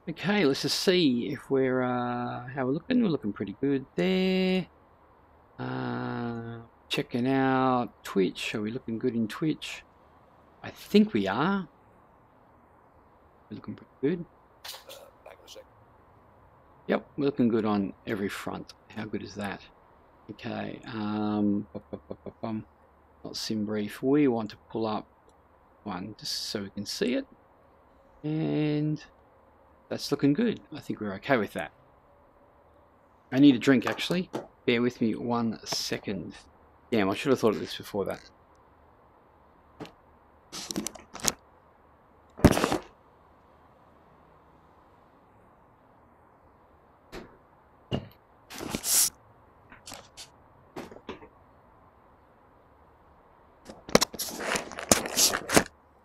Okay, let's just see if we're how we're looking. We're looking pretty good there. Checking out Twitch. Are we looking good in Twitch? I think we are. We're looking pretty good. Yep, we're looking good on every front. How good is that? Okay. Not sim brief. We want to pull up one just so we can see it, and that's looking good. I think we're okay with that. I need a drink actually. Bear with me 1 second. Damn, I should have thought of this before that.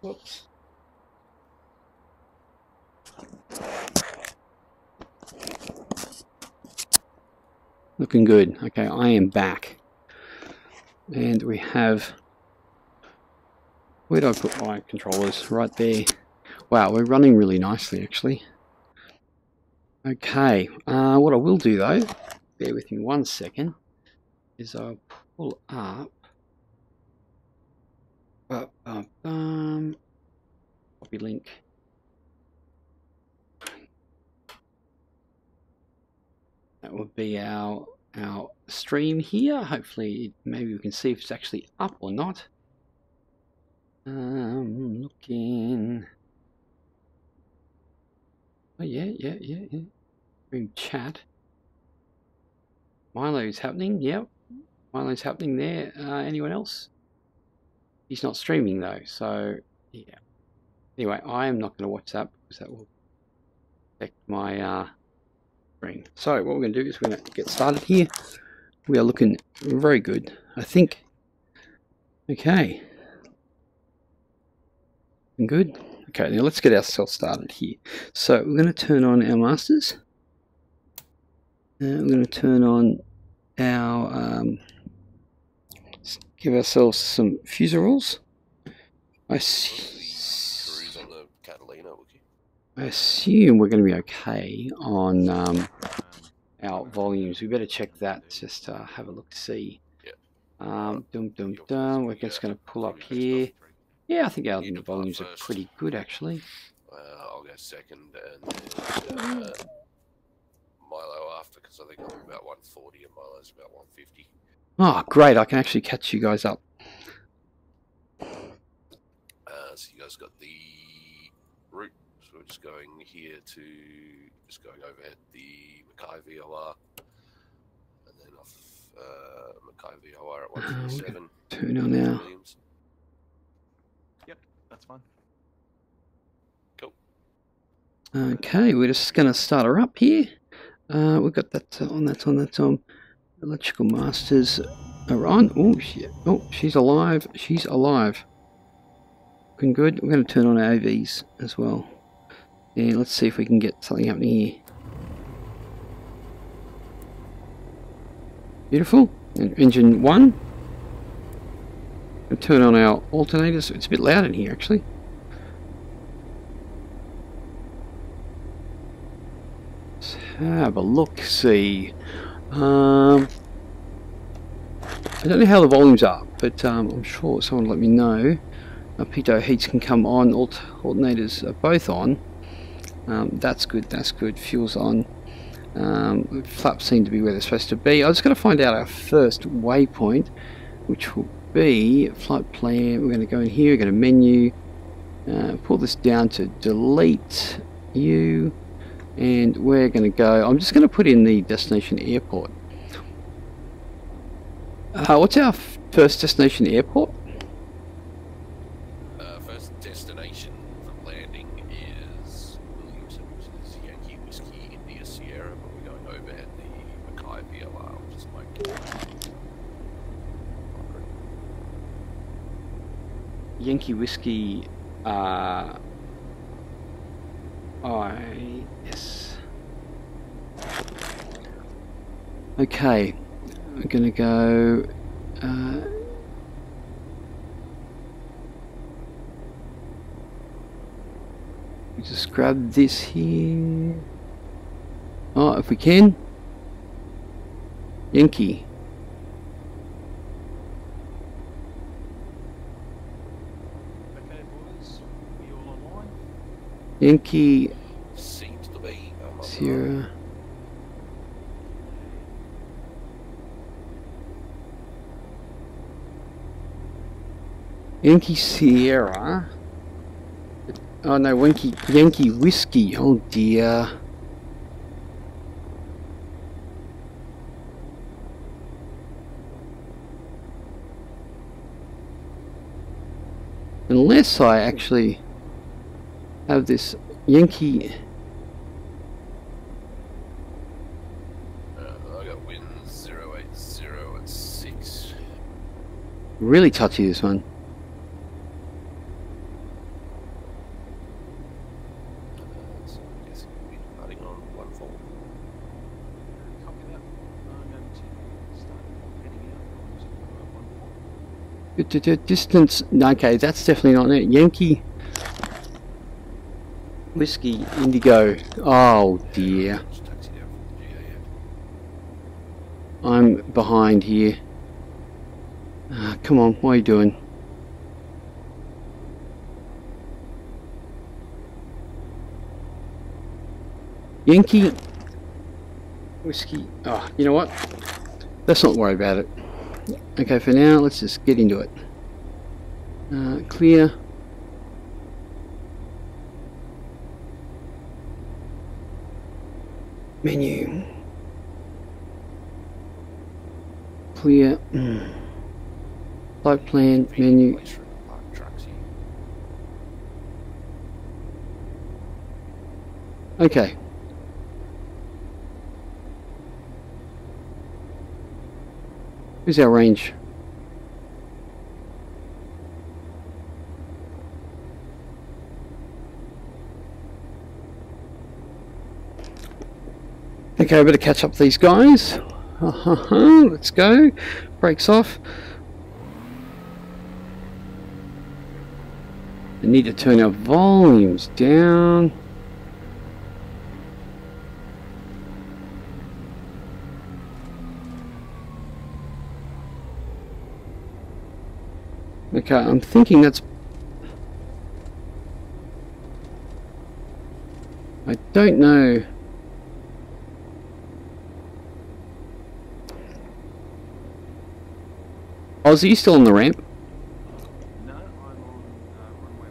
Whoops. Looking good. Okay, I am back. And we have... Where do I put my controllers? Right there. Wow, we're running really nicely actually. Okay, what I will do though, bear with me 1 second, is I'll pull up... copy link. That would be our stream here. Hopefully, maybe we can see if it's actually up or not. Looking. Oh yeah. Stream chat. Milo's happening. Yep, Milo's happening there. Anyone else? He's not streaming though, so yeah. Anyway, I am not going to watch that because that will affect my screen. So what we're going to do is we're going to get started here. We are looking very good, I think. Okay. Good. Okay, now let's get ourselves started here. So we're going to turn on our masters. We're going to turn on our... give ourselves some fuserolls. I assume we're going to be okay on our volumes. We better check that, just have a look, see. We're just going to pull up here. Yeah, I think our volumes are pretty good actually. I'll go second, and then Milo after, because I think I'm about 140 and Milo's about 150. Oh, great! I can actually catch you guys up. So you guys got the route. So we're just going here to going overhead the Mackay VOR, and then off Mackay VOR at 137. Turn on now. Yep, that's fine. Cool. Okay, we're just going to start her up here. We've got that on. That's on. Electrical masters are on. Oh shit! Oh, she's alive. She's alive. Looking good. We're going to turn on our AVs as well. Yeah, let's see if we can get something happening here. Beautiful. And engine 1. We'll turn on our alternators. It's a bit loud in here actually. Let's have a look. See. I don't know how the volumes are, but I'm sure someone will let me know. Pitot heats can come on. Alternators are both on. That's good. That's good. Fuel's on. Flaps seem to be where they're supposed to be. I'm just going to find out our first waypoint, which will be flight plan. We're going to go in here. We're going to menu. Pull this down to delete you. And we're going to go, I'm just going to put in the destination airport. What's our first destination airport? First destination for landing is Williamson, which is Yankee Whiskey India Sierra, but we're going overhead the Mackay VOR, which is Mike. Yankee Whiskey, yes. Okay, we're going to go, We just grab this here. Oh, if we can. Yankee. Okay, boys, we all online? Yankee Seems to be. Sierra. Yankee Sierra. Oh no, Yankee Whiskey. Oh dear. Unless I actually have this Yankee. I got wind 080 at 6. Really touchy this one. So I'm guessing we'll be departing on 1-4. Copy that. I'm going to start heading out to 1-4. Distance. Okay, that's definitely not it. Yankee Whiskey Indigo. Oh dear. Just taxi down from the GA. I'm behind here. Come on, what are you doing? Yankee Whiskey. Oh, you know what? Let's not worry about it. Okay, for now, let's just get into it. Clear. Menu. Clear. Flight plan, menu. Place for the park trucks here. Okay. Where's our range? Okay, I better catch up these guys. Let's go. Brakes off. I need to turn our volumes down. Okay, I'm thinking that's... I don't know. Aussie, you still on the ramp? No, I'm on runway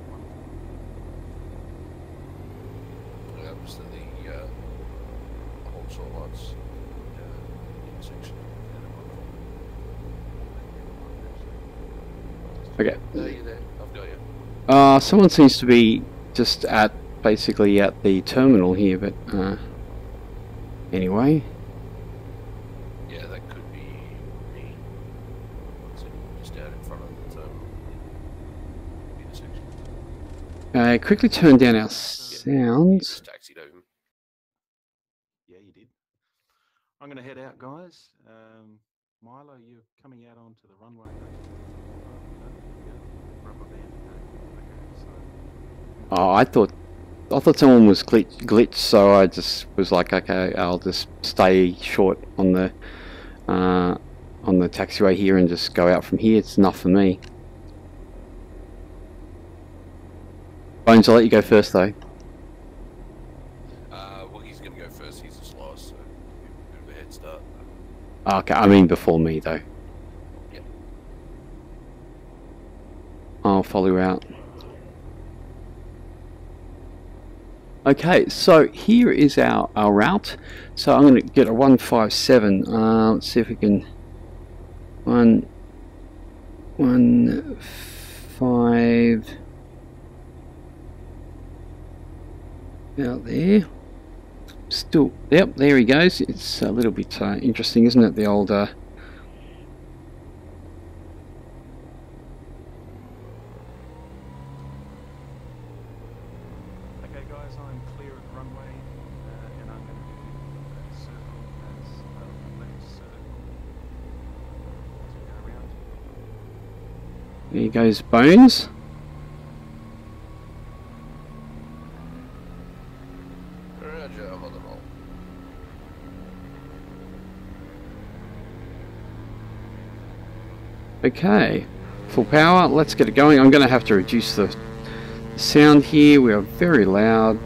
1-4. That was the whole short lights intersection. Okay. Are you there? I've got you. Someone seems to be just at, basically at the terminal here, but anyway. Yeah, that could be me. Just out in front of the intersection. Quickly turn down our Yeah, sounds. just taxied over. Yeah, you did. I'm going to head out, guys. Milo, you're coming out onto the runway. Rubber band. Okay, so Oh, I thought someone was glitched, so I just was like, okay, I'll just stay short on the taxiway here and just go out from here. It's enough for me. Bones, I'll let you go first though. Well, he's going to go first. He's the slowest, so a bit of a head start. Okay, I mean before me though. Yep. I'll follow you out. Okay, so here is our route. So I'm going to get a 157. Let's see if we can 115 out there. Still, yep, there he goes. It's a little bit interesting, isn't it? The old okay, guys, I'm clear of the runway, and I'm going to do a circle as a left circle as we go around. there goes Bones. Okay, full power, let's get it going. I'm going to have to reduce the sound here, we are very loud.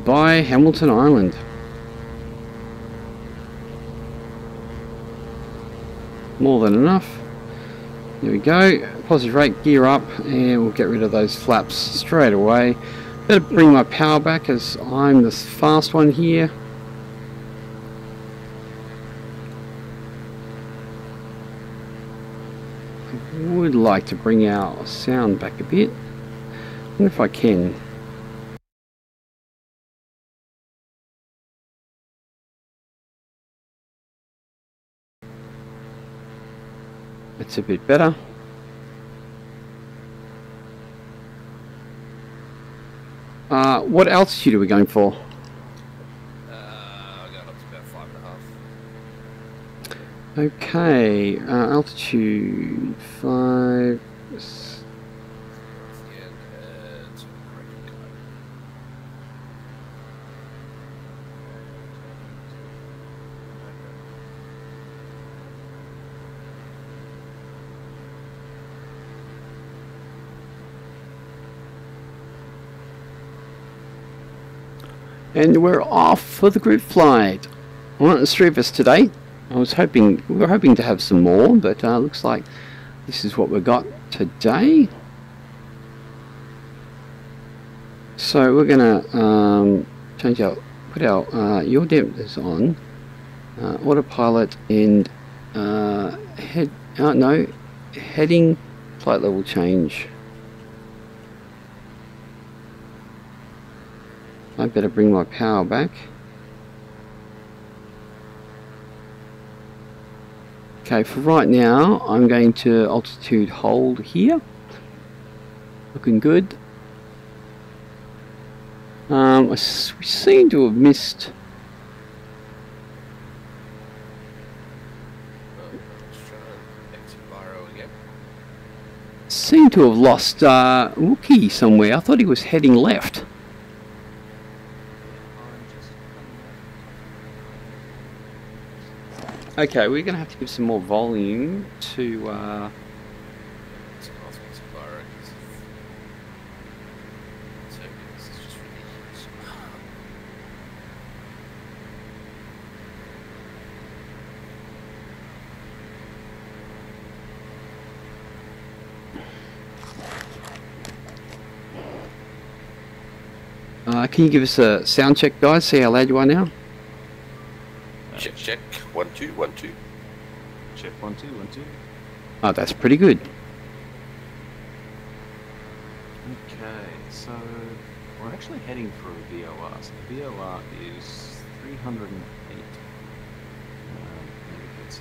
By Hamilton Island. More than enough. There we go, positive rate, gear up, and we'll get rid of those flaps straight away. Better bring my power back as I'm the fast one here. I would like to bring our sound back a bit. I wonder if I can. It's a bit better. What altitude are we going for? I got up to about 5.5. Okay, altitude 5. And we're off for the group flight. Well, there's 3 of us today. We were hoping to have some more, but looks like this is what we got today. So we're gonna put our yaw dampers on, autopilot, and heading, flight level change. I better bring my power back. Okay, for right now, I'm going to altitude hold here. Looking good. We seem to have missed. Seem to have lost Wookie somewhere. I thought he was heading left. Okay, we're going to have to give some more volume to can you give us a sound check, guys? See how loud you are now? Check, check. 1 2 1 2. Check 1 2 1 2. Oh, that's pretty good. Okay, so we're actually heading for a VOR. So the VOR is 308.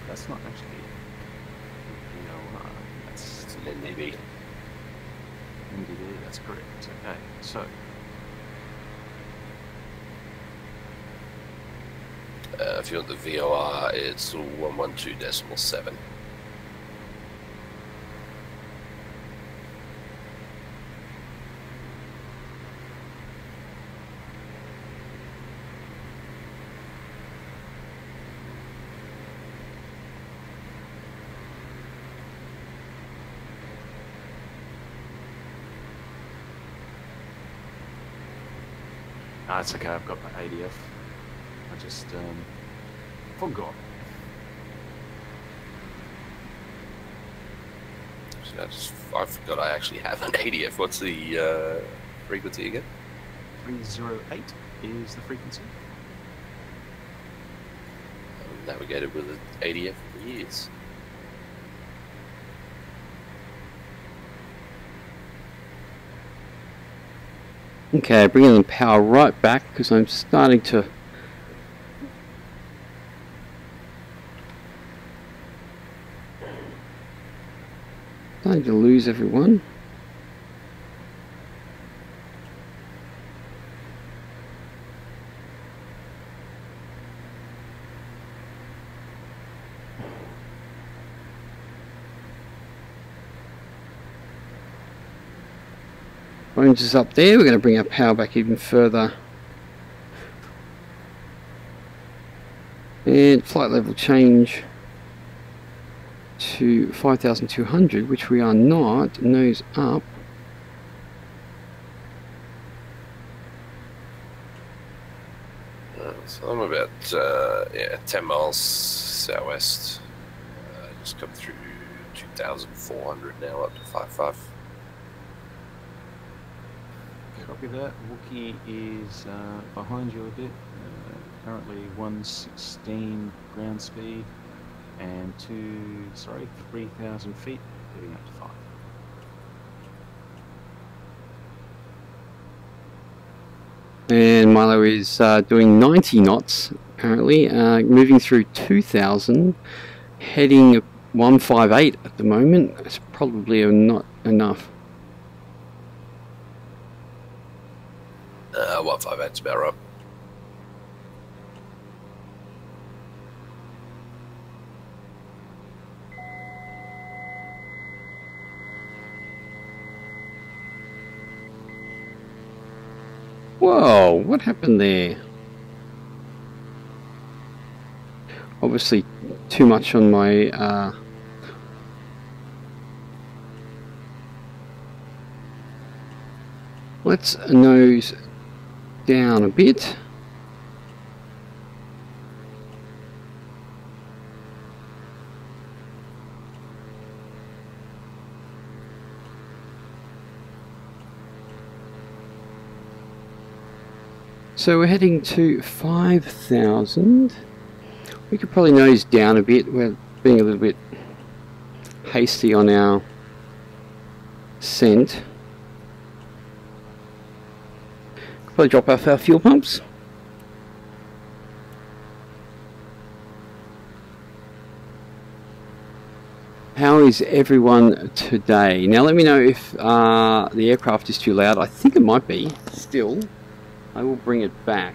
That's not actually VOR. That's an NDB. NDB, that's correct. Okay, so. If you want the VOR, it's 112.7. It's okay, I've got my ADF. I just forgot. I forgot I actually have an ADF. What's the frequency again? 308 is the frequency. I've navigated with an ADF for years. Okay, bringing the power right back because I'm starting to lose everyone. Range is up there. We're going to bring our power back even further. And flight level change to 5,200, which we are not. Nose up. So I'm about yeah, 10 miles southwest. Just come through 2,400 now, up to 5.5. Copy that. Wookie is behind you a bit. Currently 116 ground speed and 3,000 feet, getting up to 5. And Milo is doing 90 knots apparently, moving through 2,000, heading 158 at the moment. It's probably not enough. 158's about right. Whoa, what happened there? Obviously too much on my let's nose down a bit. So we're heading to 5,000. We could probably nose down a bit. We're being a little bit hasty on our scent. Probably drop off our fuel pumps. How is everyone today? Now let me know if the aircraft is too loud. I think it might be still. I will bring it back.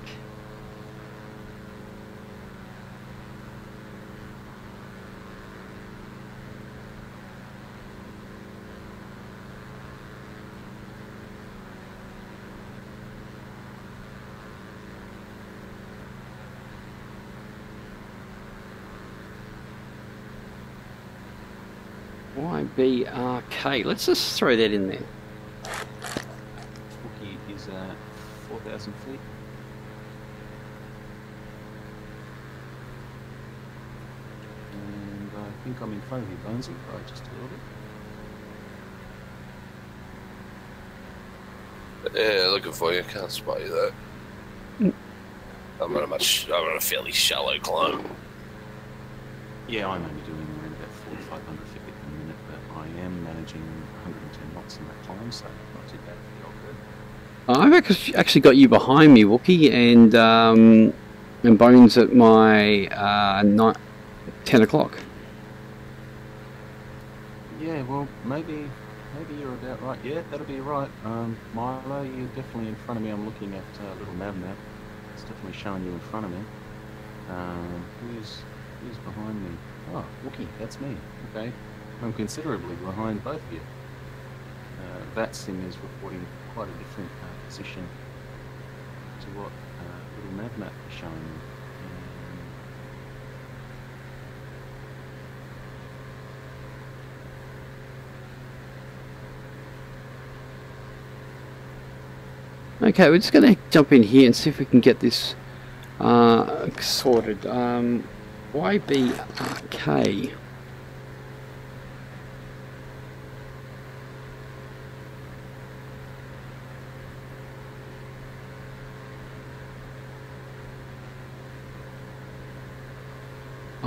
YBRK. Let's just throw that in there. Wookie is at 4,000 feet. And I think I'm in front of you, Bonesy, by just a little bit. Yeah, looking for you. Can't spot you though. I'm on a fairly shallow climb. Yeah, I'm only doing around about 4,500 feet a minute, but I am managing 110 knots in that climb, so not too bad for the old bird. I've actually got you behind me, Wookie, and Bones at my 10 o'clock. Yeah, well, maybe you're about right. Yeah, that'll be right. Milo, you're definitely in front of me. I'm looking at a little nav map. It's definitely showing you in front of me. Who's behind me? Oh, Wookie, that's me. Okay. I'm considerably behind both of you. That sim is reporting quite a different position to what little nav map is showing me. Okay, we're just going to jump in here and see if we can get this sorted. YBRK.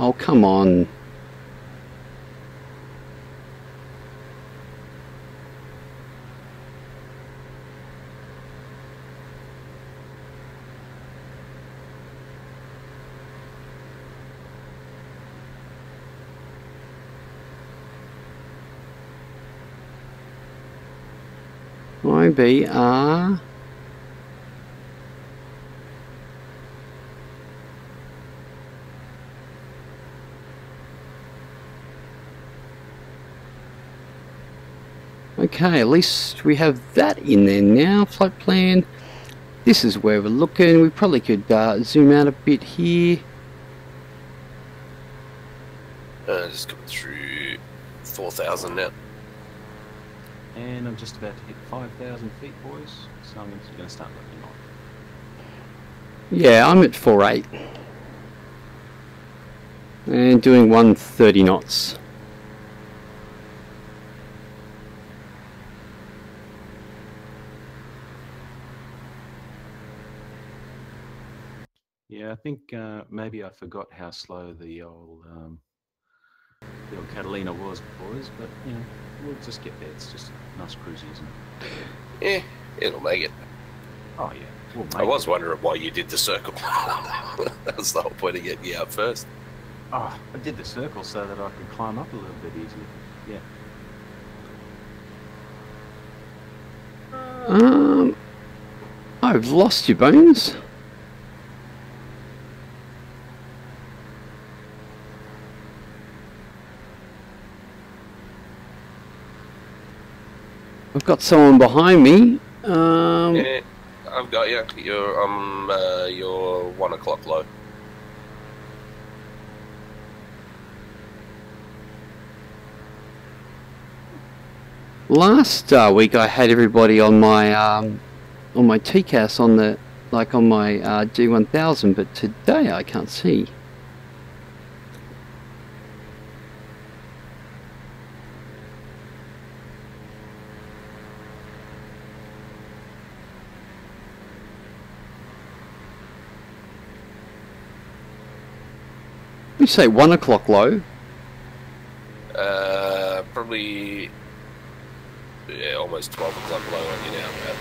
Oh, come on. YBR. Okay, at least we have that in there now. Flight plan. This is where we're looking. We probably could zoom out a bit here. Just coming through 4,000 now. And I'm just about to hit 5,000 feet, boys. So I'm going to start looking off. Yeah, I'm at 4.8. And doing 130 knots. Yeah, I think maybe I forgot how slow the old Catalina was, boys. But you know, we'll just get there. It's just a nice cruisy, isn't it? Yeah, it'll make it. Oh yeah, we'll make I was it. wondering why you did the circle. That was the whole point of getting you out first. Oh, I did the circle so that I could climb up a little bit easier. Yeah. I've lost you, Bones. I've got someone behind me. Yeah, I've got you. You're 1 o'clock low. Last week I had everybody on my TCAS on the on my G1000, but today I can't see. You say 1 o'clock low? Probably almost 12 o'clock low on you now, about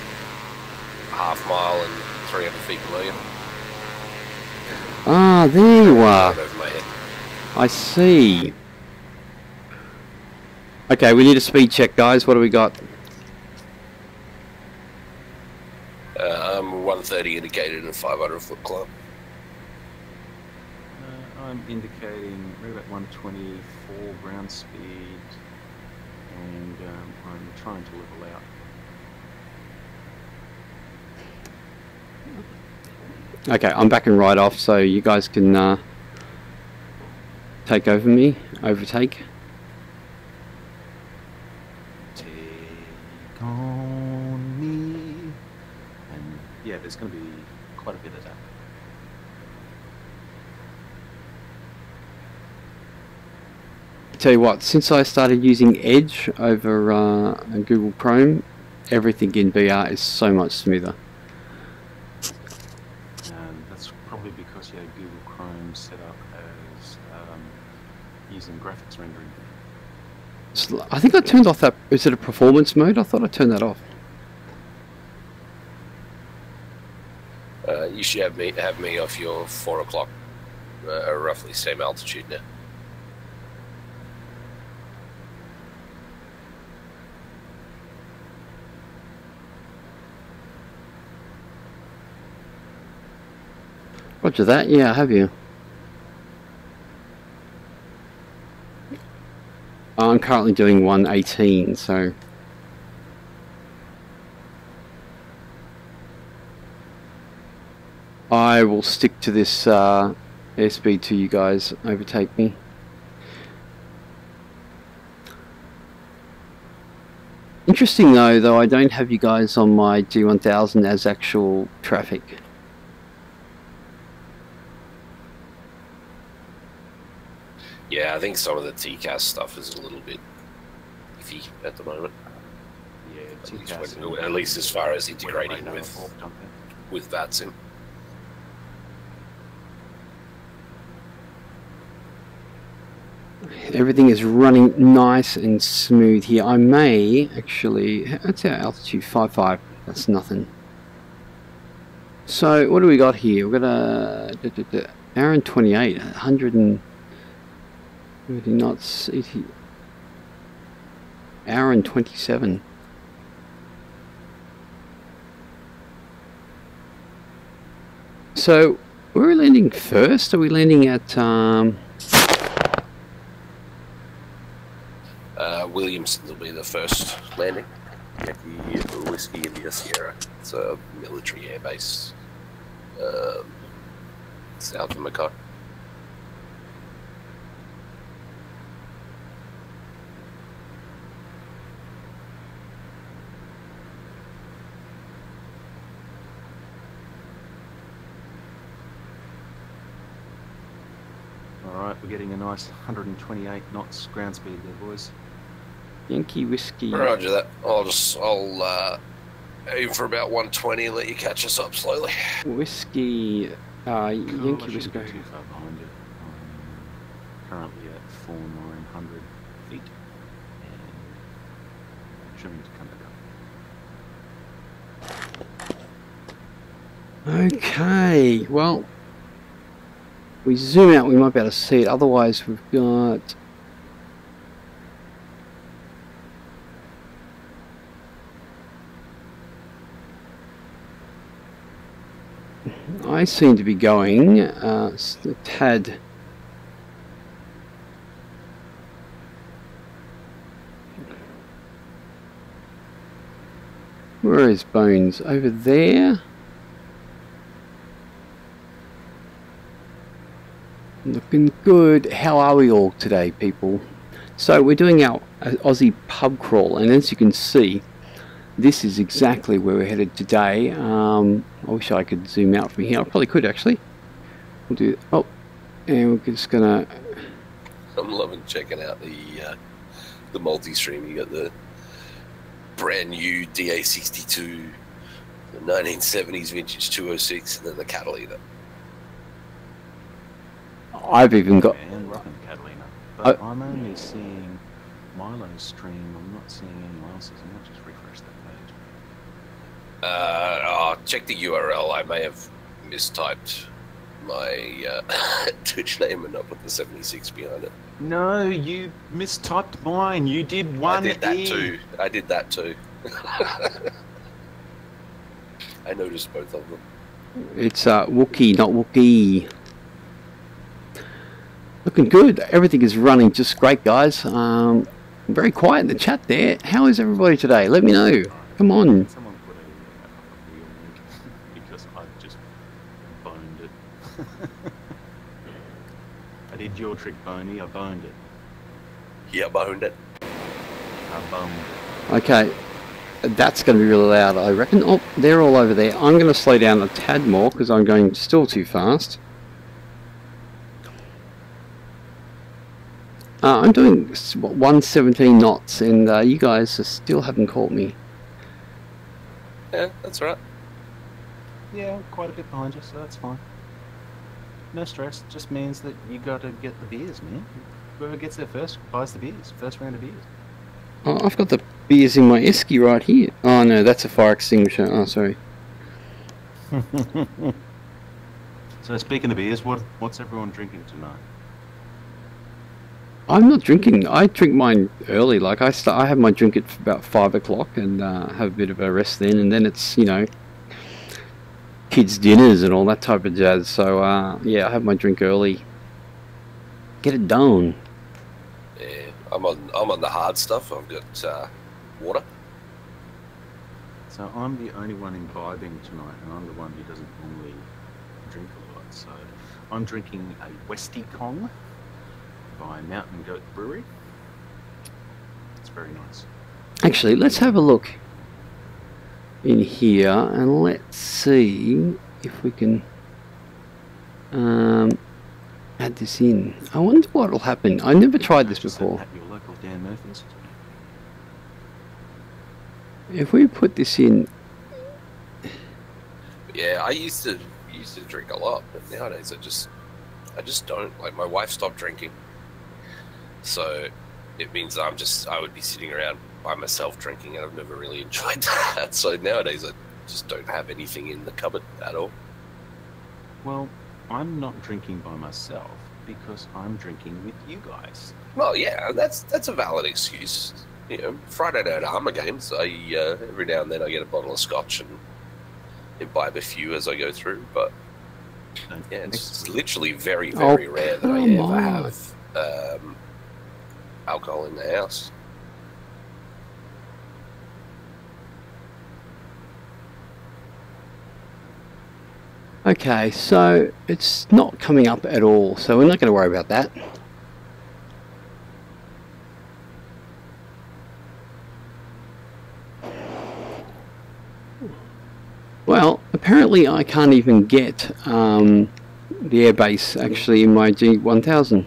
half mile and 300 feet below you. Ah, there you are. Right over my head. I see. Okay, we need a speed check, guys. What do we got? I'm 130 indicated and 500 foot climb. I'm indicating we're about 124 ground speed, and I'm trying to level out. Okay, I'm backing right off, so you guys can take over me, overtake. Take on me, and yeah, there's going to be quite a bit of that. Tell you what, since I started using Edge over Google Chrome, everything in VR is so much smoother. And that's probably because you have Google Chrome set up as using graphics rendering. I think I turned off that. Is it a performance mode? I thought I turned that off. You should have me off your 4 o'clock, roughly same altitude now. Roger that. Yeah, have you? I'm currently doing 118, so I will stick to this airspeed till you guys overtake me. Interesting though I don't have you guys on my G1000 as actual traffic. Yeah, I think some of the TCAS stuff is a little bit iffy at the moment. Yeah, At least as far as integrating with VATSIM. Everything is running nice and smooth here. I may actually, that's our altitude, 5.5, that's nothing. So what do we got here? We've got a hour and 28, 130 knots, 80, hour and 27. So we're landing first. Are we landing at Williamson will be the first landing at the Whiskey India Sierra. It's a military airbase south of Mackay. Alright, we're getting a nice 128 knots ground speed there, boys. Yankee whiskey. Roger that. I'll aim for about 120 and let you catch us up slowly. Whiskey. Cool, I Yankee shouldn't whiskey. be too far behind you. I'm currently at 4,900 feet. And I'm trimming to come back up. Okay, well, we zoom out, we might be able to see it. Otherwise, we've got. I seem to be going a tad. Where is Bones? Over there? Looking good. How are we all today, people? So we're doing our Aussie pub crawl, and as you can see, this is exactly where we're headed today. I wish I could zoom out from here. I probably could actually. We'll do. Oh, and we're just gonna. I'm loving checking out the multi-stream. You got the brand new DA62, the 1970s vintage 206, and then the Catalina. I've even got. And rocking the Catalina. But I'm only seeing Milo's stream. I'm not seeing anyone else's. I might just refresh that page. I'll check the URL. I may have mistyped my Twitch name and not put the 76 behind it. No, you mistyped mine. You did one I did that E. too. I did that too. I noticed both of them. It's Wookie, not Wookie. Looking good. Everything is running just great, guys. Very quiet in the chat there. How is everybody today? Let me know. Come on. Someone put a real link because I just boned it. I did your trick, Boney. I boned it. Yeah, boned it. I boned it. Okay. That's going to be really loud, I reckon. Oh, they're all over there. I'm going to slow down a tad more because I'm going still too fast. I'm doing 117 knots, and you guys still haven't caught me. Yeah, that's right. Yeah, quite a bit behind you, so that's fine. No stress. Just means that you got to get the beers, man. Whoever gets there first buys the beers. First round of beers. Oh, I've got the beers in my esky right here. Oh no, that's a fire extinguisher. Oh, sorry. So speaking of beers, what's everyone drinking tonight? I'm not drinking. I drink mine early. Like I have my drink at about 5 o'clock and have a bit of a rest then, and then it's kids' dinners and all that type of jazz. So yeah, I have my drink early. Get it done. Yeah, I'm on the hard stuff. I've got water. So I'm the only one imbibing tonight, and I'm the one who doesn't normally drink a lot. So I'm drinking a Westie Kong by Mountain Goat Brewery. It's very nice. Actually, let's have a look in here and let's see if we can add this in. I wonder what will happen. I never tried this before. At your local Dan Murphy's. If we put this in, Yeah, I used to drink a lot, but nowadays I just don't. Like, my wife stopped drinking, so it means I would be sitting around by myself drinking, and I've never really enjoyed that. So nowadays I just don't have anything in the cupboard at all. Well, I'm not drinking by myself because I'm drinking with you guys. Well, yeah, that's a valid excuse. Friday night Armour games, I every now and then I get a bottle of scotch and imbibe a few as I go through, but yeah, it's literally very, very rare that I ever have alcohol in the house. okay, so it's not coming up at all, so we're not going to worry about that. Well, apparently I can't even get the airbase actually in my G1000.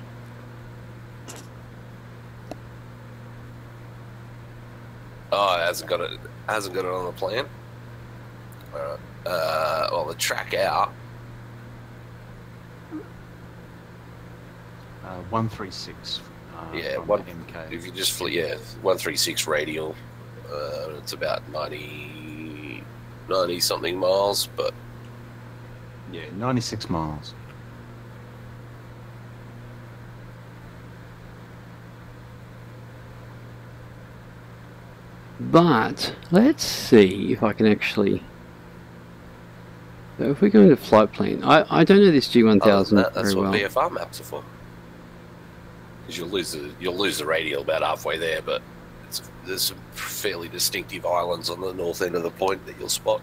Oh, it hasn't got it. Hasn't got it on the plan. Alright. Well, the track out. 136. Yeah, from one. MK. If you just flew, 136 radial. It's about 90 something miles, but Yeah, 96 miles. But let's see if I can actually. So if we go into flight plan, I don't know this G1000 that's very what well. VFR maps are for. Because you'll lose the radial about halfway there, but there's some fairly distinctive islands on the north end of the point that you'll spot.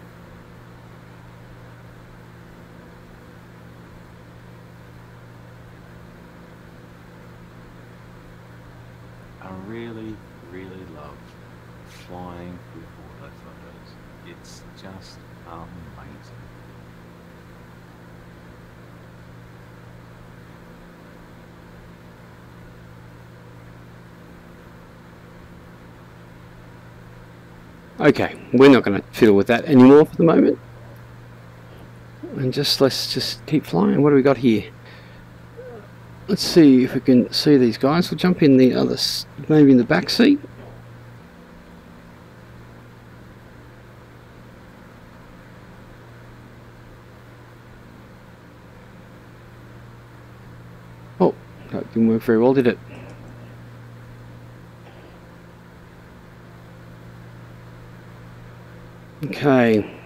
I really, really love flying with auto photos. It's just amazing. Okay, we're not going to fiddle with that anymore for the moment. And let's just keep flying. What do we got here? Let's see if we can see these guys. We'll jump in the other, maybe in the back seat. Oh, that didn't work very well, did it? Okay,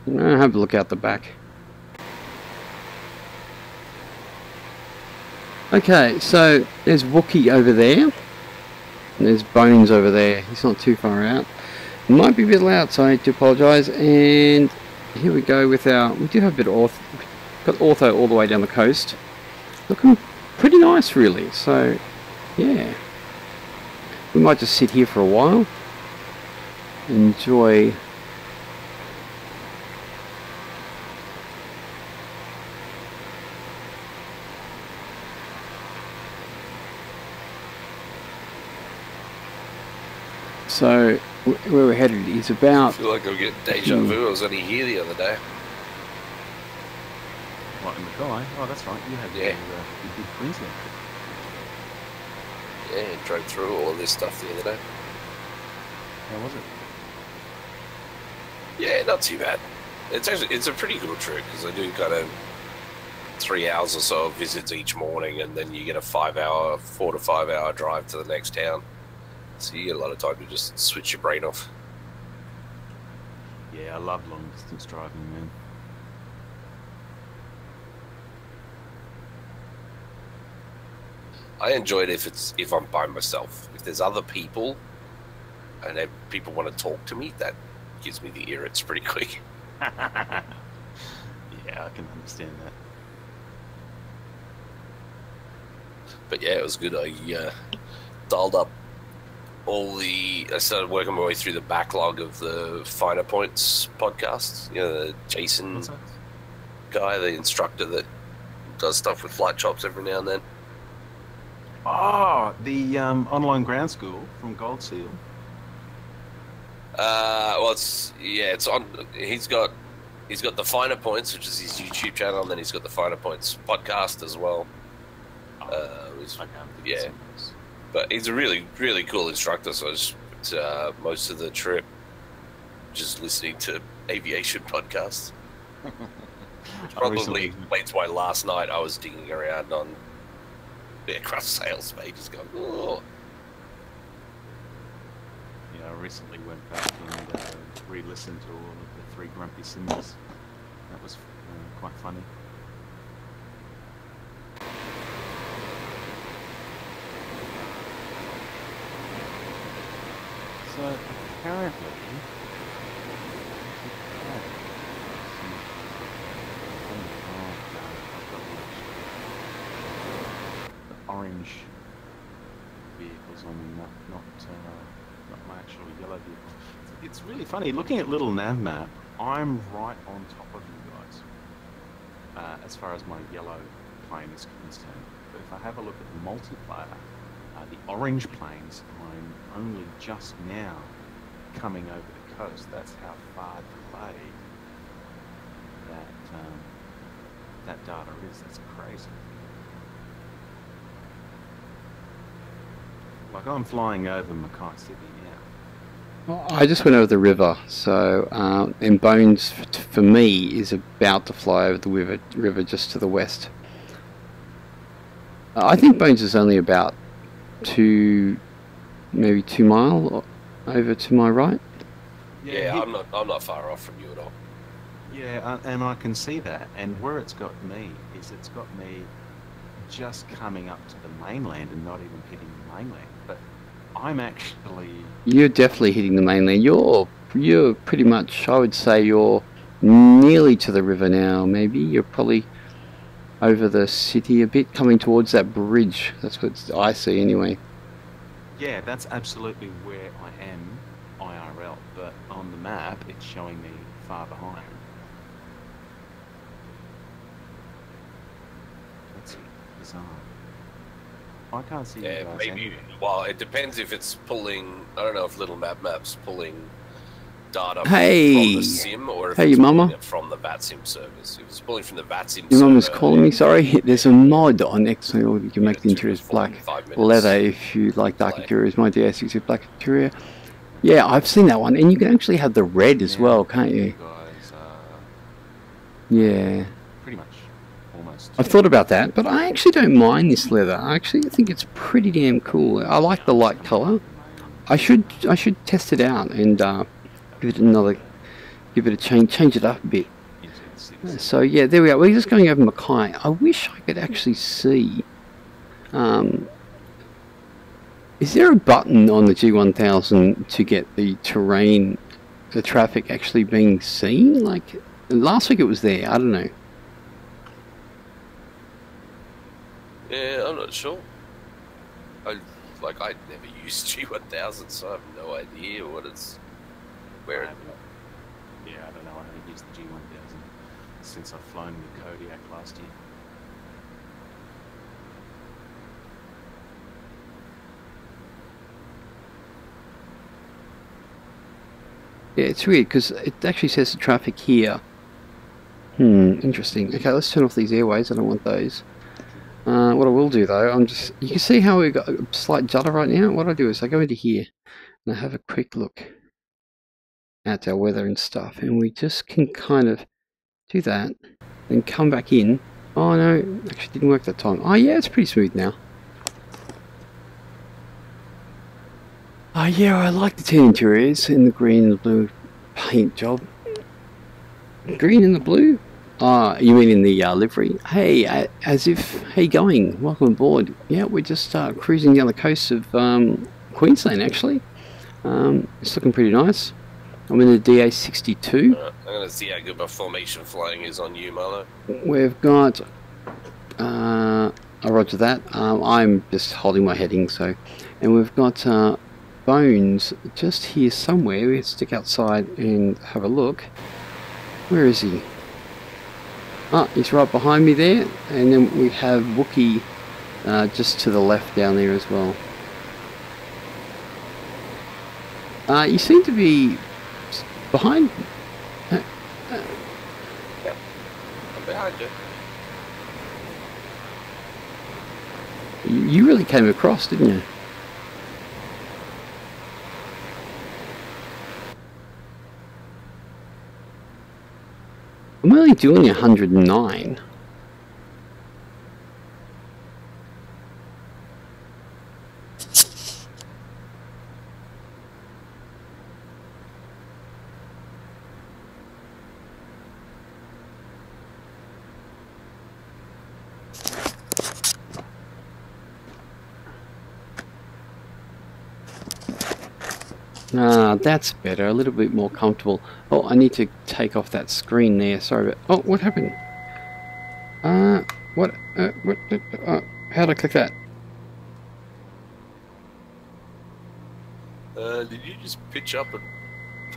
I'll have a look out the back. Okay, so there's Wookie over there, and there's Bones over there. He's not too far out. It might be a bit loud, so I do apologise. And here we go with our. We do have a bit of ortho, got ortho all the way down the coast. Looking pretty nice, really. So, yeah, we might just sit here for a while, enjoy. So where we're headed is I about. feel like I'm getting deja vu. I was only here the other day. What, in Mackay? Oh, that's right. You had Yeah. your big Queensland trip. Yeah, drove through all of this stuff the other day. How was it? Yeah, not too bad. It's a pretty good trip because I do kind of 3 hours or so of visits each morning, and then you get a 4 to 5 hour drive to the next town. So you get a lot of time to just switch your brain off. Yeah, I love long distance driving, man. I enjoy it if I'm by myself. If there's other people and if people want to talk to me, that gives me the irrits pretty quick. Yeah, I can understand that. But yeah, it was good. I dialed up I started working my way through the backlog of the Finer Points podcasts. You know, the Jason What's that? guy, the instructor that does stuff with flight chops every now and then. Oh, the online ground school from Gold Seal. Well, it's on. He's got the Finer Points, which is his YouTube channel, and then he's got the Finer Points podcast as well. Yeah. But he's a really, really cool instructor, so I spent most of the trip just listening to aviation podcasts. Which probably explains why last night I was digging around on aircraft sales pages going, oh. Yeah, I recently went back and re-listened to all of the Three Grumpy Simmers. That was quite funny. So apparently, the orange vehicles on me, not my actual yellow vehicle. It's really funny looking at little nav map. I'm right on top of you guys. as far as my yellow plane is concerned. But if I have a look at the multiplayer, the orange planes, I'm only just now coming over the coast. That's how far delayed that data is. That's crazy. Like, I'm flying over Mackay City now. Well, I just went over the river, so and Bones for me is about to fly over the river just to the west. I think Bones is only about maybe 2 mile over to my right. Yeah, I'm not far off from you at all. Yeah, and I can see that. And where it's got me is it's got me just coming up to the mainland and not even hitting the mainland. But I'm actually... You're definitely hitting the mainland. You're pretty much, I would say you're nearly to the river now, maybe. You're probably over the city a bit, coming towards that bridge. That's what I see anyway. Yeah, that's absolutely where I am IRL, but on the map it's showing me far behind. That's bizarre. I can't see you guys maybe. anywhere. Well, it depends if it's pulling. I don't know if Little Map's pulling data from Hey! the sim or if Hey, it's your pulling mama? it from the VATSIM service. If it's pulling from the VATSIM Your mum is server, calling me, sorry. There's a mod on X, or you can make the 2 to interiors 4 black 5 minutes leather if you like dark delay. interiors. My DS6 is black interior. Yeah, I've seen that one, and you can actually have the red as well, can't you? Guys, Yeah. pretty much almost. I've thought about that, but I actually don't mind this leather. I actually think it's pretty damn cool. I like the light colour. I should test it out and give it a change it up a bit. So yeah, there we are. We're just going over Mackay. I wish I could actually see. Is there a button on the G1000 to get the terrain, the traffic actually being seen? Like last week it was there. I don't know. Yeah, I'm not sure. I'd never used G1000, so I have no idea what it's where. Yeah, I don't know. I haven't used the G1000 since I've flown the Kodiak last year. Yeah, it's weird because it actually says the traffic here. Interesting. Okay, let's turn off these airways. I don't want those. What I will do though, you can see how we got a slight judder right now. What I do is I go into here and I have a quick look at our weather and stuff, and we just can kind of do that, then come back in. Oh no, actually didn't work that time. Oh yeah, it's pretty smooth now. Oh yeah, I like the tan interiors in the green and the blue paint job. Green and the blue? Ah, you mean in the livery? Hey, as if, hey going, welcome aboard. Yeah, we're just cruising down the coast of Queensland actually. It's looking pretty nice. I'm in the DA62. I'm going to see how good my formation flying is on you, Marlo. We've got, roger that. I'm just holding my heading, so. And we've got Bones just here somewhere. We have to stick outside and have a look. Where is he? Ah, he's right behind me there. And then we have Wookie just to the left down there as well. You seem to be behind. Yep, I'm behind you. You really came across, didn't you? I'm only doing 109. Ah, that's better, a little bit more comfortable. Oh, I need to take off that screen there, sorry about... Oh, what happened? How'd I click that? Did you just pitch up and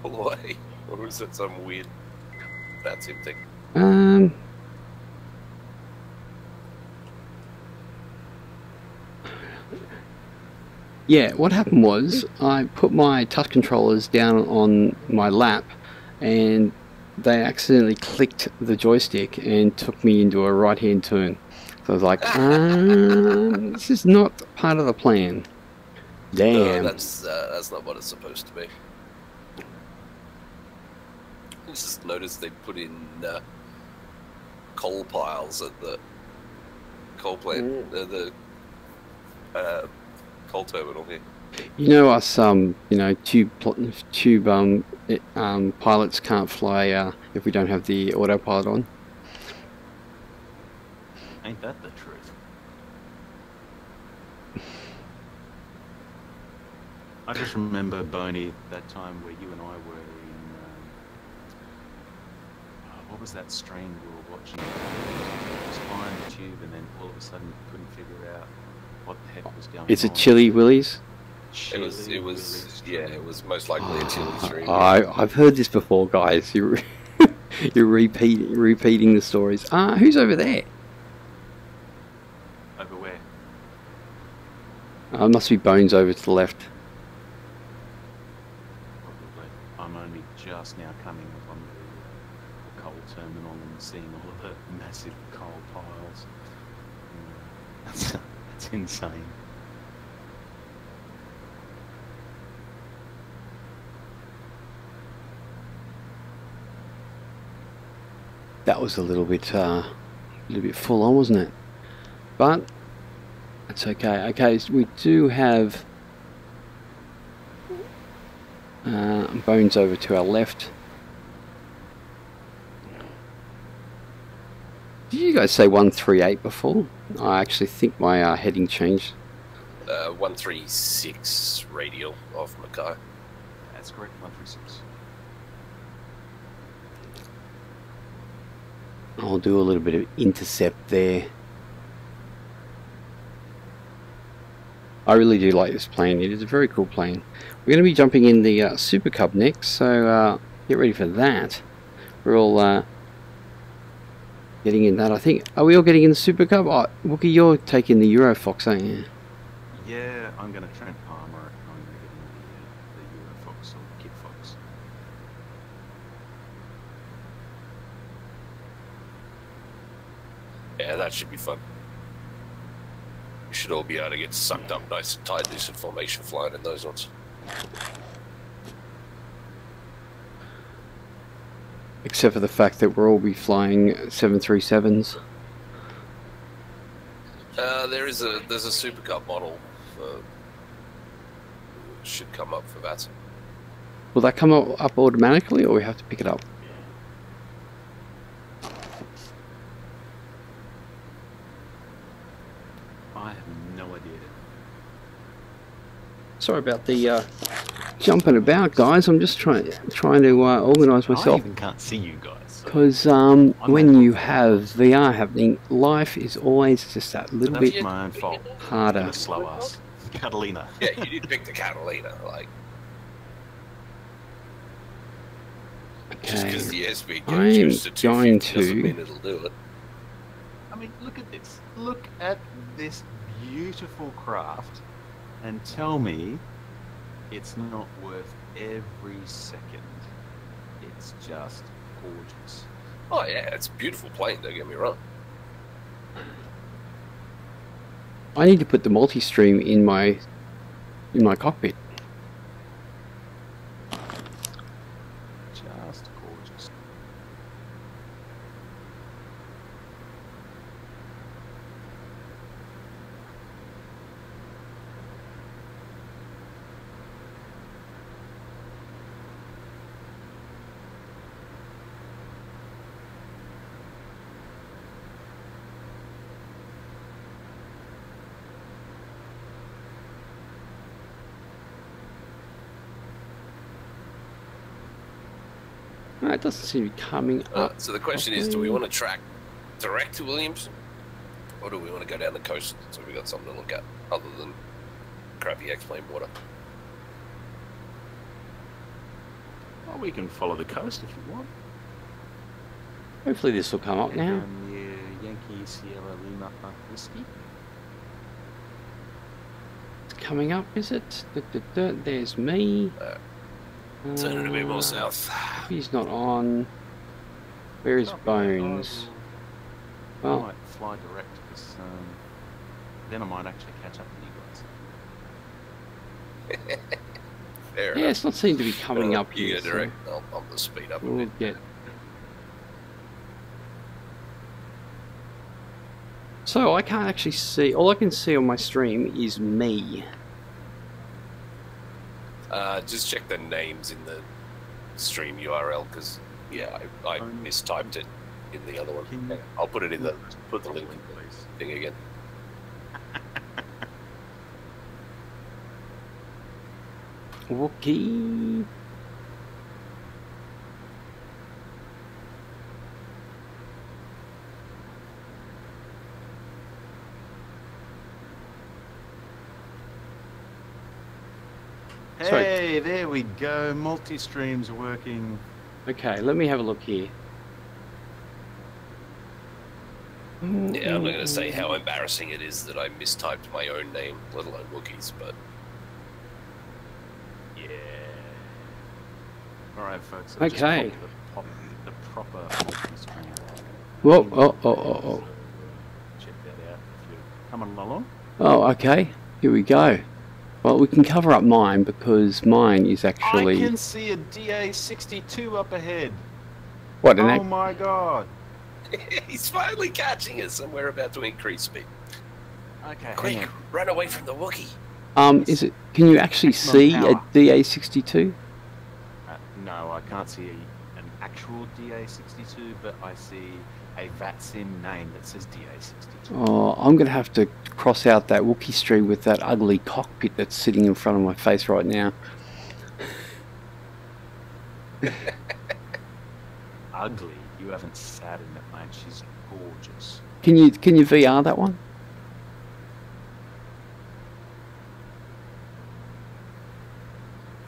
pull away? Or was that some weird VATSIM thing? Yeah, what happened was I put my touch controllers down on my lap and they accidentally clicked the joystick and took me into a right-hand turn. So I was like, this is not part of the plan. No, Damn. that's not what it's supposed to be. I just noticed they put in coal piles at the coal plant, the coal terminal here. You know us, you know, tube pilots can't fly if we don't have the autopilot on. Ain't that the truth? I just remember, Boney, that time where you and I were in... what was that strain we were watching? It was flying the tube and then all of a sudden we couldn't figure out what the heck was going on. Is it Chili Willies? It was yeah, it was most likely a chili stream. I've heard this before, guys. You're repeating the stories. Who's over there? Over where? Must be Bones over to the left. Probably. I'm only just now coming on the coal terminal and seeing all of the massive coal piles. That's insane. That was a little bit full on, wasn't it? But it's okay. Okay, so we do have Bones over to our left. Did you guys say 138 before? I actually think my heading changed. 136 radial off Mackay. That's correct, 136. I'll do a little bit of intercept there. I really do like this plane. It is a very cool plane. We're going to be jumping in the Super Cub next, so get ready for that. We're all getting in that, I think. Are we all getting in the Super Cub? Oh, Wookie, you're taking the Eurofox, aren't you? Yeah, I'm going to Trent Palmer. I'm going to get in the Eurofox or Kid Fox. Yeah, that should be fun. We should all be able to get sucked up nice and tight, do some formation flying in those ones. Except for the fact that we'll all be flying 737s. There's a Super Cub model should come up for that. Will that come up automatically, or we have to pick it up? I have no idea. Sorry about the jumping about, guys. I'm just trying to organise myself. I even can't see you guys. Because when you have VR happening, life is always just that little That's bit my own fault. harder. I'm a slow ass. Catalina. Yeah, you did pick the Catalina, like. Just because the airspeed I'm gets used to going 250 doesn't to- mean it'll do it. I mean, look at this. Look at this beautiful craft and tell me it's not worth every second. It's just gorgeous. Oh yeah, it's a beautiful plane, don't get me wrong. I need to put the multi-stream in my cockpit. Just gorgeous. It doesn't seem to be coming up. So the question is, do we want to track direct to Williams, or do we want to go down the coast so we got something to look at other than crappy X-plane water? Well, we can follow the coast if you want. Hopefully this will come up now. Yankee Sierra Lima whiskey. It's coming up, is it? There's me. Turn it a bit more south. He's not on. Where is Bones? I Well, might fly direct because then I might actually catch up with you guys. Fair yeah, enough. it's not seem to be coming up You here. go direct. I'll bump the speed up a We'll bit. get. So I can't actually see. All I can see on my stream is me. Just check the names in the stream URL because yeah, I mistyped it in the other one. Can you- I'll put it in the link in the please. thing again. Wookie. Sorry. Hey, there we go. Multi-streams working. Okay, let me have a look here. Yeah, I'm not going to say how embarrassing it is that I mistyped my own name, let alone Wookiees, but Yeah. All right, folks. Okay. The proper multi-stream. Whoa, oh. Check that out if you're coming along. Oh, okay. Here we go. Well, we can cover up mine because mine is actually... I can see a DA62 up ahead. What, an Oh my god. he's finally catching us and we're about to increase speed. Okay, hang Quick, on. run away from the Wookiee. Is it... Can you actually see a power. DA62? No, I can't see an actual DA62, but I see a VATSIM name that says DA62. Oh, I'm going to have to cross out that Wookiee stream with that ugly cockpit that's sitting in front of my face right now. Ugly? You haven't sat in it, mate. She's gorgeous. Can you VR that one?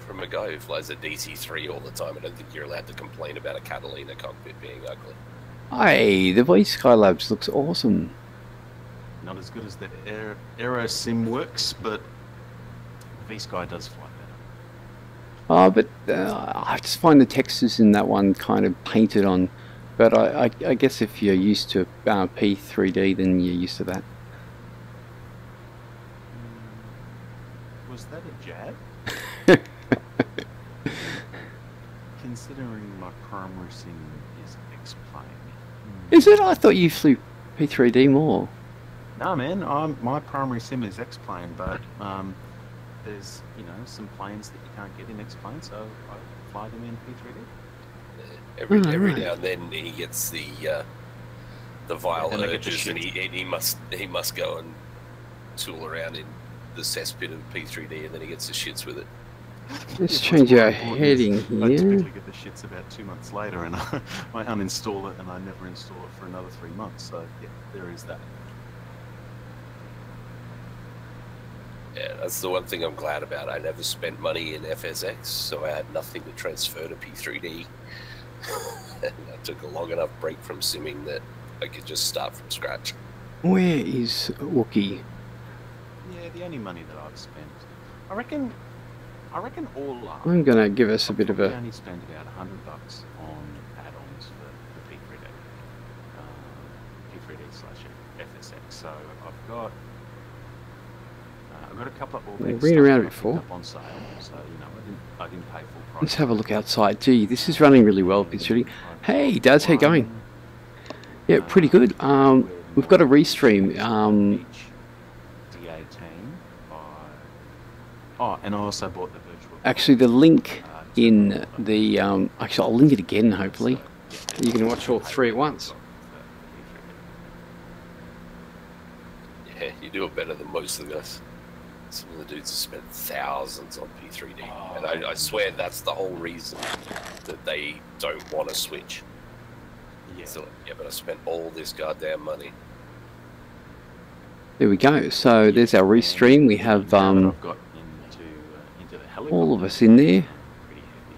From a guy who flies a DC-3 all the time, I don't think you're allowed to complain about a Catalina cockpit being ugly. Hey, the V Skylabs looks awesome. Not as good as the Aero Sim works, but V-Sky does fly better. Oh, but I just find the textures in that one kind of painted on. But I guess if you're used to P3D, then you're used to that. Was that a jab? Considering my primary sim is X-Plane. Is it? I thought you flew P3D more. No, man. My primary sim is X-Plane, but there's some planes that you can't get in X-Plane, so I fly them in P3D. Every right. now and then he gets the vile And they get the urges, and shit. he must go and tool around in the cesspit of P3D, and then he gets the shits with it. Let's change our Important heading is I here. typically get the shits about 2 months later, and I uninstall it, and I never install it for another 3 months. So yeah, there is that. Yeah, that's the one thing I'm glad about. I never spent money in FSX, so I had nothing to transfer to P3D. And I took a long enough break from simming that I could just start from scratch. Where is Wookiee? Yeah, the only money that I've spent, I reckon all up. I'm going to give us a bit of I a... only spent about $100 on add-ons for the P3D/FSX. So I've got a couple of They've Orbex been stuff around that I before. picked up on sale. So I didn't pay full price. Let's have a look outside. Gee, this is running really well, Pinch. Hey, Daz, how you going? Yeah, pretty good. We've got a restream. D18 by... Oh, and I also bought the virtual... Actually, the link in the... actually, I'll link it again, hopefully. You can watch all three at once. Yeah, you do it better than most of the guys. Some of the dudes have spent thousands on P3D, and I swear that's the whole reason that they don't want to switch. Yeah. So, yeah, but I spent all this goddamn money. There we go. So there's our restream. We have Now that I've got into the helicopter, all of us in there. pretty heavy.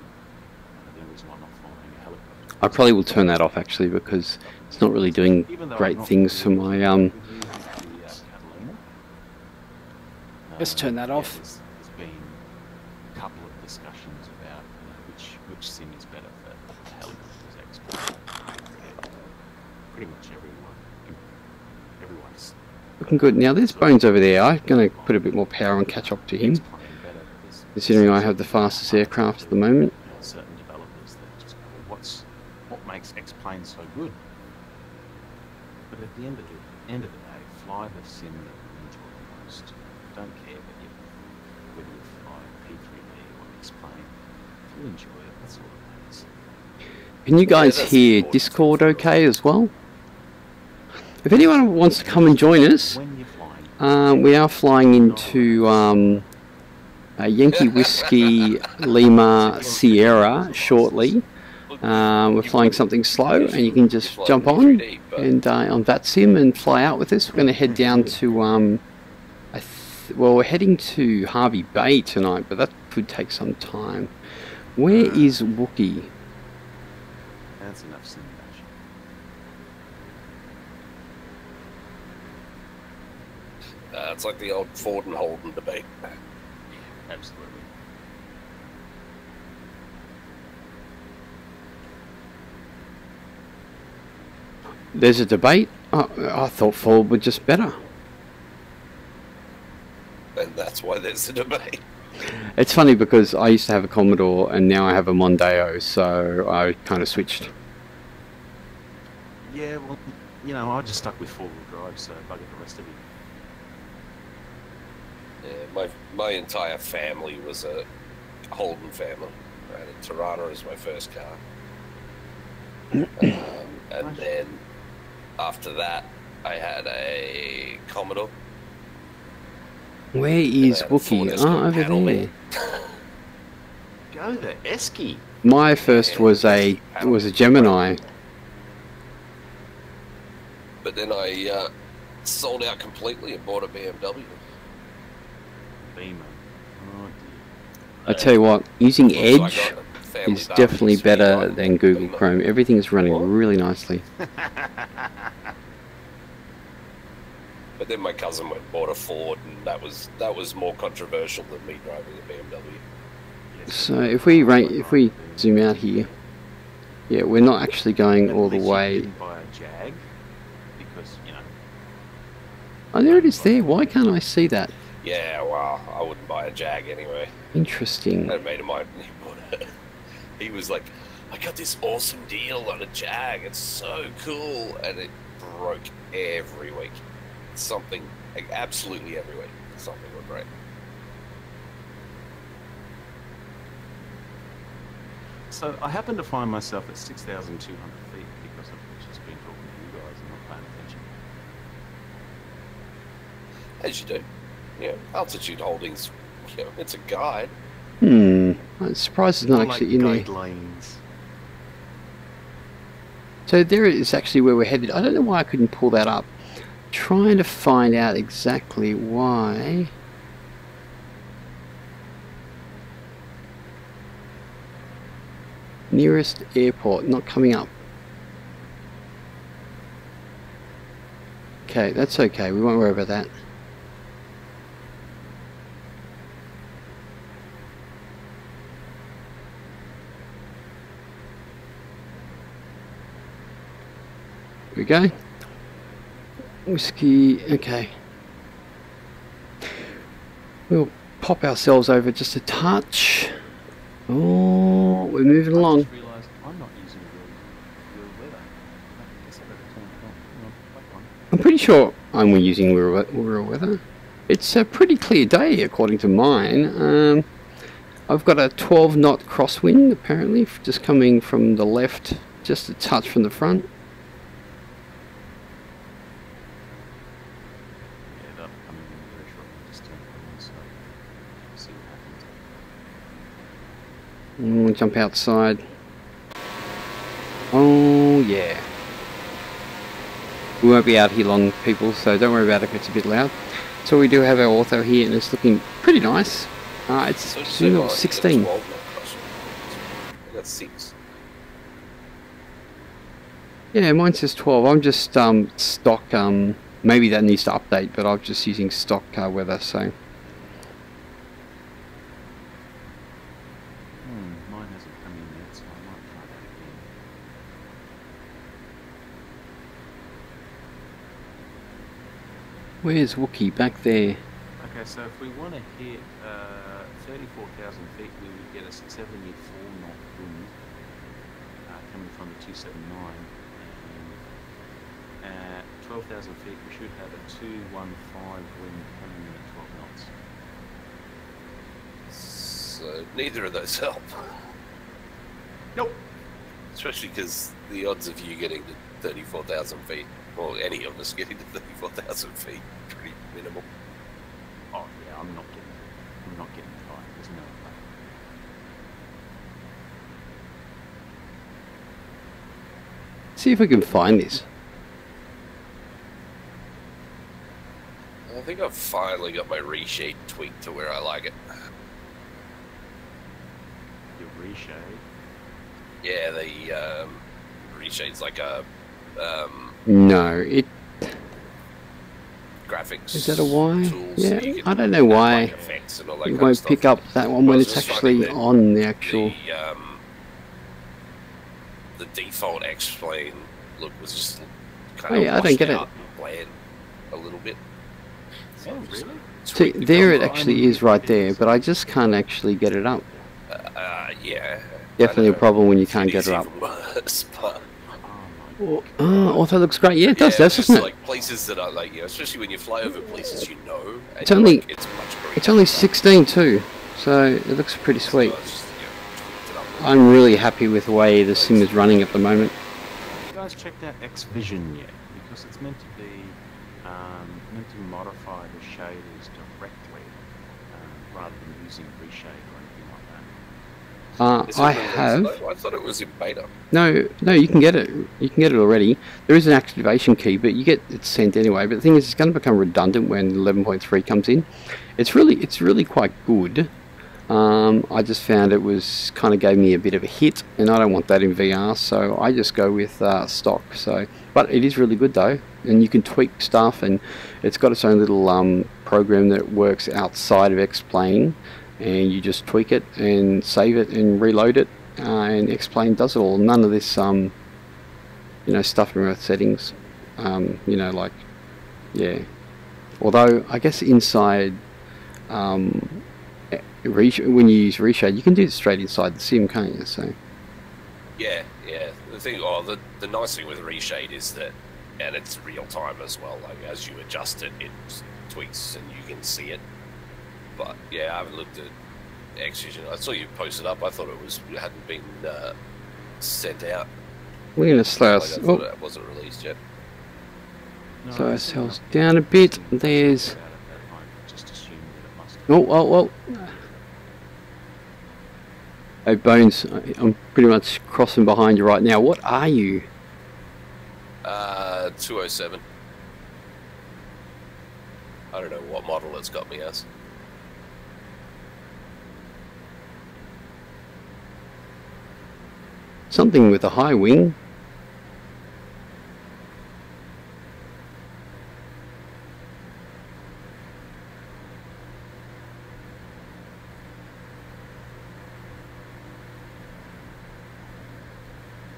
The reason why I'm not flying a helicopter. I probably will turn that off actually because it's not really doing Even though great I'm not things for really my with the Catalina, Let's turn that off. There's been a couple of discussions about which sim is better for helicopters export. Pretty much everyone's Looking good. Now there's Bones over there. I'm going to put a bit more power and catch up to him, considering I have the fastest aircraft at the moment. Certain developers that just go, well, what makes X plane so good? But at the end of the day, fly the sim that you enjoy the most. Don't care whether you fly P3D or X plane. If you enjoy it, that's all it matters. Can you guys hear Discord okay as well? If anyone wants to come and join us, we are flying into Yankee Whiskey Lima Sierra shortly. We're flying something slow, and you can just jump on and on that sim and fly out with us. We're going to head down to well, we're heading to Hervey Bay tonight, but that could take some time. Where is Wookie? That's enough simulation. It's like the old Ford and Holden debate. Absolutely. There's a debate? Oh, I thought Ford were just better. And that's why there's a debate. It's funny because I used to have a Commodore and now I have a Mondeo, so I kind of switched. Yeah, well, you know, I just stuck with four-wheel drive, so bugger the rest of it. Yeah, my entire family was a Holden family. I had a Tirana as my first car. And then after that, I had a Commodore. Where is Wookie? Oh, over there. Go the Esky. My first was a Gemini. But then I sold out completely and bought a BMW. Beamer. Oh dear. I tell you what, using Edge is definitely better than Google Chrome. Everything is running really nicely. But then my cousin went and bought a Ford, and that was more controversial than me driving a BMW. So if we zoom out here, yeah, we're not actually going all the way. Buy a Jag because, you know. Oh, there it is there. Why can't I see that? Yeah, well, I wouldn't buy a Jag anyway. Interesting. A mate of mine, he was like, I got this awesome deal on a Jag. It's so cool. And it broke every week. Something, like, absolutely every week. Something would break. So I happen to find myself at 6,200 feet because I've just been talking to you guys and not paying attention. As you do. Yeah, altitude holdings, you know, it's a guide. I'm surprised it's not actually in there. Guidelines. So there is actually where we're headed. I don't know why I couldn't pull that up. Trying to find out exactly why. Nearest airport, not coming up. Okay, that's okay. We won't worry about that. Here we go. Whiskey, okay. We'll pop ourselves over just a touch. Oh, we're moving along. I just realised I'm not using real weather. I guess I better turn it on. I'm pretty sure I'm using real weather. It's a pretty clear day according to mine. I've got a 12 knot crosswind apparently, just coming from the left, just a touch from the front. We'll jump outside. Oh yeah. We won't be out here long, people, so don't worry about it if it's a bit loud. So we do have our ortho here and it's looking pretty nice. It's So 16. That's 6. Yeah, mine says 12. I'm just stock, maybe that needs to update, but I'm just using stock weather, so Where's Wookie? Back there. Okay, so if we want to hit 34,000 feet, we would get a 74 knot wind coming from the 279. And at 12,000 feet, we should have a 215 wind coming in at 12 knots. So neither of those help. Nope. Especially because the odds of you getting to 34,000 feet, or any of us getting to 34,000 feet, pretty minimal. Oh yeah, I'm not getting high. There's no way. See if we can find this. I think I've finally got my reshade tweaked to where I like it. Your reshade. Yeah, the reshade's like a No, it graphics. is that a Y? Tool, Yeah, so you can I don't know add, why like, effects and all that it kind of won't stuff. pick up that one Well, when I it's was just finding actually that on the actual. The default X-Plane look was just kind Oh, of yeah, I don't get it. out and bland a little bit. So Oh, I just really? See, tweaked the there it color. actually is right there, but I just can't actually get it up. Yeah. Definitely I a know. problem when you can't It get is it up. even worse, but Oh, auto looks great. Yeah, it does, yeah, doesn't just it? like places that are like, especially when you fly over places you know. And It's you're only- like, it's much greener. It's only 16 too, so it looks pretty sweet. So I just, tweaked it up a little I'm really happy with the way the sim is running at the moment. Have you guys checked out X-Vision yet? Because it's meant to modify the shaders directly rather than using reshade or anything like that. Is it I released have. though? I thought it was in beta. No, you can get it. You can get it already. There is an activation key, but you get it sent anyway. But the thing is, it's going to become redundant when 11.3 comes in. It's really quite good. I just found it was kind of gave me a bit of a hit, and I don't want that in VR, so I just go with stock. So, but it is really good though, and you can tweak stuff, and it's got its own little program that works outside of X-Plane, and you just tweak it and save it and reload it, and X-Plane does it all. None of this stuff in Earth settings, like, yeah. Although I guess inside when you use reshade, you can do it straight inside the sim, can't you? So Yeah. The nice thing with reshade is that, and it's real time as well. Like as you adjust it, it tweaks and you can see it. But yeah, I haven't looked at X-Vision. I saw you posted up. I thought it hadn't been sent out. we're going to slow I us. thought it wasn't released yet. No, Slow I ourselves think down a bit. I There's. just assumed that it must. Oh. Hey Bones, I'm pretty much crossing behind you right now. What are you? 207. I don't know what model it's got me as. Something with a high wing.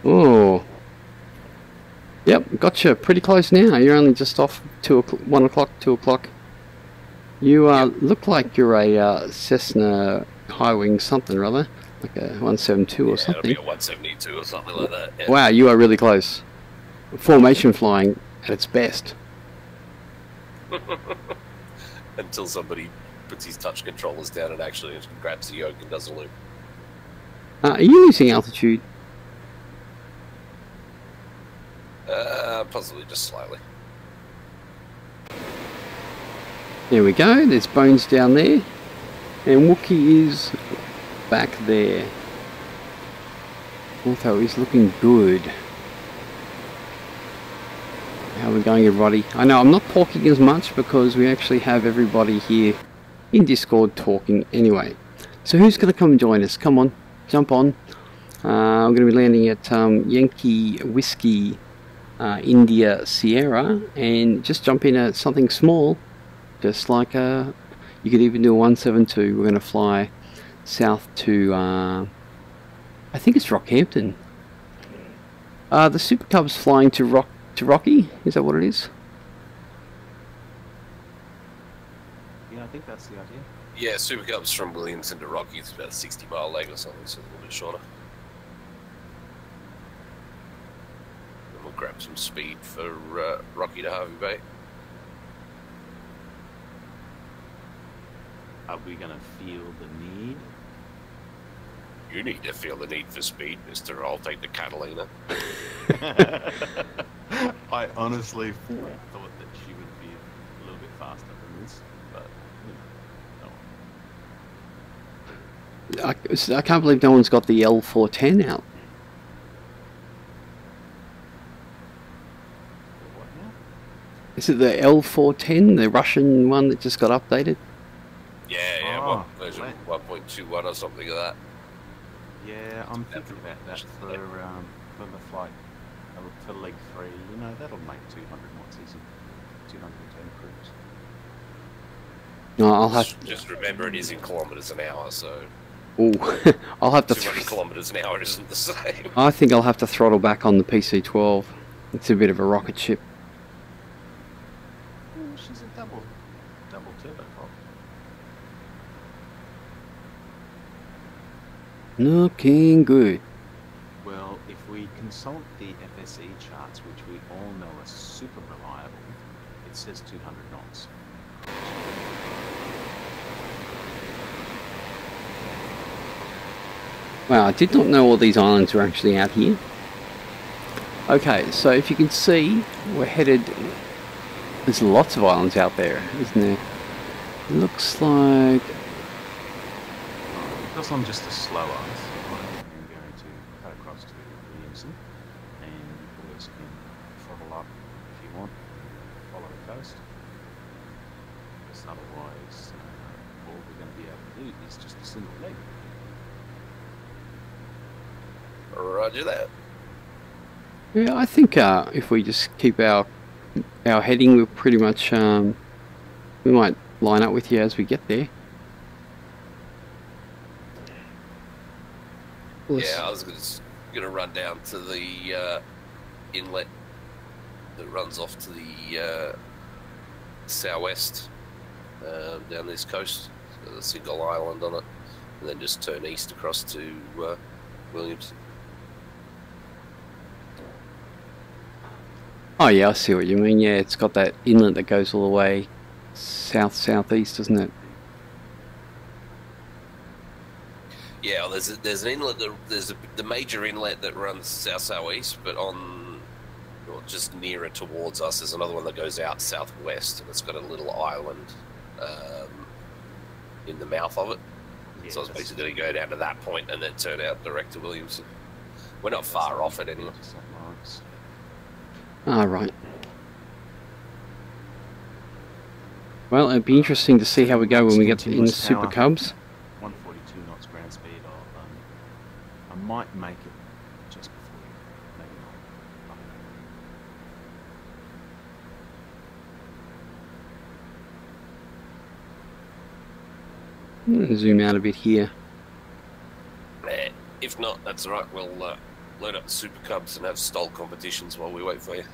Oh. Yep, gotcha. Pretty close now. You're only just off 1 o'clock, 2 o'clock. You look like you're a Cessna high wing something or other, like a 172 or It'll something. be a 172 or something like that. Yeah. Wow, you are really close. Formation flying at its best. Until somebody puts his touch controllers down and actually grabs the yoke and does a loop. Are you losing altitude? Possibly just slightly. There we go, there's Bones down there. And Wookie is back there. Although he's looking good. How are we going, everybody? I know I'm not talking as much because we actually have everybody here in Discord talking anyway. So who's going to come and join us? Come on, jump on. I'm going to be landing at Yankee Whiskey India Sierra, and just jump in at something small, just like you could even do a 172. We're going to fly south to I think it's Rockhampton. The Super Cub's flying to Rocky, is that what it is? think that's the idea. Yeah, Super Cub's from Williamson to Rocky. It's about a 60-mile leg or something, so a little bit shorter. And we'll grab some speed for Rocky to Hervey Bay. Are we going to feel the need? You need to feel the need for speed, mister. I'll take the Catalina. I honestly thought that she would be a little bit faster than this, but no. I can't believe no one's got the L410 out. What now? Is it the L410, the Russian one that just got updated? Yeah, Oh, version 1.21 or something like that. Yeah, I'm thinking about that for the flight, for leg 3. You know, that'll make 200 knots easy. 210 cruise. No, I'll have. Just remember, it is in kilometres an hour, so. Ooh, I'll have to. 200 kilometres an hour isn't the same. I think I'll have to throttle back on the PC-12. It's a bit of a rocket ship. Oh, she's a double turboprop. Looking good. Well, if we consult the FSE charts, which we all know are super reliable, it says 200 knots. Wow, I did not know all these islands were actually out here. Okay, so if you can see, we're headed... There's lots of islands out there, isn't there? Looks like... Because I'm just a slow ice, I'm going to cut across to Williamson, and you boys can throttle up if you want, follow the coast. Because otherwise, all we're going to be able to do is just a single leg. Roger that. Yeah, I think if we just keep our heading, we're pretty much... we might line up with you as we get there. Yeah, I was going to run down to the inlet that runs off to the southwest down this coast, so a single island on it, and then just turn east across to Williamson. Oh yeah, I see what you mean. Yeah, it's got that inlet that goes all the way south-southeast, doesn't it? Yeah, well, there's an inlet. There's the major inlet that runs south-southeast, but on or just nearer towards us, there's another one that goes out southwest, and it's got a little island in the mouth of it. Yeah, So I was basically going to go down to that point and then turn out direct to Williamson. We're not far off it anyway. Ah, right. Well, it'd be interesting to see how we go when we get in the Super Cubs. 142 knots ground speed. I might make it just before you. Maybe not. I'm gonna zoom out a bit here. If not, that's all right. We'll load up the Super Cubs and have stall competitions while we wait for you.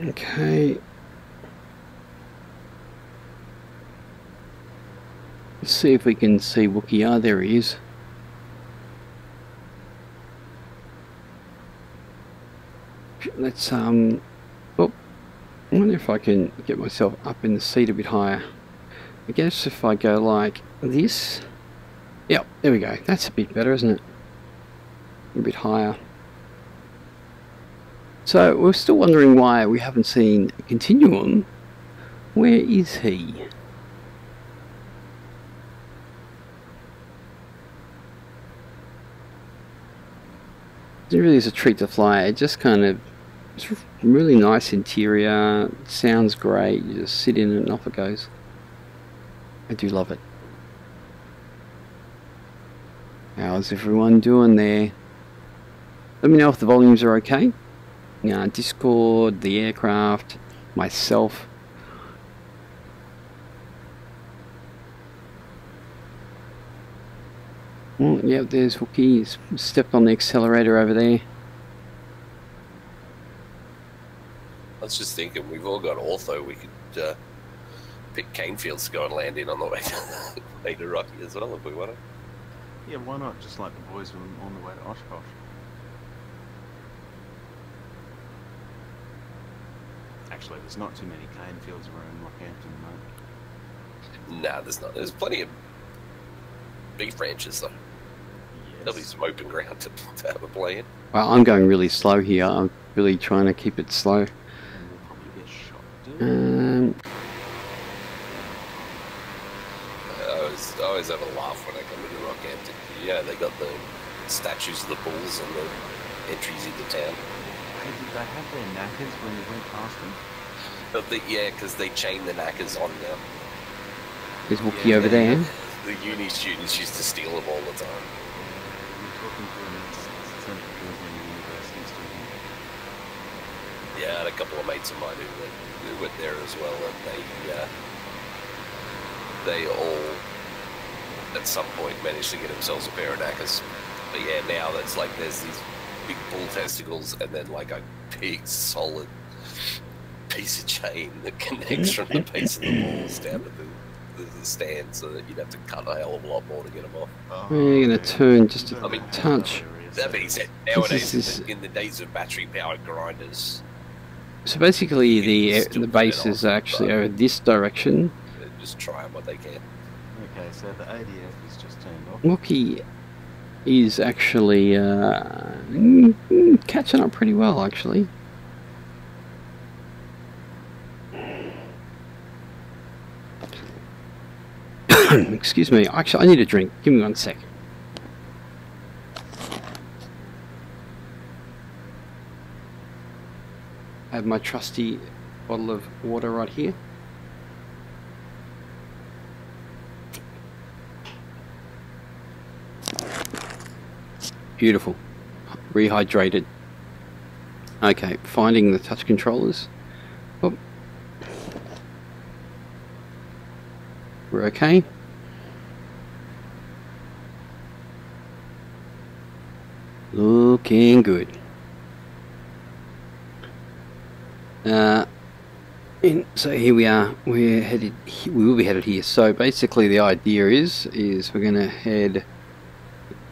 Okay. Let's see if we can see Wookie. Ah, there he is. Let's oh, I wonder if I can get myself up in the seat a bit higher. I guess if I go like this. Yep, there we go. That's a bit better, isn't it? A bit higher. So we're still wondering why we haven't seen a Continuum. Where is he? It really is a treat to fly. It just kind of, it's really nice interior. It sounds great. You just sit in it and off it goes. I do love it. How's everyone doing there? Let me know if the volumes are okay. Discord, the aircraft, myself. Oh, yeah, there's Wookie. He's stepped on the accelerator over there. I was just thinking, we've all got ortho. We could pick Canefields to go and land in on the way to Rocky as well if we want to. Yeah, why not? Just like the boys on the way to Oshkosh. Actually, there's not too many cane fields around Rockhampton, mate. Nah, there's not. There's plenty of beef ranches though. There'll be some open ground to have a play in. Well, I'm going really slow here. I'm really trying to keep it slow. And we'll probably get shot, I always have a laugh when I come into Rockhampton. Yeah, they got the statues of the bulls and the entries into town. Hey, did they have their knackers when we went past them? But yeah, because they chain the knackers on now. There's Wookie over there. The uni students used to steal them all the time. We're talking to an ex-Central Queensland University student. Yeah, I had a couple of mates of mine who went there as well, and they all at some point managed to get themselves a pair of knackers. But yeah, now that's like there's these big bull testicles and then like a big solid piece of chain that connects from the base of the balls down to the stand, so that you'd have to cut a hell of a lot more to get them off. Oh, We're going to turn just a I mean, touch. That being said, nowadays, in the days of battery-powered grinders, So basically the base is actually over this direction. they're just trying what they can. Okay, so the ADF is just turned off. Wookie is actually catching up pretty well, actually. Excuse me. Actually, I need a drink. Give me 1 sec. I have my trusty bottle of water right here. Beautiful. Rehydrated. Okay, finding the touch controllers. Oh. We're okay. Looking good. So here we are. We're headed. We will be headed here. So basically, the idea is we're going to head.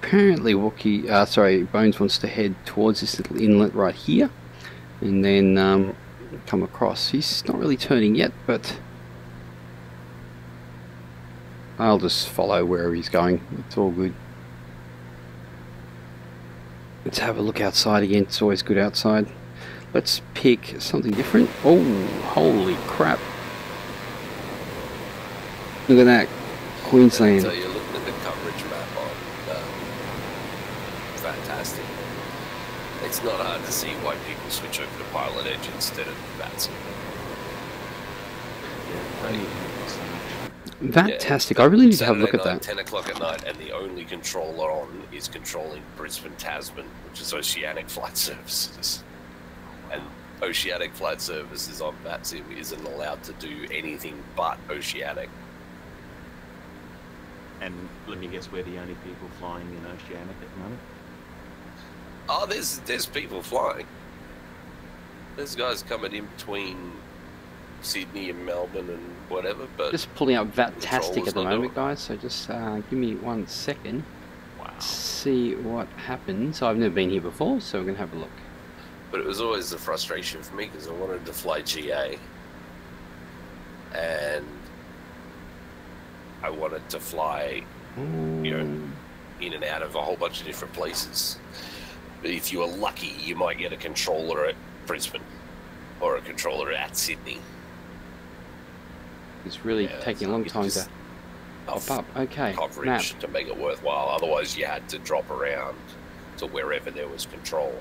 Apparently, Bones wants to head towards this little inlet right here, and then come across. He's not really turning yet, but I'll just follow wherever he's going. It's all good. Let's have a look outside again. It's always good outside. Let's pick something different. Oh, holy crap. Look at that. Queensland. So you're looking at the coverage map on Fantastic. It's not hard to see why people switch over to Pilot Edge instead of VATS. Fantastic. I really need to have a look at that. 10 o'clock at night, and the only controller on is controlling Brisbane Tasman, which is Oceanic Flight Services. And Oceanic Flight Services on VATSIM isn't allowed to do anything but Oceanic. And let me guess, we're the only people flying in Oceanic at the moment? Oh, there's people flying. There's guys coming in between Sydney and Melbourne and whatever, but Just pulling up Vatastic at the not moment, doing guys, so just give me 1 second. Wow. See what happens. I've never been here before, so we're going to have a look. But it was always a frustration for me because I wanted to fly GA, and I wanted to fly, you know, in and out of a whole bunch of different places. But if you were lucky, you might get a controller at Brisbane or a controller at Sydney. It's really taking a long time to pop up. Okay, Coverage map. to make it worthwhile. Otherwise, you had to drop around to wherever there was control.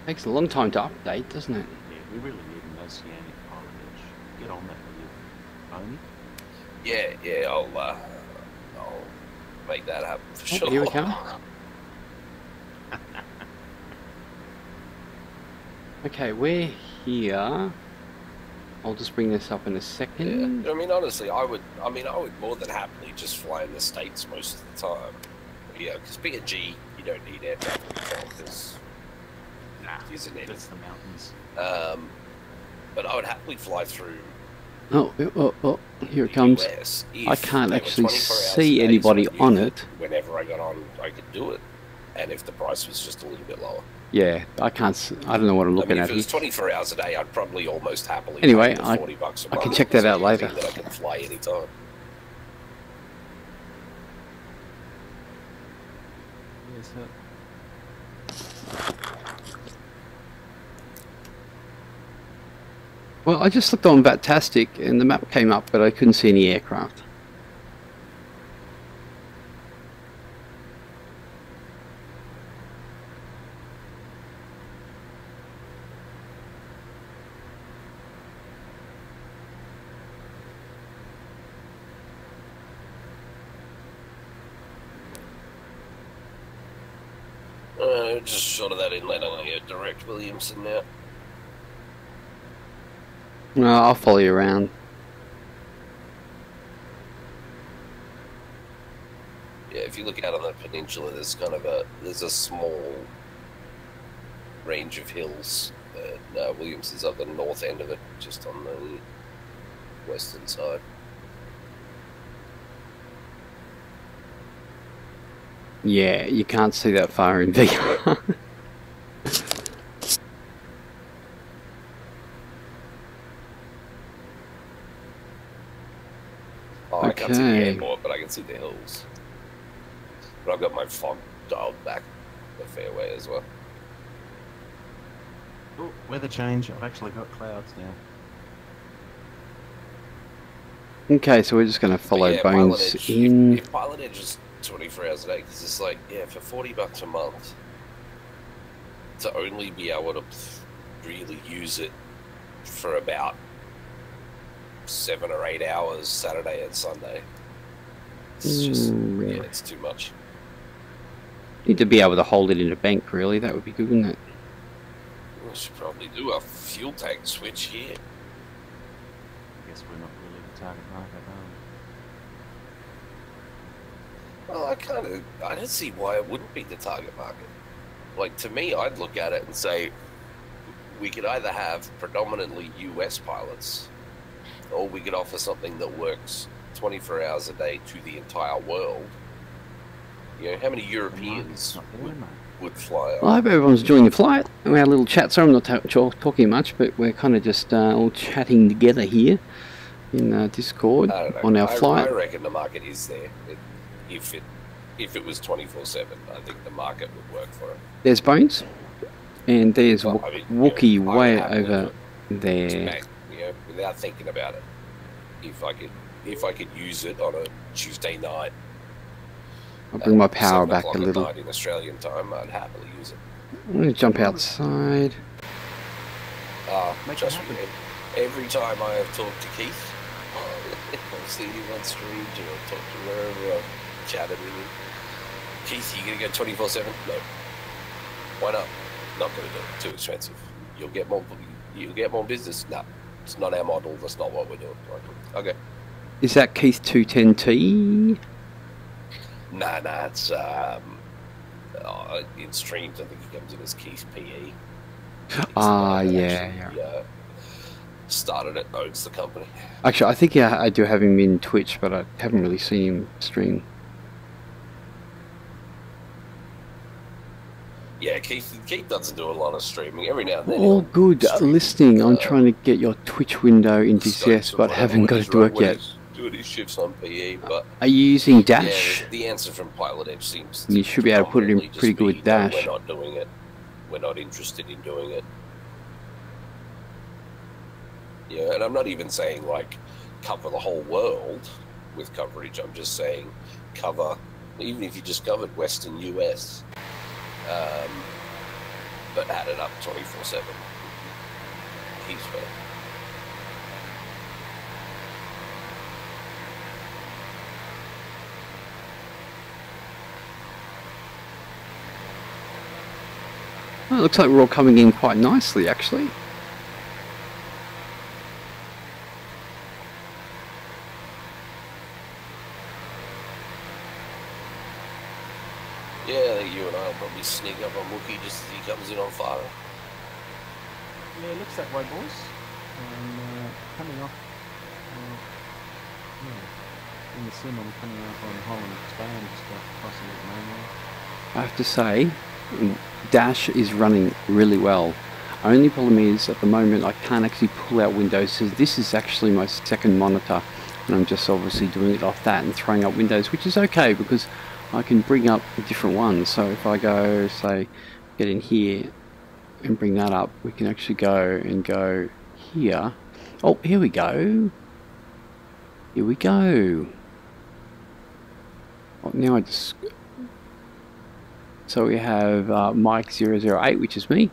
Takes a long time to update, doesn't it? Yeah, we really need an Oceanic Pilot Edge. Get on that, will you, Tony? Yeah, I'll make that happen for sure. Here we come. Okay, we're here. I'll just bring this up in a second. Yeah. I mean, honestly, I would more than happily just fly in the States most of the time. Yeah, because being a G, you don't need air traffic control because isn't it? It's the mountains. But I would happily fly through. Oh, here it comes. US I can't they were actually 24 hours see a day, anybody so I on knew it. Whenever I got on, I could do it, and if the price was just a little bit lower. Yeah, I can't. I don't know what I'm looking at if it here. was 24 hours a day, I'd probably almost happily. Anyway, pay the 40 bucks a month I can check that out later. That I can fly anytime. Yes, Well, I just looked on Vatastic and the map came up, but I couldn't see any aircraft. Just short of that inlet, I'm going to direct Williamson now. No, I'll follow you around. Yeah, if you look out on the peninsula, there's a small range of hills. Williamson's up the north end of it, just on the western side. Yeah, you can't see that far in VR. I can't see the airport, but I can see the hills. But I've got my fog dialed back a fair way as well. Oh, weather change. I've actually got clouds now. Okay, so we're just going to follow Bones in. If Pilot Edge is 24 hours a day, because it's like, yeah, for 40 bucks a month, to only be able to really use it for about 7 or 8 hours Saturday and Sunday. It's just, yeah, it's too much. Need to be able to hold it in a bank, really. That would be good, wouldn't it? We should probably do a fuel tank switch here. I guess we're not really the target market, Well, I don't see why it wouldn't be the target market. Like, to me, I'd look at it and say, we could either have predominantly US pilots, or we could offer something that works 24 hours a day to the entire world. You know, how many Europeans would fly on? Well, I hope everyone's enjoying the flight. We had a little chat, so I'm not talking much, but we're kind of just all chatting together here in Discord on our flight. I reckon the market is there. If it was 24/7, I think the market would work for it. There's Bones, and there's Wookie way over there. You know, without thinking about it, if I could use it on a Tuesday night, I'll bring my power back a little. In Australian time, I'd happily use it. I'm going to jump outside. Trust me, every time I have talked to Keith, I've seen him on stream, or I've talked to wherever I've chatted with him. Keith, you going to go 24/7? No. Why not? Not going to do it. Too expensive. You'll get more business. No, it's not our model. That's not what we're doing. Okay. Is that Keith 210T? Nah, it's in streams. I think he comes in as Keith PE. Yeah. Started it, owns the company. Actually, I think I do have him in Twitch, but I haven't really seen him stream. Yeah, Keith doesn't do a lot of streaming. Every now and then. Oh, good listening. I'm trying to get your Twitch window in DCS, but haven't got it to work yet. Doing his shifts on PE, but are you using Dash? Yeah, the answer from Pilot Edge seems. You should be able to put it in pretty good with Dash. We're not doing it. We're not interested in doing it. Yeah, and I'm not even saying like cover the whole world with coverage. I'm just saying cover, even if you just covered Western US, but add it up 24/7. He's better. Well, it looks like we're all coming in quite nicely, actually. Yeah, I think you and I will probably sneak up on Wookie just as he comes in on fire. Yeah, it looks that way, boys. And coming off, yeah, in the sim, I'm coming up on Holland's Bay and just crossing the main line. I have to say, Dash is running really well. Only problem is, at the moment, I can't actually pull out windows. So this is actually my second monitor, and I'm just obviously doing it off that and throwing up windows, which is okay because I can bring up different ones. So if I go, say, get in here and bring that up, we can actually go and go here. Oh, here we go. Here we go. Oh, now I just... So we have Mike008, which is me.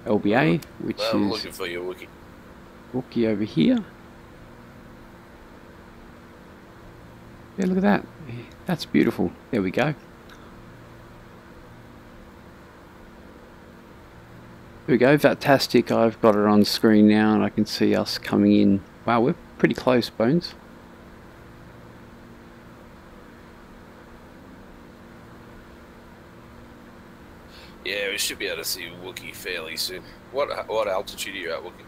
LBA, which I'm is looking for you, Wookie. Wookie over here. Yeah, look at that. That's beautiful. There we go. There we go, fantastic. I've got it on screen now and I can see us coming in. Wow, we're pretty close, Bones. Yeah, we should be able to see Wookie fairly soon. What altitude are you at, Wookie?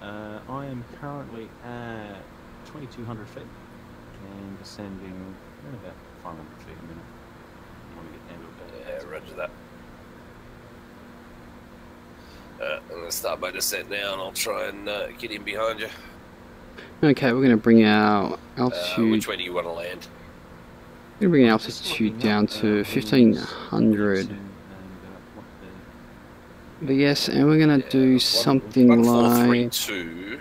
I am currently at 2,200 feet and descending at about 500 feet a minute. I want to get down to about... Yeah, roger that. I'm going to start my descent now and I'll try and get in behind you. Okay, we're going to bring our altitude... which way do you want to land? We're going to bring our altitude down to 1,500. But yes, and we're going to do something like... 1432.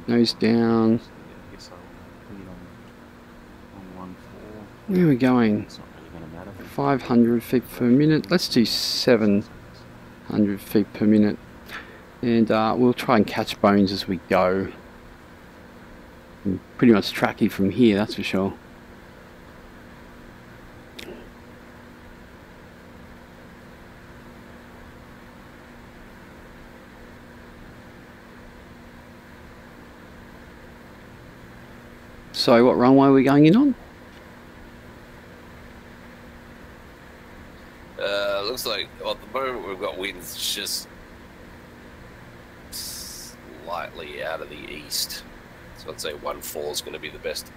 Nose down. Where are we going? 500 feet per minute. Let's do 700 feet per minute. And we'll try and catch Bones as we go. And pretty much track it from here, that's for sure. So what runway are we going in on? Looks like at the moment we've got winds just slightly out of the east. So I'd say 1-4 is going to be the best.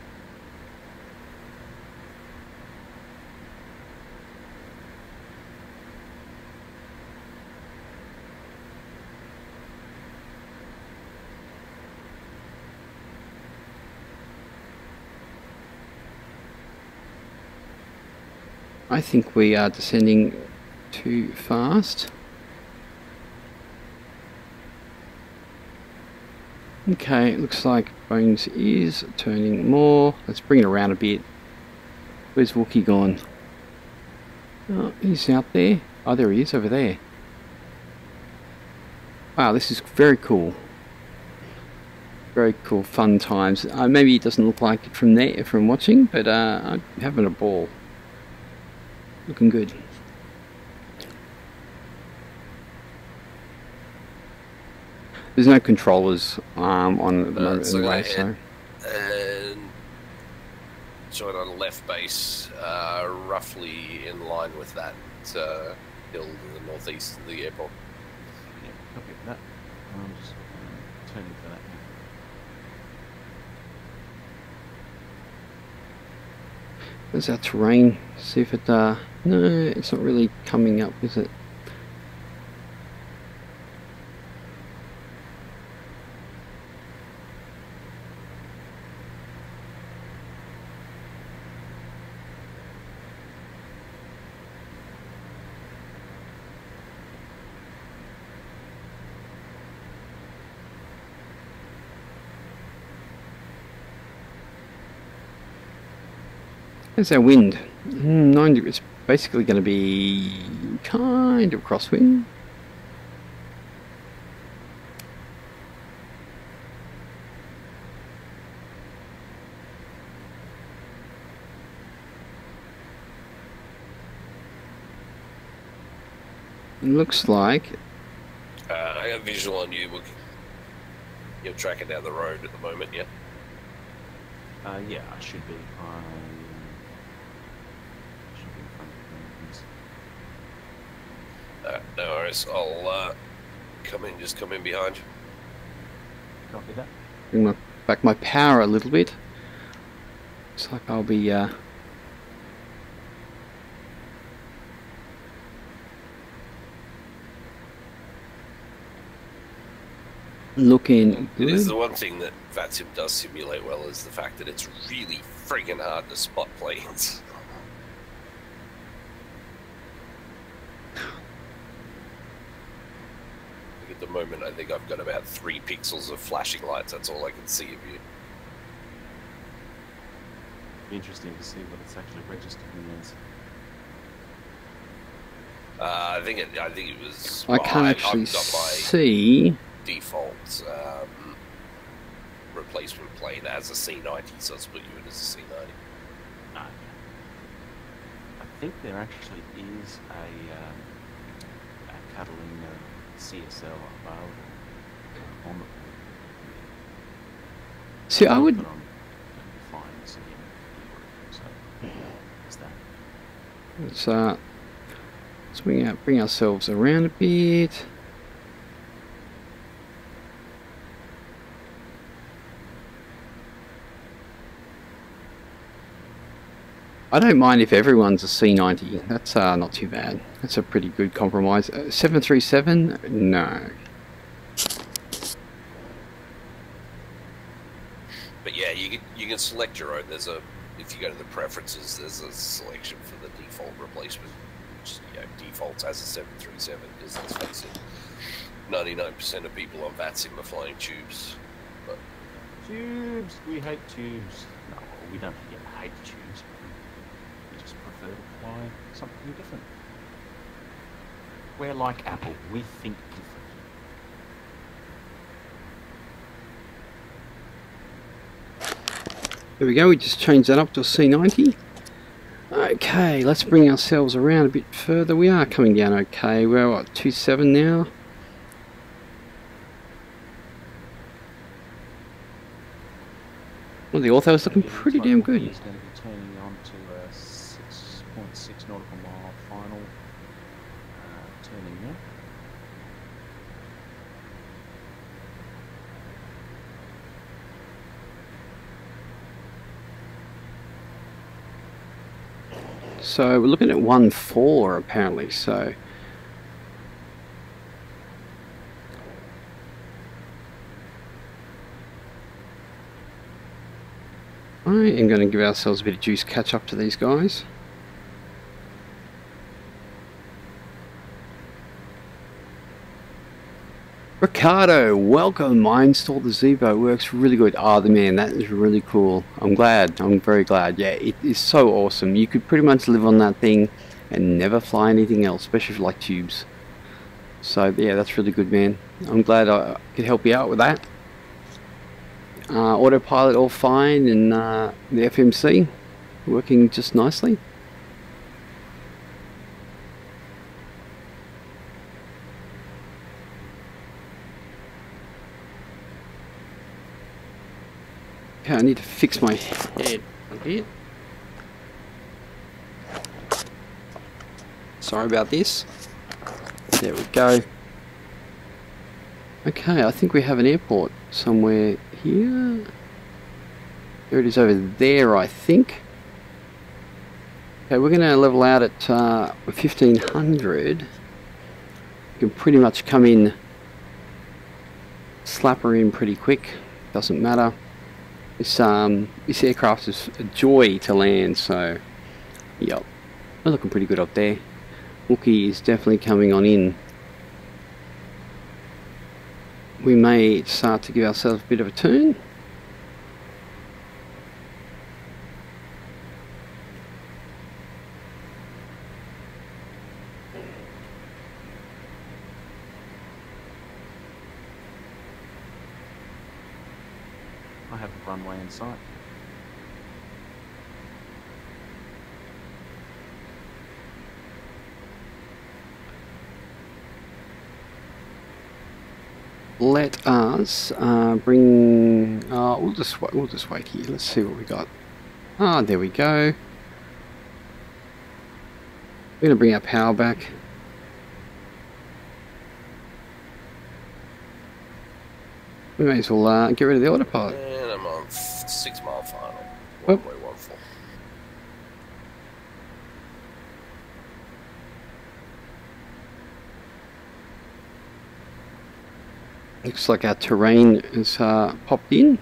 I think we are descending too fast. Okay, it looks like Bones is turning more. Let's bring it around a bit. Where's Wookie gone? Oh, he's out there. Oh, there he is, over there. Wow, this is very cool. Very cool, fun times. Maybe it doesn't look like it from there, from watching, but I'm having a ball. Looking good. There's no controllers on at the moment anyway, so. And join on left base, roughly in line with that hill to the northeast of the airport. Yeah, copy that. I'm just turning for that now. There's our terrain. See if it, no, it's not really coming up, is it? There's our wind. 9 degrees. Basically going to be kind of crosswind. It looks like. I got visual on you. You're tracking down the road at the moment, yeah? Yeah, I should be. No worries. I'll just come in behind you. Copy that. Bring back my power a little bit. Looks like I'll be looking It is good. the one thing that VATSIM does simulate well is the fact that it's really friggin' hard to spot planes. Like at the moment, I think I've got about 3 pixels of flashing lights. That's all I can see of you. Be interesting to see what it's actually registered as. I think it was. I can't I've actually got my see. default replacement plane as a C90, so I'll put you in as a C90. No. I think there actually is a Catalina CSL available on the. See, I would. But I'm flying this again. So there's that. Let's bring ourselves around a bit. I don't mind if everyone's a C90. That's not too bad. That's a pretty good compromise. 737? No. But yeah, you can select your own. If you go to the preferences, there's a selection for the default replacement, which defaults as a 737. Because let's face it, 99% of people on VATSIM are flying tubes. But Tubes! We hate tubes. No, we don't hate tubes. We just prefer to fly something different. We're like Apple. We think different. There we go, we just changed that up to a C90. Okay, let's bring ourselves around a bit further. We are coming down okay. We're at 2.7 now. Well, the ortho's looking pretty damn good. He's going to be turning on to a 6.6 nautical mile final turning now. So we're looking at 1.4 apparently, so I am going to give ourselves a bit of juice catch up to these guys. Ricardo, welcome. I installed the Zeebo. It works really good. Ah, the man, that is really cool. I'm glad. I'm very glad. Yeah, it is so awesome. You could pretty much live on that thing and never fly anything else, especially if you like tubes. So yeah, that's really good, man. I'm glad I could help you out with that. Autopilot all fine, and the FMC working just nicely. Okay, I need to fix my head a bit. Sorry about this. There we go. Okay, I think we have an airport somewhere here. There it is over there, I think. Okay, we're going to level out at 1500. You can pretty much come in, slap her in pretty quick. Doesn't matter. This aircraft is a joy to land, so yep, we're looking pretty good up there. Wookie is definitely coming on in. We may start to give ourselves a bit of a turn. I have a runway in sight. Let us bring. We'll just wait here. Let's see what we got. Ah, there we go. We're going to bring our power back. We may as well get rid of the autopilot. And I'm on 6 mile final. Oop. 1.14. Looks like our terrain has popped in.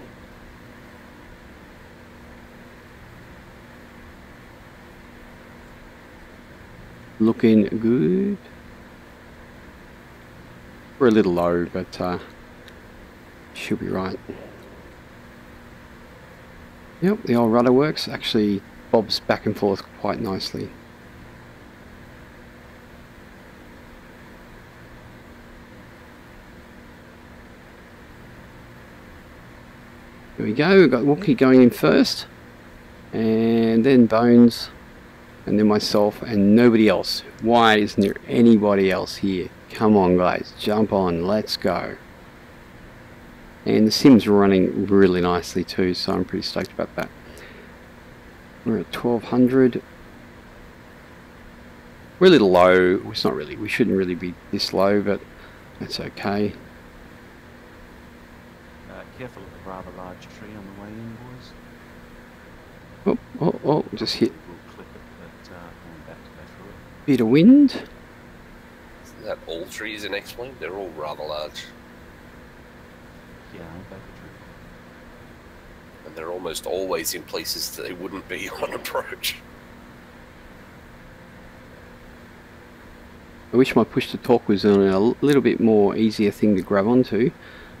Looking good. We're a little low, but should be right. Yep, the old rudder works. Actually bobs back and forth quite nicely. There we go, we've got Wookie going in first, and then Bones, and then myself, and nobody else. Why isn't there anybody else here? Come on guys, jump on, let's go. And the sim's running really nicely too, so I'm pretty stoked about that. We're at 1200. We're a little low. It's not really, we shouldn't really be this low, but that's okay. Careful of the rather large tree on the way in, boys. Oh, just hit We'll clip it, but going back to go through it. bit of wind. Isn't that all trees in X-Plane? They're all rather large. Yeah, ain't that the truth? And they're almost always in places that they wouldn't be on approach. I wish my push to talk was on a little bit more easier thing to grab onto,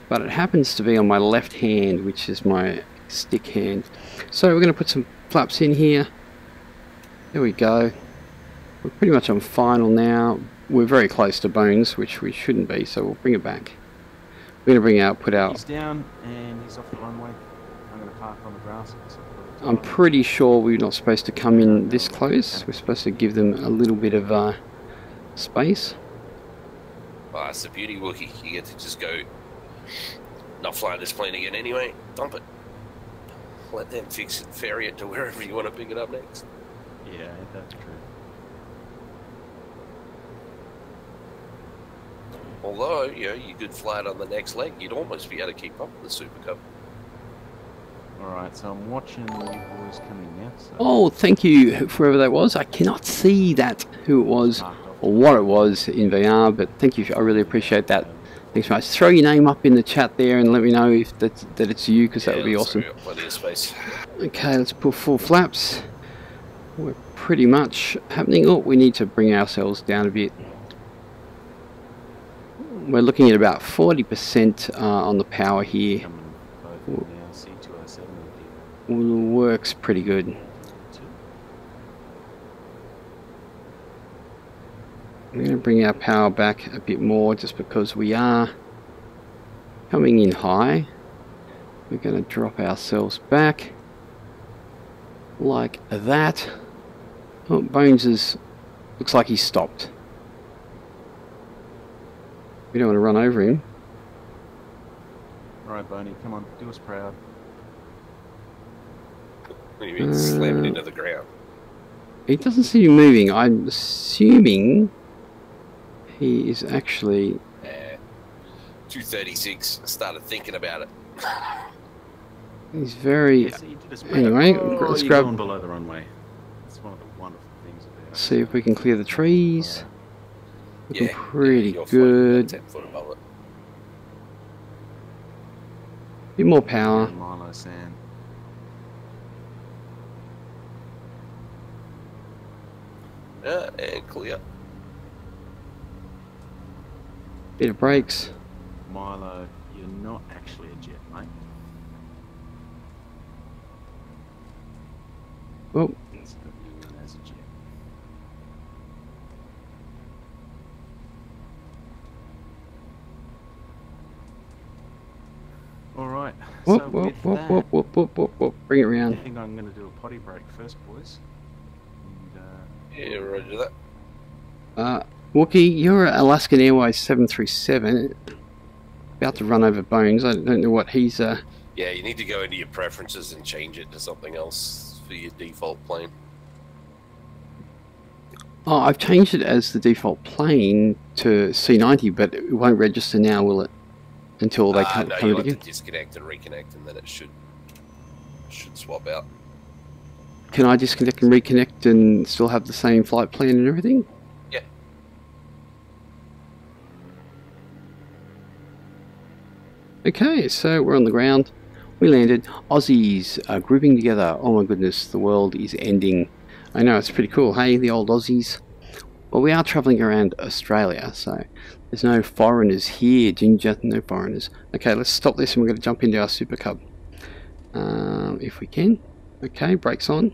but it happens to be on my left hand, which is my stick hand. So we're going to put some flaps in here. There we go. We're pretty much on final now. We're very close to Bones, which we shouldn't be, so we'll bring it back. We're going to put out. He's down and he's off the runway. I'm going to park on the grass. I'm pretty sure we're not supposed to come in this close. We're supposed to give them a little bit of space. Oh, that's the beauty, Wookie. You get to just go, not flying this plane again anyway, dump it. Let them fix it, ferry it to wherever you want to pick it up next. Yeah, ain't that true? Although, you know, you could fly it on the next leg, you'd almost be able to keep up with the Super Cub. Alright, so I'm watching you boys coming now. So Oh, thank you, whoever that was. I cannot see that, who it was, or what it was in VR, but thank you. I really appreciate that. Thanks so much. Throw your name up in the chat there and let me know if that it's you, because that would be awesome. Plenty of space. Okay, let's put full flaps. We're pretty much happening. Oh, we need to bring ourselves down a bit. We're looking at about 40% on the power here. coming both now, C207 with you. Works pretty good. I'm going to bring our power back a bit more just because we are coming in high. We're going to drop ourselves back like that. Oh, Bones looks like he's stopped. We don't want to run over him. Alright, Boney, come on, do us proud. What do you mean, slam it into the ground? He doesn't seem to be moving. I'm assuming he is actually... 236, I started thinking about it. He's very... Yeah, so you did us proud. Anyway, Oh, let's you're grab... going below the runway. That's one of the wonderful things about it. See if we can clear the trees. Looking Yeah, pretty you're floating good. 10 foot above it. Bit more power. Milo sand. And clear. Bit of brakes. Milo, you're not actually a jet, mate. Oh, It's not you as a jet. Alright, so whoop, whoop, with whoop, that, whoop, whoop, whoop, whoop, whoop. Bring it I around. think I'm going to do a potty break first, boys. And, Yeah, roger that. Wookie, you're at Alaskan Airways 737. About to run over Bones. I don't know what he's... Yeah, you need to go into your preferences and change it to something else for your default plane. Oh, I've changed it as the default plane to C90, but it won't register now, will it? until they No, come you in have to again? disconnect and reconnect, and then it should swap out. Can I disconnect and reconnect and still have the same flight plan and everything? Yeah. Okay, so we're on the ground. We landed. Aussies are grouping together. Oh my goodness, the world is ending. I know, it's pretty cool. Hey, the old Aussies. Well, we are travelling around Australia, so there's no foreigners here, Ginger. No foreigners. Okay, let's stop this and we're going to jump into our Super Cub. If we can. Okay, brakes on.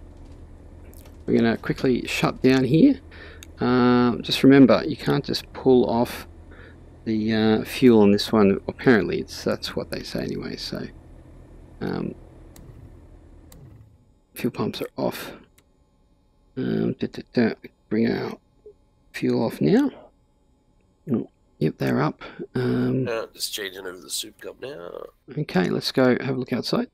We're going to quickly shut down here. Just remember, you can't just pull off the fuel on this one. Apparently, that's what they say anyway. So, fuel pumps are off. Bring our fuel off now. Oh, yep, they're up. Just changing over the Super Cub now. Okay, let's go have a look outside.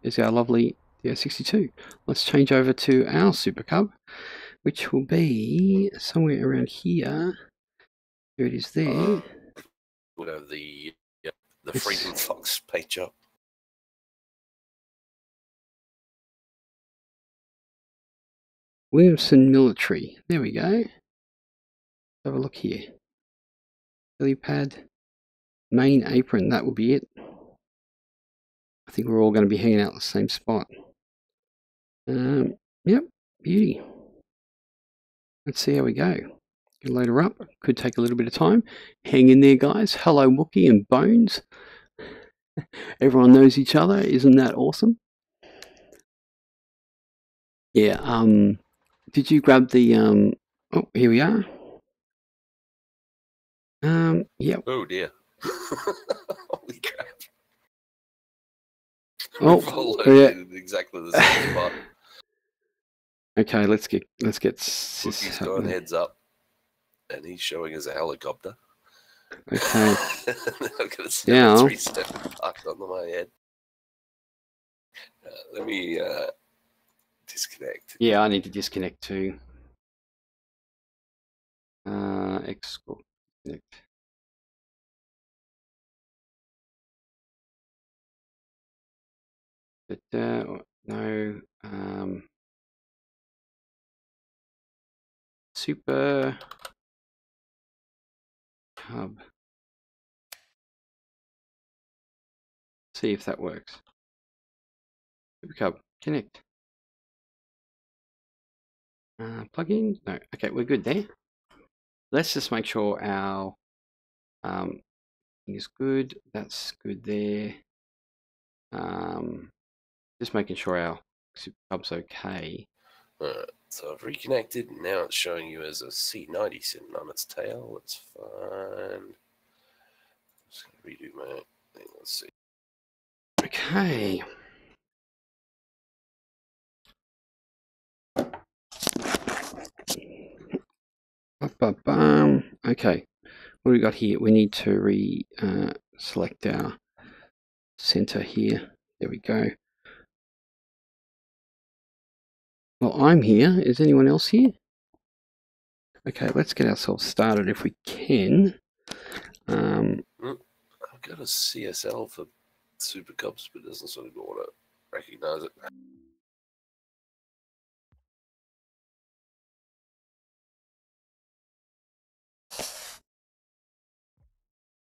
There's our lovely DO62. Let's change over to our Super Cub, which will be somewhere around here. Here it is there. We'll have the Freedom Fox paint job. Williamson Military. There we go. Have a look here. Helipad. Main apron. That will be it. I think we're all going to be hanging out in the same spot. Yep. Beauty. Let's see how we go. Load her up. Could take a little bit of time. Hang in there, guys. Hello, Wookie and Bones. Everyone knows each other. Isn't that awesome? Yeah. Did you grab the Oh, here we are. Yeah. Oh dear. Holy crap. Oh, yeah. In exactly the same spot. Okay, let's get He's going heads up, and he's showing us a helicopter. Okay. I'm gonna see 3 step parked on my head. Let me disconnect. Yeah, I need to disconnect too. Export connect. But no. Super Cub. See if that works. Super Cub connect. Plug in. No. Okay, we're good there. Let's just make sure our thing is good. That's good there. Just making sure our Super Cub's okay. So I've reconnected. Now it's showing you as a C90 sitting on its tail. It's fine. Just gonna redo my thing. Let's see. Okay. Okay. What do we got here? We need to select our center here. There we go. Well, I'm here. Is anyone else here? Okay, let's get ourselves started if we can. I've got a CSL for Super Cubs, but it doesn't sort of want to recognize it.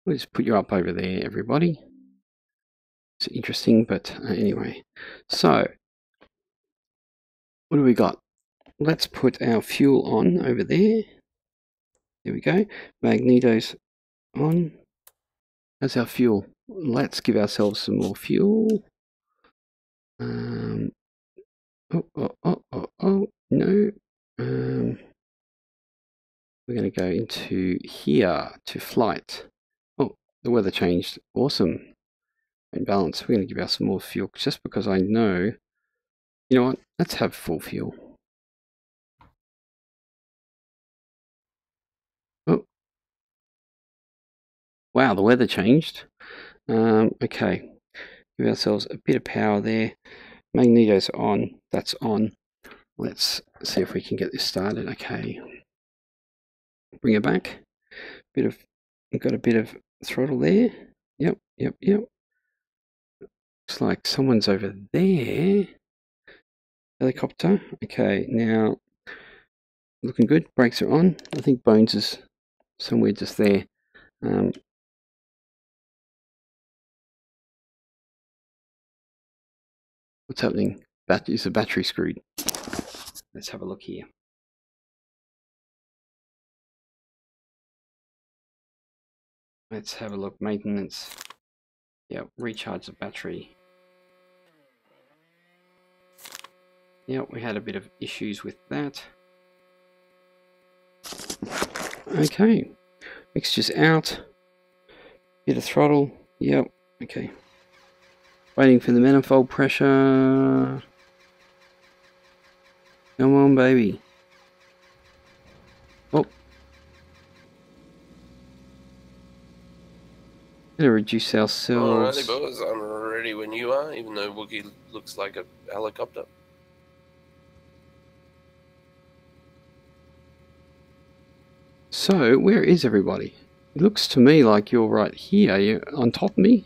We'll just put you up over there, everybody. It's interesting, but anyway. So, what do we got? Let's put our fuel on over there. There we go. Magneto's on. How's our fuel? Let's give ourselves some more fuel. No. We're going to go into here to flight. Oh, the weather changed. Awesome. In balance. We're going to give ourselves some more fuel just because I know. You know what? Let's have full fuel. Oh. Wow, the weather changed. Okay. Give ourselves a bit of power there. Magneto's on. That's on. Let's see if we can get this started. Okay. Bring it back. We've got a bit of throttle there. Yep, yep, yep. Looks like someone's over there. Helicopter. Okay, now looking good. Brakes are on. I think Bones is somewhere just there. What's happening? Is the battery screwed? Let's have a look here. Let's have a look. Maintenance. Yep, recharge the battery. Yep, we had a bit of issues with that. Okay, mixture's out. Bit of throttle. Yep, okay. Waiting for the manifold pressure. Come on, baby. Oh. Gonna reduce ourselves. Alrighty, boys, I'm ready when you are, even though Wookie looks like a helicopter. So, where is everybody? It looks to me like you're right here. Are you on top of me?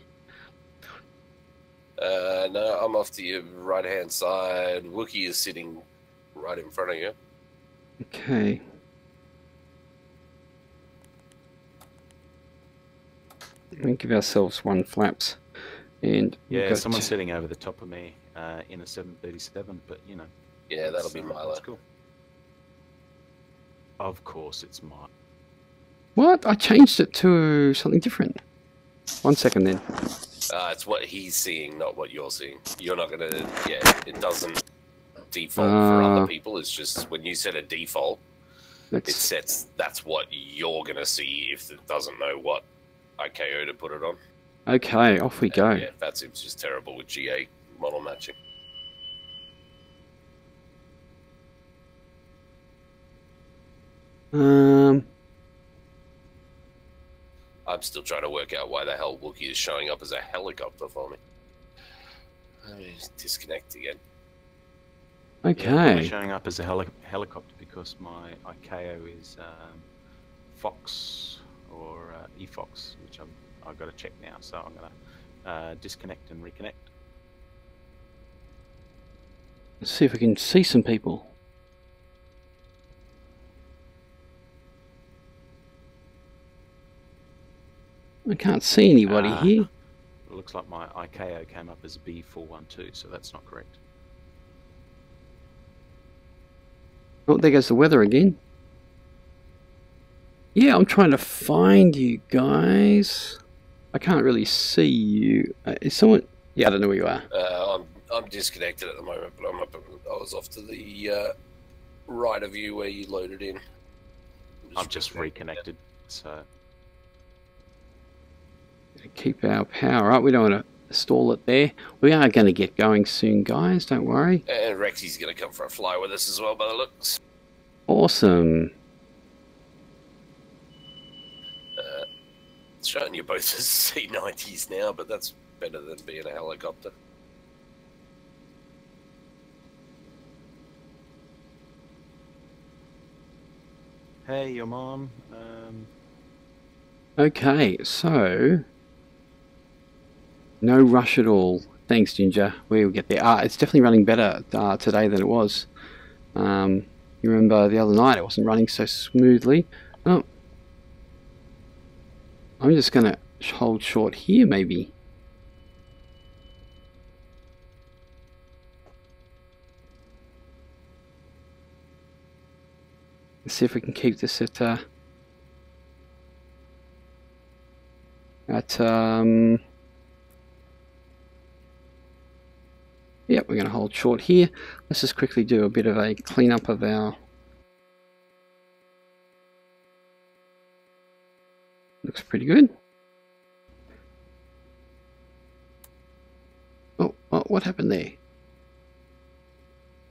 No, I'm off to your right-hand side. Wookie is sitting right in front of you. Okay. We give ourselves one flaps. And yeah, someone's sitting over the top of me in a 737, but you know. Yeah, that'll be Milo. That's cool. Of course, it's Milo. What? I changed it to something different. 1 second then. It's what he's seeing, not what you're seeing. You're not gonna. Yeah, it doesn't default for other people. It's just when you set a default, it sets. That's what you're gonna see if it doesn't know what IKO to put it on. Okay, off we go. Yeah, that seems just terrible with GA model matching. I'm still trying to work out why the hell Wookie is showing up as a helicopter for me. Let me just disconnect again. Okay. Yeah, showing up as a helicopter because my IKO is Fox or eFox, which I've got to check now. So I'm going to disconnect and reconnect. Let's see if we can see some people. I can't see anybody here. It looks like my IKO came up as B412, so that's not correct. Oh, there goes the weather again. Yeah, I'm trying to find you guys. I can't really see you. Is someone... Yeah, I don't know where you are. I'm disconnected at the moment, but I was off to the right of you where you loaded in. I'm just reconnected, so... Keep our power up. We don't want to stall it there. We are going to get going soon, guys. Don't worry. And Rexy's going to come for a fly with us as well, by the looks. Awesome. It's showing you both as C90s now, but that's better than being a helicopter. Hey, your mom. Okay, so... No rush at all. Thanks, Ginger. We'll get there. It's definitely running better today than it was. You remember the other night it wasn't running so smoothly. Oh. I'm just going to hold short here, maybe. Let's see if we can keep this at yeah, we're going to hold short here. Let's just quickly do a bit of a cleanup of our... Looks pretty good. Oh, what happened there?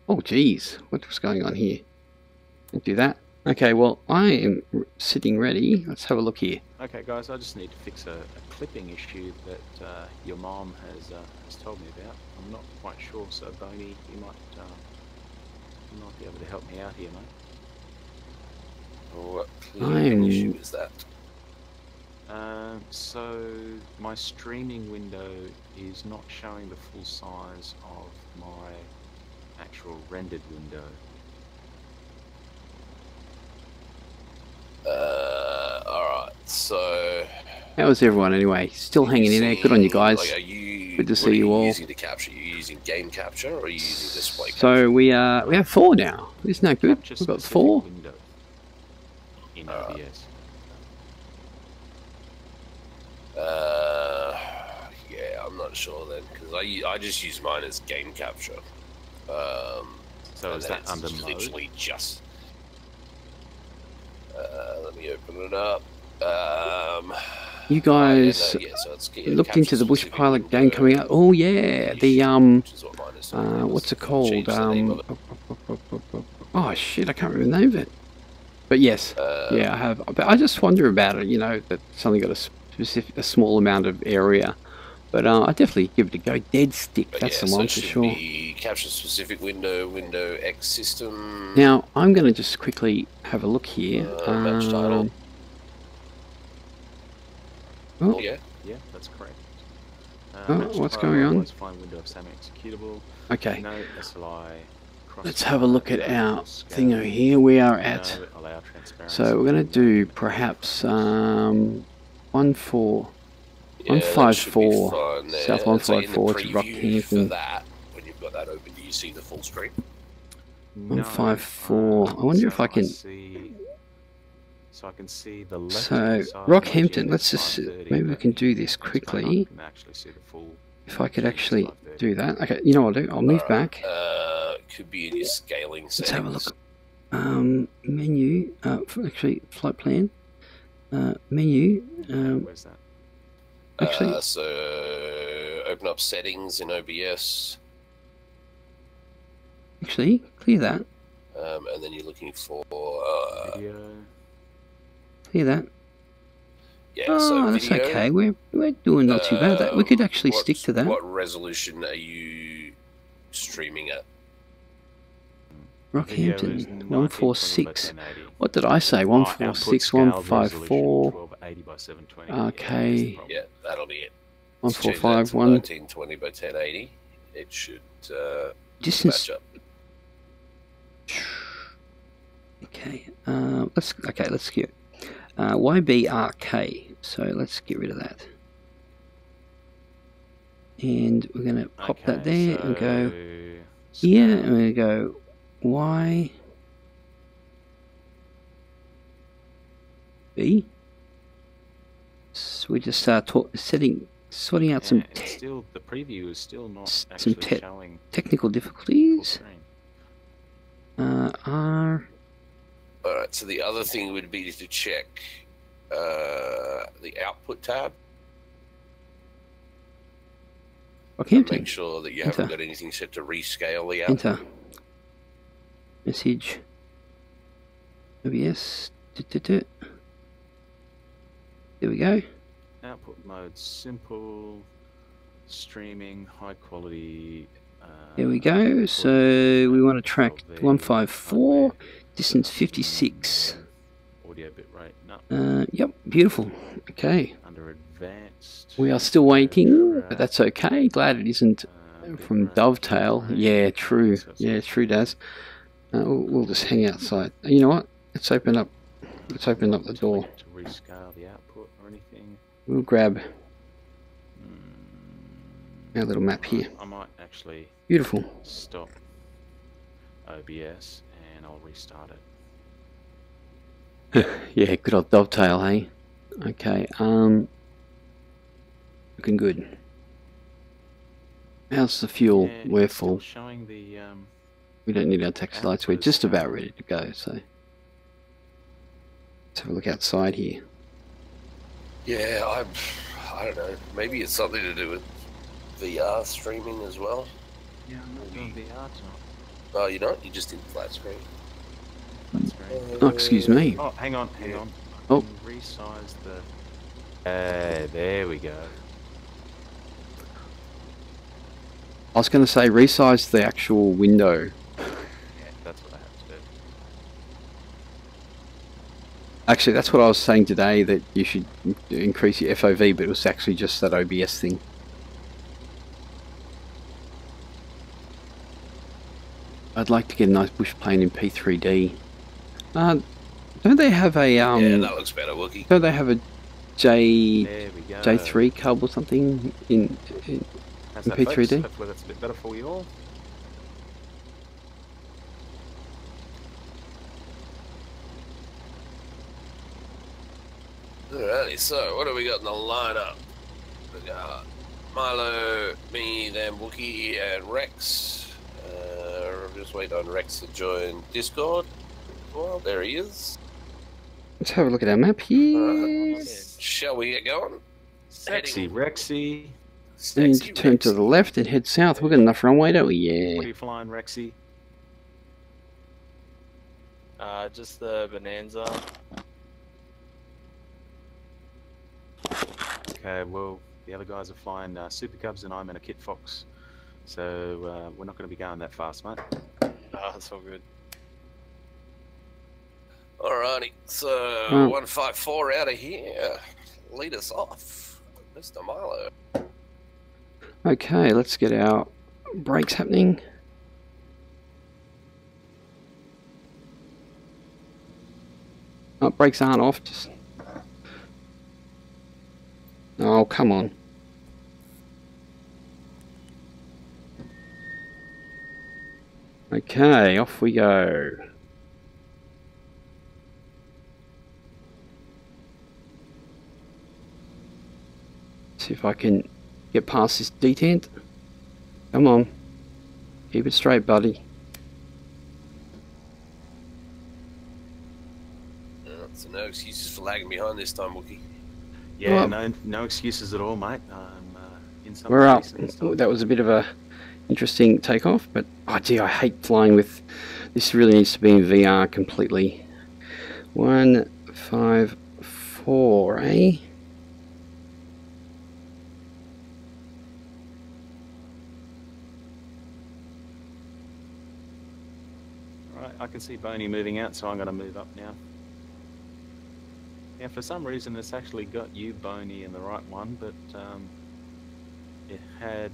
Oh, geez. What was going on here? Don't do that. Okay, well, I am sitting ready. Let's have a look here. Okay, guys, I just need to fix a clipping issue that your mom has told me about. I'm not quite sure, so Boney, you might be able to help me out here, mate. What clipping issue is that? So my streaming window is not showing the full size of my actual rendered window. Alright, so... How is everyone anyway? Still hanging in there. Good on you guys. Like, are you, good to see you all. using to capture? Are you using game capture or are you using display capture? So we have 4 now. Isn't that good? We've got 4. Window in OBS. Yeah, I'm not sure then, because I just use mine as game capture. So is that under mode? Literally just... let me open it up. You guys so it's, looked into the Bush Pilot game coming out. Oh yeah, the what's it called? Oh shit, I can't remember the name of it. But yes, yeah, I have. But I just wonder about it. You know, that it's only got a small amount of area. But I definitely give it a go. Dead Stick, that's the one for sure. Capture specific window X system. Now I'm going to just quickly have a look here. Match title. Oh. Yeah, that's correct. What's going on? Find window of SAM executable. Okay. No SLI. Let's have a look at our thing over here. We are at. So we're going to do perhaps 154 South 154 to Rockhampton. For that, when you've got that open, do you see the full screen? 154. I wonder if I can. So I can see the left. So Rockhampton. Let's just maybe we can do this quickly. If I could actually do that. Okay, you know what I'll do? I'll move back. Could be in your scaling settings. Let's have a look. Menu. Actually, flight plan. Menu. Where's that? Actually, so open up settings in OBS. Actually, clear that. And then you're looking for video. Clear that. Yeah, oh, so that's video, okay. We're doing not too bad. That we could actually stick to that. What resolution are you streaming at? Rockhampton 146. What did I say? 146, 154. Okay. Yeah, that'll be it. 145, 1920 by 1080. It should distance. match up. Okay. Let's get YBRK. So let's get rid of that. And we're going to pop that there and go here, and we're going to go Y B. So we just start sorting out some still the preview is still not some showing technical difficulties. R. Alright, so the other thing would be to check the output tab. Okay, make sure that you haven't got anything set to rescale the output. Enter. Message. OBS. There we go. Output mode simple. Streaming high quality. There we go. So we want to track 154. Distance 56. Audio bit rate. No. Yep. Beautiful. Okay. Under advanced. We are still waiting, but that's okay. Glad it isn't from Dovetail. Yeah, true. Yeah, true, Daz. We'll just hang outside. You know what? Let's open up. Let's open up the door. To rescale the output or anything. We'll grab our little map here. I might actually. Beautiful. Stop OBS and I'll restart it. Yeah, good old Dovetail, hey. Okay. Looking good. How's the fuel? Yeah, we're full. Showing the, we don't need our taxi lights. We're just about ready to go. So let's have a look outside here. Yeah, I don't know. Maybe it's something to do with VR streaming as well. Yeah, I'm not doing VR tonight. Oh, you're not? You just did flat screen. Oh, excuse me. Oh, hang on. Oh. Resize the. There we go. I was going to say resize the actual window. Yeah, that's what I have Actually, that's what I was saying today, that you should increase your FOV, but it was actually just that OBS thing. I'd like to get a nice bush plane in P3D. Don't they have a Yeah, that looks better, Wookie. don't they have a J There we go. J3 Cub or something in How's in that, P3D? folks? Hopefully that's a bit better for you all. Alrighty, so what have we got in the lineup? We got Milo, me, then Wookie, and Rex. I'm just waiting on Rex to join Discord. Well, there he is. Let's have a look at our map here. Shall we get going? Sexy Rexy. We need to turn to the left and head south. We've got enough runway, don't we? Yeah. What are you flying, Rexy? Just the Bonanza. Okay, well, the other guys are flying Super Cubs and I'm in a Kit Fox. So we're not going to be going that fast, mate. That's all good. Alrighty, so 154 out of here. Lead us off, Mr. Milo. Okay, let's get our brakes happening. Oh, brakes aren't off. Just... Oh, come on. Okay, off we go. See if I can get past this detent. Come on. Keep it straight, buddy. So no excuses for lagging behind this time, Wookie. Yeah, Well, no excuses at all, mate. In some we're up. cases and stuff. That was a bit of a interesting takeoff, but oh gee, I hate flying with this. Really needs to be in VR completely. 154, eh? Right, I can see Boney moving out, so I'm going to move up now. Yeah, for some reason it's actually got you, Boney, in the right one, but it had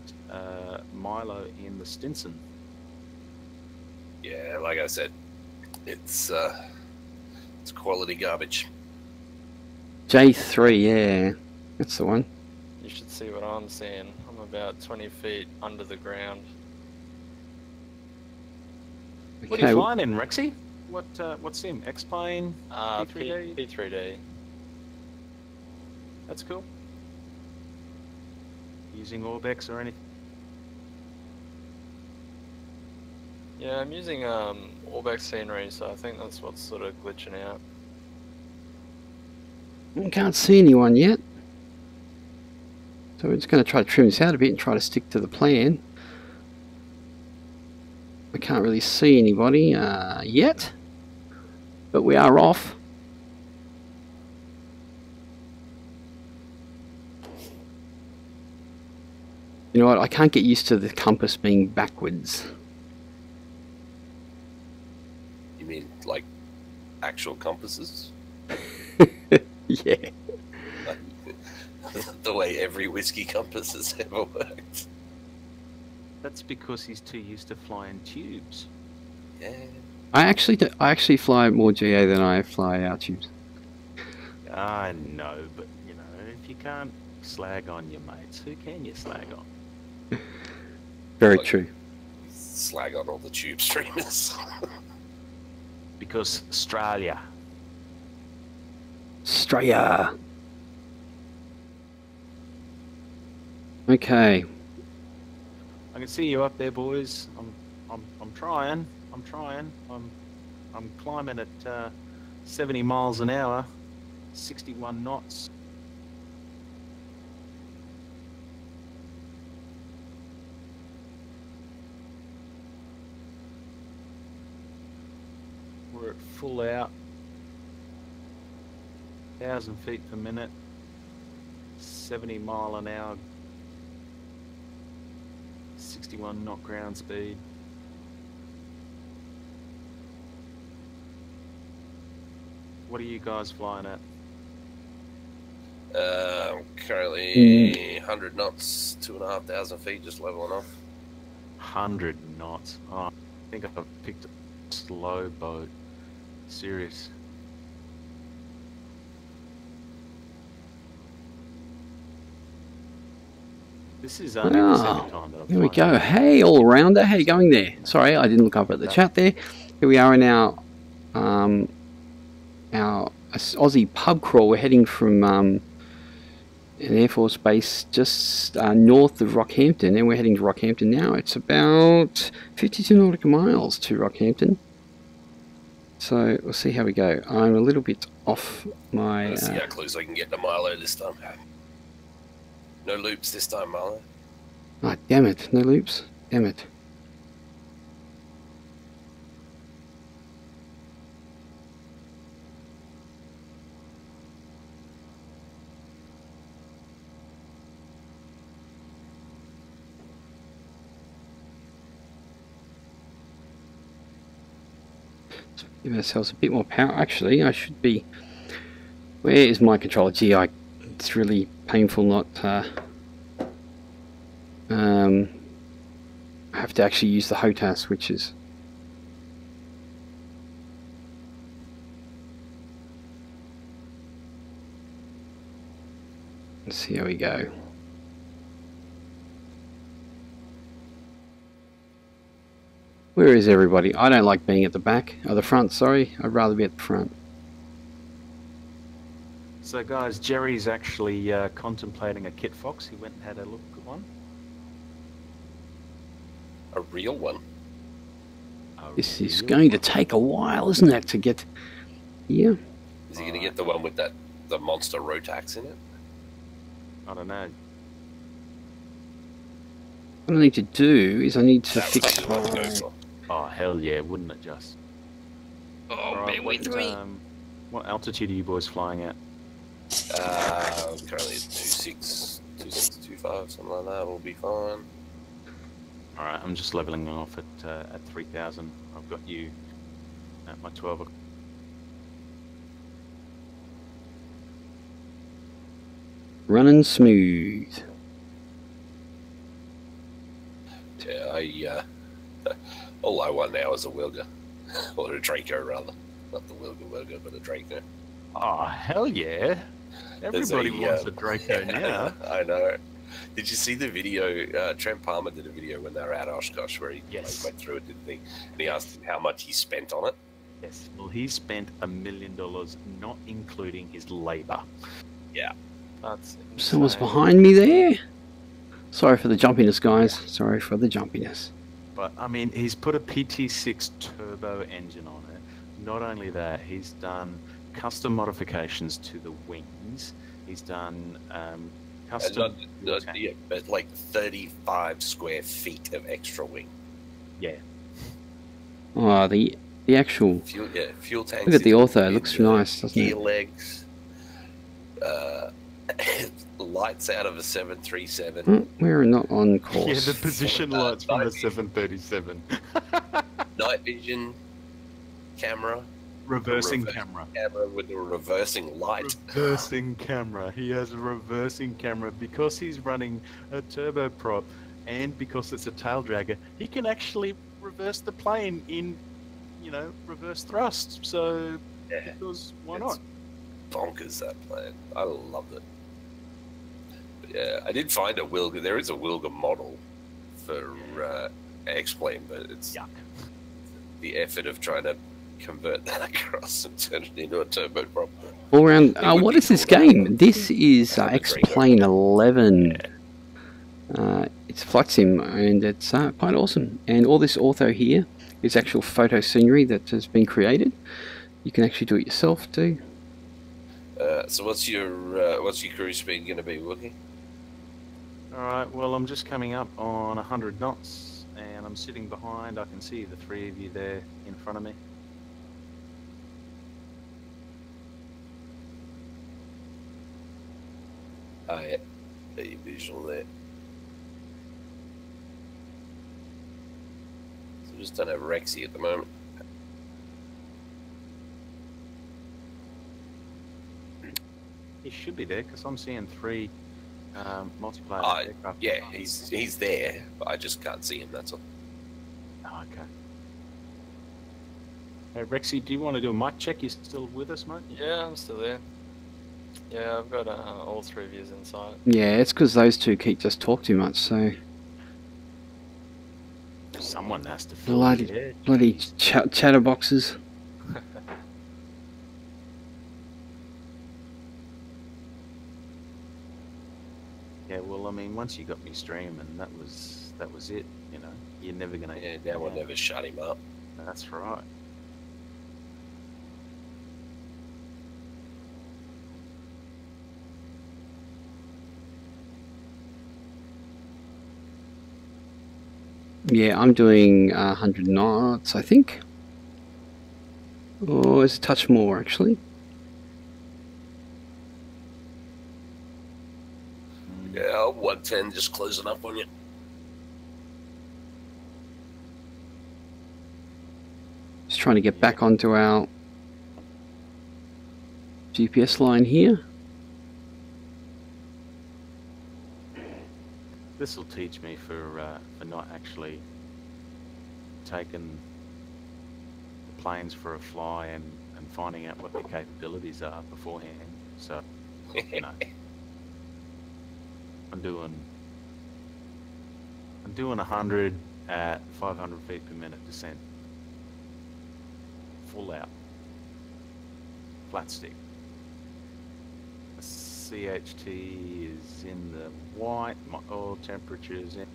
Milo in the Stinson. Yeah, like I said, it's quality garbage. J3, yeah, that's the one. You should see what I'm seeing. I'm about 20 feet under the ground. What are you Okay, flying in, Rexy? What's him? X-Plane? P3D? P3D. That's cool. Using Orbex or anything? Yeah, I'm using Orbex scenery, so I think that's what's sort of glitching out. I can't see anyone yet. So we're just going to try to trim this out a bit and try to stick to the plan. I can't really see anybody yet, but we are off. You know what, I can't get used to the compass being backwards. You mean like actual compasses? Yeah. The way every whiskey compass has ever worked. That's because he's too used to flying tubes. Yeah. I actually fly more GA than I fly out tubes. I know, but you know, if you can't slag on your mates, who can you slag on? Very Like- true. Slag on all the tube streamers. Because Australia. Australia. Okay. I can see you up there, boys. I'm trying. I'm climbing at 70 miles an hour, 61 knots. We're at full out, 1,000 feet per minute, 70 mile an hour, 61 knot ground speed. What are you guys flying at? Currently 100 knots, 2,500 feet, just leveling off. 100 knots. Oh, I think I've picked a slow boat. Serious. This is only the second time that I've Here we flown. go. Hey, all rounder. How you going there? Sorry, I didn't look up at the chat there. Here we are in our Aussie pub crawl. We're heading from an Air Force base just north of Rockhampton, and we're heading to Rockhampton now. It's about 52 nautical miles to Rockhampton. So we'll see how we go. I'm a little bit off my... Let's see how close I can get to Milo this time. No loops this time, Milo. Ah, damn it. No loops. Damn it. Give ourselves a bit more power. Actually, I should be... Where is my controller? Gee, it's really painful not... I have to actually use the HOTAS switches. Let's see how we go. Where is everybody? I don't like being at the back, or the front, sorry. I'd rather be at the front. So guys, Jerry's actually contemplating a kit fox. He went and had a look at one. A real one? This is going to take a while, isn't it, to get here? Is he going to get the one with the monster Rotax in it? I don't know. What I need to do is I need to That's fix... what I'd go for. Oh, hell yeah, wouldn't it just? Oh, bear with me. What altitude are you boys flying at? Currently at 26, 25, something like that. Will be fine. Alright, I'm just leveling off at 3,000. I've got you at my 12 o'clock. Running smooth. Yeah, all I want now is a Wilga. Or a Draco, rather. Not the Wilga, but a Draco. Oh, hell yeah. Everybody wants a Draco now. I know. Did you see the video? Trent Palmer did a video when they were at Oshkosh where he went through it, didn't he? And he asked him how much he spent on it. Yes. Well, he spent $1 million, not including his labour. Yeah. That's Someone's behind me there. Sorry for the jumpiness, guys. Sorry for the jumpiness. But, I mean, he's put a PT6 turbo engine on it. Not only that, he's done custom modifications to the wings. He's done custom... yeah, but like 35 square feet of extra wing. Yeah. Oh, the actual... Fuel tanks. Look at the ortho. It looks nice, doesn't gear it? legs. Lights out of a 737. We're not on course. Yeah, the position lights from a 737. Night vision camera. Reversing camera. Camera with a reversing light. Reversing camera. He has a reversing camera because he's running a turboprop, and because it's a tail dragger, he can actually reverse the plane in, reverse thrust. So, Yeah, because why not? bonkers, that plane. I loved it. But yeah, I did find a Wilga. There is a Wilga model for X-Plane, but it's Yuck. the effort of trying to convert that across and turn it into a turboprop. All around. would What be is this cool, game? This is X-Plane 11. It's flight sim, and it's quite awesome. And all this ortho here is actual photo scenery that has been created. You can actually do it yourself too. So what's your cruise speed going to be, Wookie? Alright, well, I'm just coming up on 100 knots, and I'm sitting behind. I can see the three of you there in front of me. Oh yeah, the visual there. So we just don't have Rexy at the moment. He should be there because I'm seeing 3 multiplayer aircraft. Yeah, he's there, but I just can't see him. That's all. Oh, okay. Hey, Rexy, do you want to do a mic check? You still with us, mate? Yeah, I'm still there. Yeah, I've got all 3 views in sight. Yeah, it's because those two keep just talk too much, so... Someone has to fill the air. Bloody chatterboxes. Yeah, well, I mean, once you got me streaming, that was it. You know, you're never gonna. Yeah, now we'll never shut him up. That's right. Yeah, I'm doing 100 knots, I think. Or it's a touch more, actually. Yeah, 110 just closing up on you. Just trying to get back onto our GPS line here. This will teach me for not actually taking the planes for a fly and finding out what their capabilities are beforehand. So, you know, I'm doing 100 at 500 feet per minute descent, full out, flat stick. The CHT is in the white. My oil temperature is in.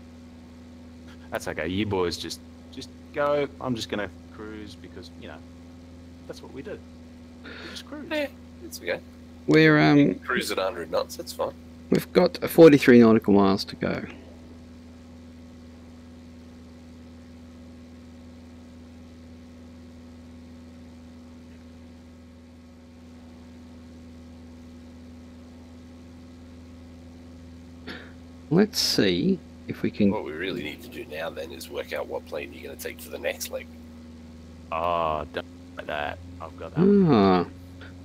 That's okay. You boys just go. I'm just gonna cruise because, you know, that's what we do. We just cruise. Yeah, it's okay. We're Cruise at 100 knots. That's fine. we've got 43 nautical miles to go. Let's see if we can... What we really need to do now then is work out what plane you're going to take for the next leg. Oh, don't like that. I've got that. Ah,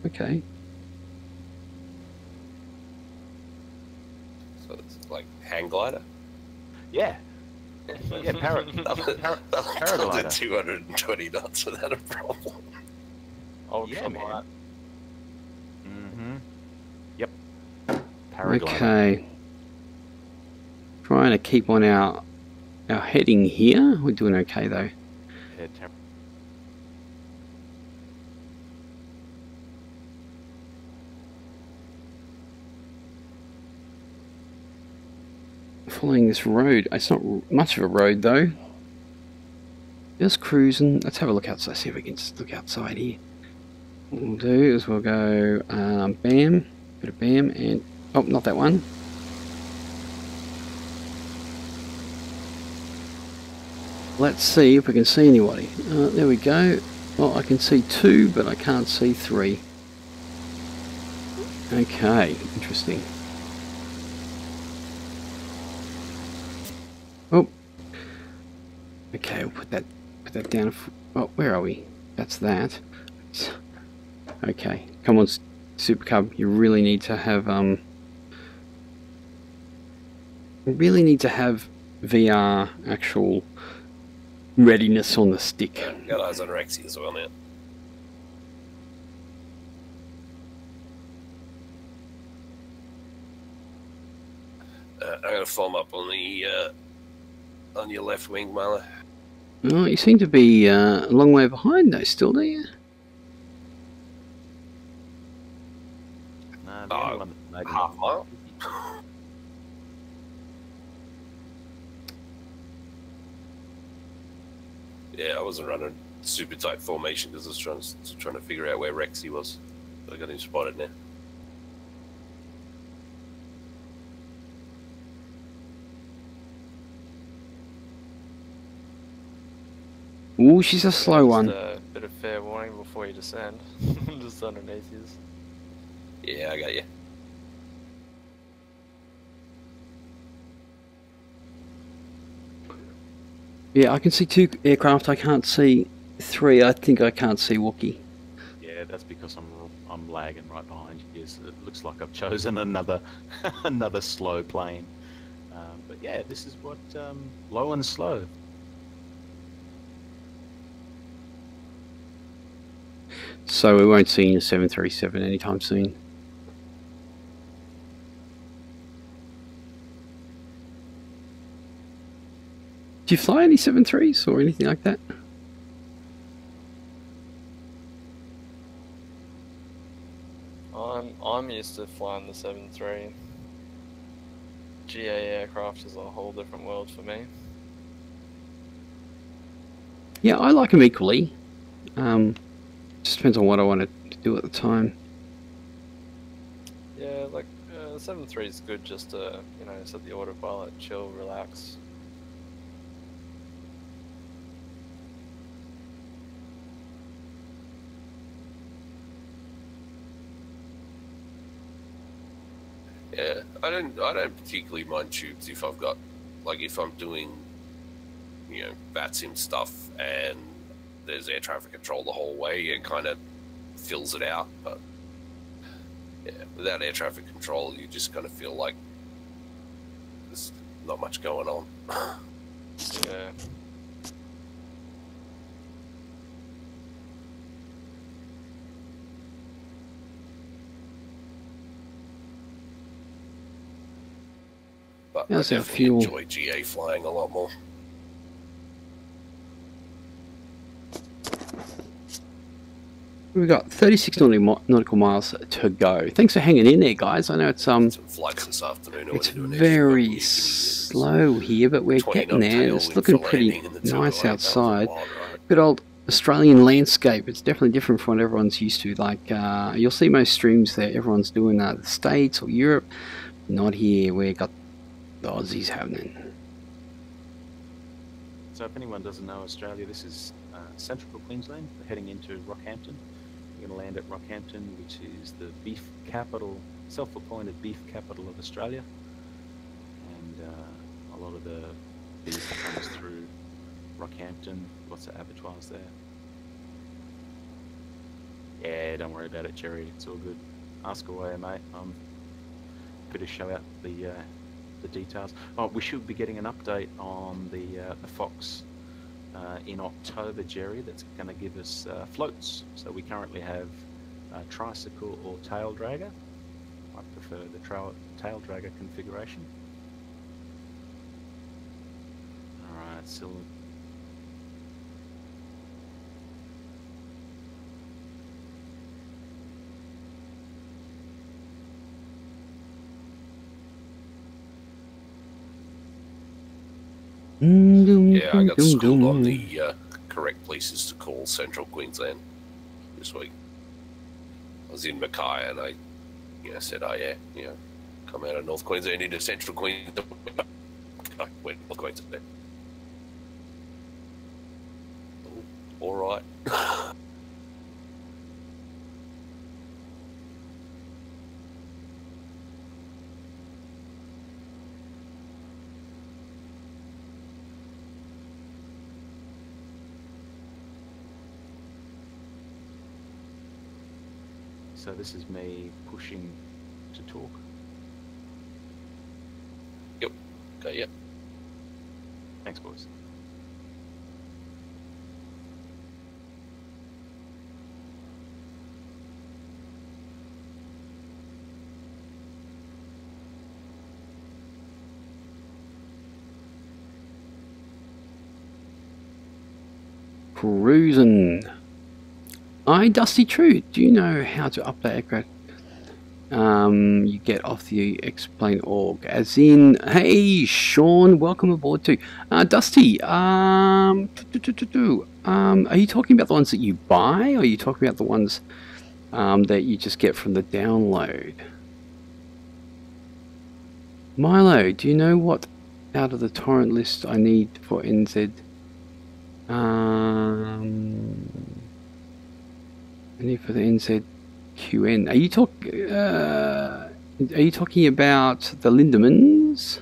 okay. So it's like hang glider. Yeah. Yeah, I'll do 220 knots without a problem. Yeah, man. Ultralight. Mm-hmm. Yep. Paraglider. Okay. Trying to keep on our heading here. We're doing okay though. Yeah, Following this road. It's not much of a road though. Just cruising. Let's have a look outside. See if we can just look outside here. What we'll do is we'll go bam, bit of bam, and oh, not that one. Let's see if we can see anybody. There we go. Well, I can see 2, but I can't see 3. Okay, interesting. Oh. Okay, we'll put that down. Oh, where are we? That's that. Okay, come on, Super Cub. You really need to have VR actual readiness on the stick. Got eyes on Rexy as well now. I'm going to form up on the on your left wing, Marla. Oh, you seem to be a long way behind though, still, do you? Nah, the only one that maybe half mile. Yeah, I wasn't running super tight formation because I was trying to figure out where Rexy was. I got him spotted now. Ooh, she's a slow one. Just a bit of fair warning before you descend. Just underneath you. Yeah, I got you. Yeah, I can see 2 aircraft. I can't see 3. I think I can't see Wookiee. Yeah, that's because I'm lagging right behind you. So it looks like I've chosen another another slow plane. But yeah, this is what low and slow. So we won't see a 737 anytime soon. Do you fly any 737s or anything like that? I'm used to flying the 737. GA aircraft is a whole different world for me. Yeah, I like them equally. Just depends on what I want to do at the time. Yeah, like 7.3 is good just to, you know, set the autopilot, chill, relax. Yeah, I don't particularly mind tubes if I've got, like, if I'm doing, you know, VATSIM stuff and there's air traffic control the whole way, it kind of fills it out. But yeah, without air traffic control, you just kind of feel like there's not much going on. Yeah. But How's I our definitely fuel? enjoy GA flying a lot more. We've got 36 nautical miles to go. Thanks for hanging in there, guys. I know it's Some flights this afternoon. it's very slow here, but we're getting there. It's looking pretty nice outside. Good old Australian landscape. It's definitely different from what everyone's used to. Like you'll see most streams there, everyone's doing the States or Europe. Not here. We got the Aussies happening. So if anyone doesn't know Australia, this is central Queensland. We're heading into Rockhampton. We're going to land at Rockhampton, which is the beef capital, self-appointed beef capital of Australia. And a lot of the beef comes through Rockhampton. Lots of abattoirs there. Yeah, don't worry about it, Jerry. It's all good. Ask away, mate. I'm happy to show out the details. Oh, we should be getting an update on the Fox in October, Jerry. That's going to give us floats. So we currently have tricycle or tail dragger. I prefer the tail dragger configuration. All right, so Yeah, I got schooled on the correct places to call Central Queensland this week. I was in Mackay and I, said, "Oh yeah, come out of North Queensland into Central Queensland." I went North Queensland. Oh, all right. So this is me pushing to talk. Yep. Okay. Yep. Thanks, boys. Cruising. I, Dusty True, do you know how to update aircraft? You get off the explain org, as in, hey Sean, welcome aboard too. Dusty, are you talking about the ones that you buy, or are you talking about the ones that you just get from the download? Milo, do you know what out of the torrent list I need for NZ? I need for the NZQN. Are you talking about the Lindemans,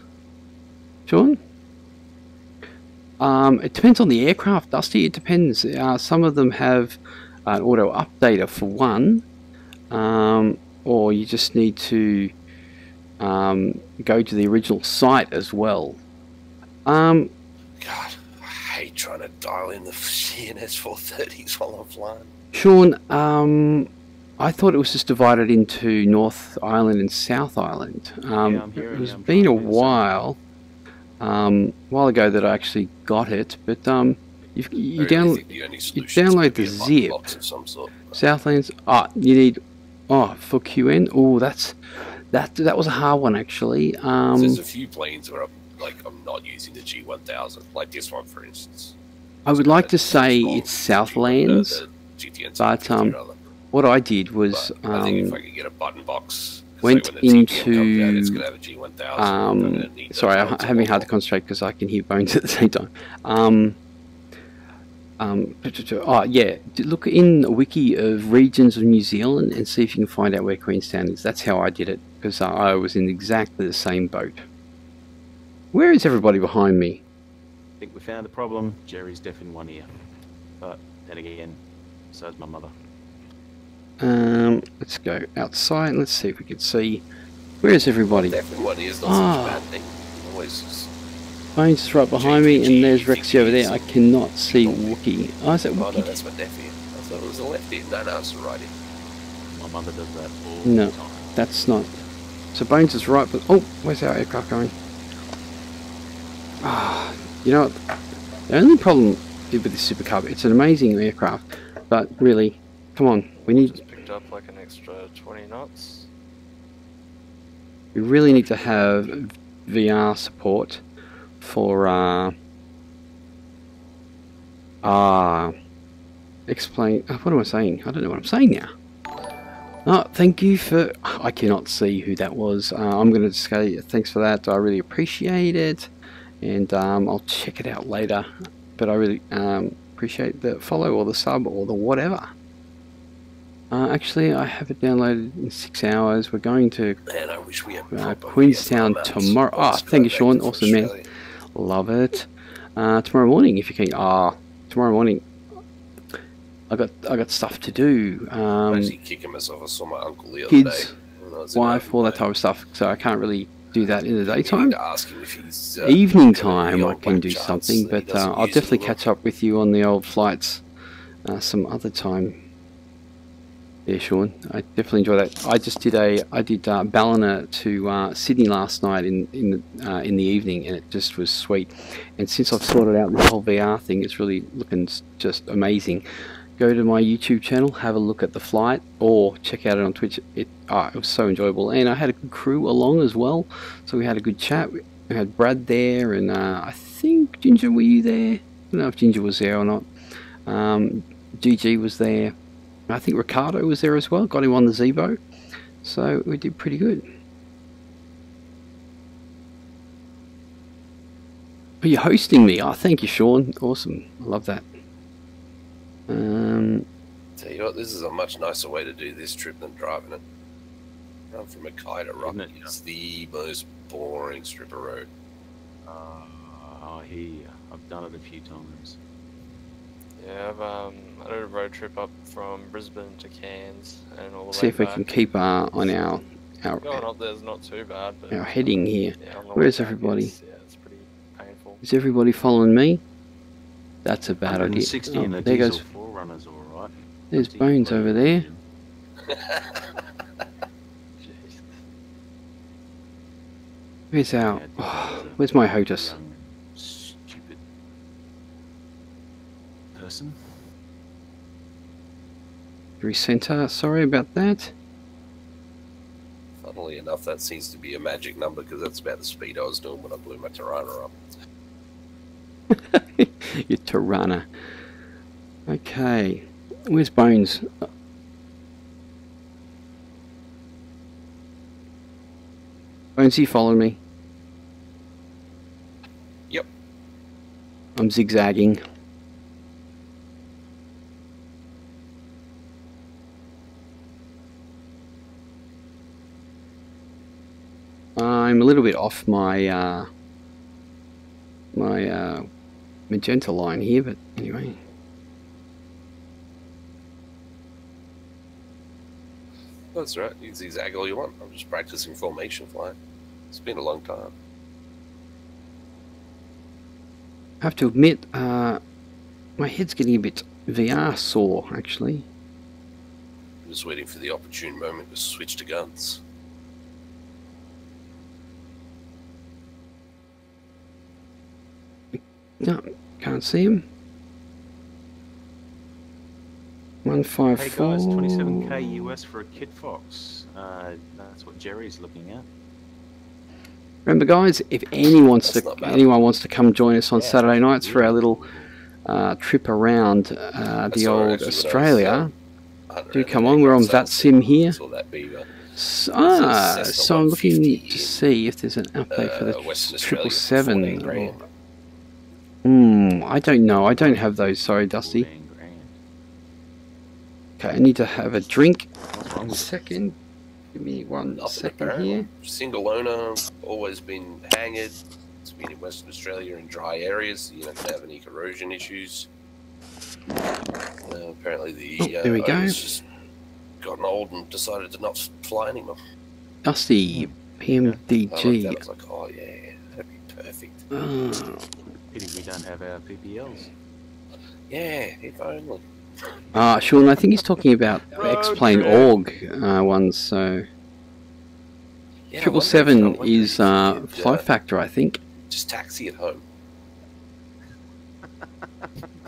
Sean? It depends on the aircraft, Dusty. It depends. Some of them have an auto updater for one, or you just need to go to the original site as well. God, I hate trying to dial in the CNS 430s while I'm flying. Sean, I thought it was just divided into North Island and South Island. I'm hearing It's you. I'm been a trying to do the same. while ago that I actually you I download think the only solution download is the maybe a button zip. box of some sort. Southlands. You need for QN. Oh, that was a hard one actually. So there's a few planes where I'm not using the G1000, like this one for instance. I would like to say it's Southlands, but what I did was But I think if I could get a button box, 'cause went like when the TPM into comes out, it's gonna have a G1000. I'm gonna need those sorry, I'm ones a having lot hard to more. concentrate because I can hear Bones at the same time. Yeah, look in the wiki of regions of New Zealand and see if you can find out where Queenstown is. That's how I did it, because I was in exactly the same boat. Where is everybody behind me? I think we found the problem. Jerry's deaf in one ear. But then again, so's my mother. Let's go outside and let's see if we can see. Where is everybody? Definitely one is not such a bad thing. Always just, Bones is right behind me, and there's Rexy over there. I cannot see Wookie. Oh, is that oh no, Wookie? that's my left ear. I thought it was the left ear. No, it's the right ear. My mother does that all No. the time. That's not. So Bones is right, but oh, where's our aircraft going? You know what? The only problem with this Super Cub, it's an amazing aircraft, but really, come on, we Just picked up like an extra 20 knots. really need to have VR support for explain. What am I saying? I don't know what I'm saying now. Oh, thank you for. I cannot see who that was. I'm going to say thanks for that. I really appreciate it, and I'll check it out later. But I really appreciate the follow or the sub or the whatever. Actually, I have it downloaded in 6 hours. We're going to Man, I wish we had proper Queenstown VFR maps. tomorrow. Let's Thank go you, back Sean. to Awesome, man. Australia. Love it. Tomorrow morning, if you can. Tomorrow morning. I got stuff to do. I'm actually kicking myself. I saw my uncle the other Kids, day. when I was in wife, Hervey all that Bay. type of stuff. So I can't really do that in the I need daytime. to ask him if he's, Evening got any time, I old can black do charts something, that he but doesn't I'll use definitely anymore. catch up with you on the old flights some other time. Yeah, Sean, I definitely enjoy that. I did Ballina to Sydney last night in the evening, and it just was sweet. And since I've sorted out this whole VR thing, it's really looking just amazing. Go to my YouTube channel, have a look at the flight, or check out it on Twitch. It was so enjoyable, and I had a good crew along as well, so we had a good chat. We had Brad there, and I think Ginger, were you there? I don't know if Ginger was there or not. GG was there. I think Ricardo was there as well. Got him on the Zebo, so we did pretty good. Are you hosting me? Oh, thank you, Sean. Awesome. I love that. Tell you what, this is a much nicer way to do this trip than driving it. Run from Mackay to Rock Isn't it? is the most boring strip of road. I hear you. I've done it a few times. Yeah, I did a road trip up from Brisbane to Cairns and all the See way if we back. can keep on our Going up there's not too bad, but heading here. yeah, on the Where's way back, everybody? it's pretty painful. Is everybody following me? That's a bad idea. 160 in Oh, a there diesel goes. Forerunner's alright. There's Bones over there. Jeez. Where's our? Where's my HOTUS? Young, stupid person. Recenter. Sorry about that. Funnily enough, that seems to be a magic number because that's about the speed I was doing when I blew my Tirana up. Your Tirana. Okay. Where's Bones? Bones, you following me? Yep. I'm zigzagging. I'm a little bit off my magenta line here, but anyway. That's right. You can zigzag all you want. I'm just practicing formation flying. It's been a long time. I have to admit, my head's getting a bit VR sore, actually. I'm just waiting for the opportune moment to switch to guns. No, can't see him. 154. Hey guys, 27k US for a Kit Fox. That's what Jerry's looking at. Remember, guys, if anyone wants to come join us on Yeah, Saturday nights for our really little cool. trip around the old actually Australia, hunting do around come the on. We're on aircraft VATSIM here. saw that beaver. So Cessna I'm looking 150 to see if there's an update for the Western Australia, 777. 14 grand. I don't know. I don't have those. Sorry, Dusty. 14 grand. Okay, I need to have a drink. What's wrong with Second. Give me one Nothing second apparent. here. Single owner, always been hangered. It's been in Western Australia in dry areas, so you don't have any corrosion issues. Apparently the There we go. owner's just gotten old and decided to not fly anymore. Dusty, I looked PMDG. at it, I was like, oh yeah, that'd be perfect. Oh. Pity we don't have our PPLs. Yeah, if only. Sean, I think he's talking about Road X-Plane trip. org ones, so... Yeah, I wonder 777 if is you could, Fly Factor, I think. just taxi at home.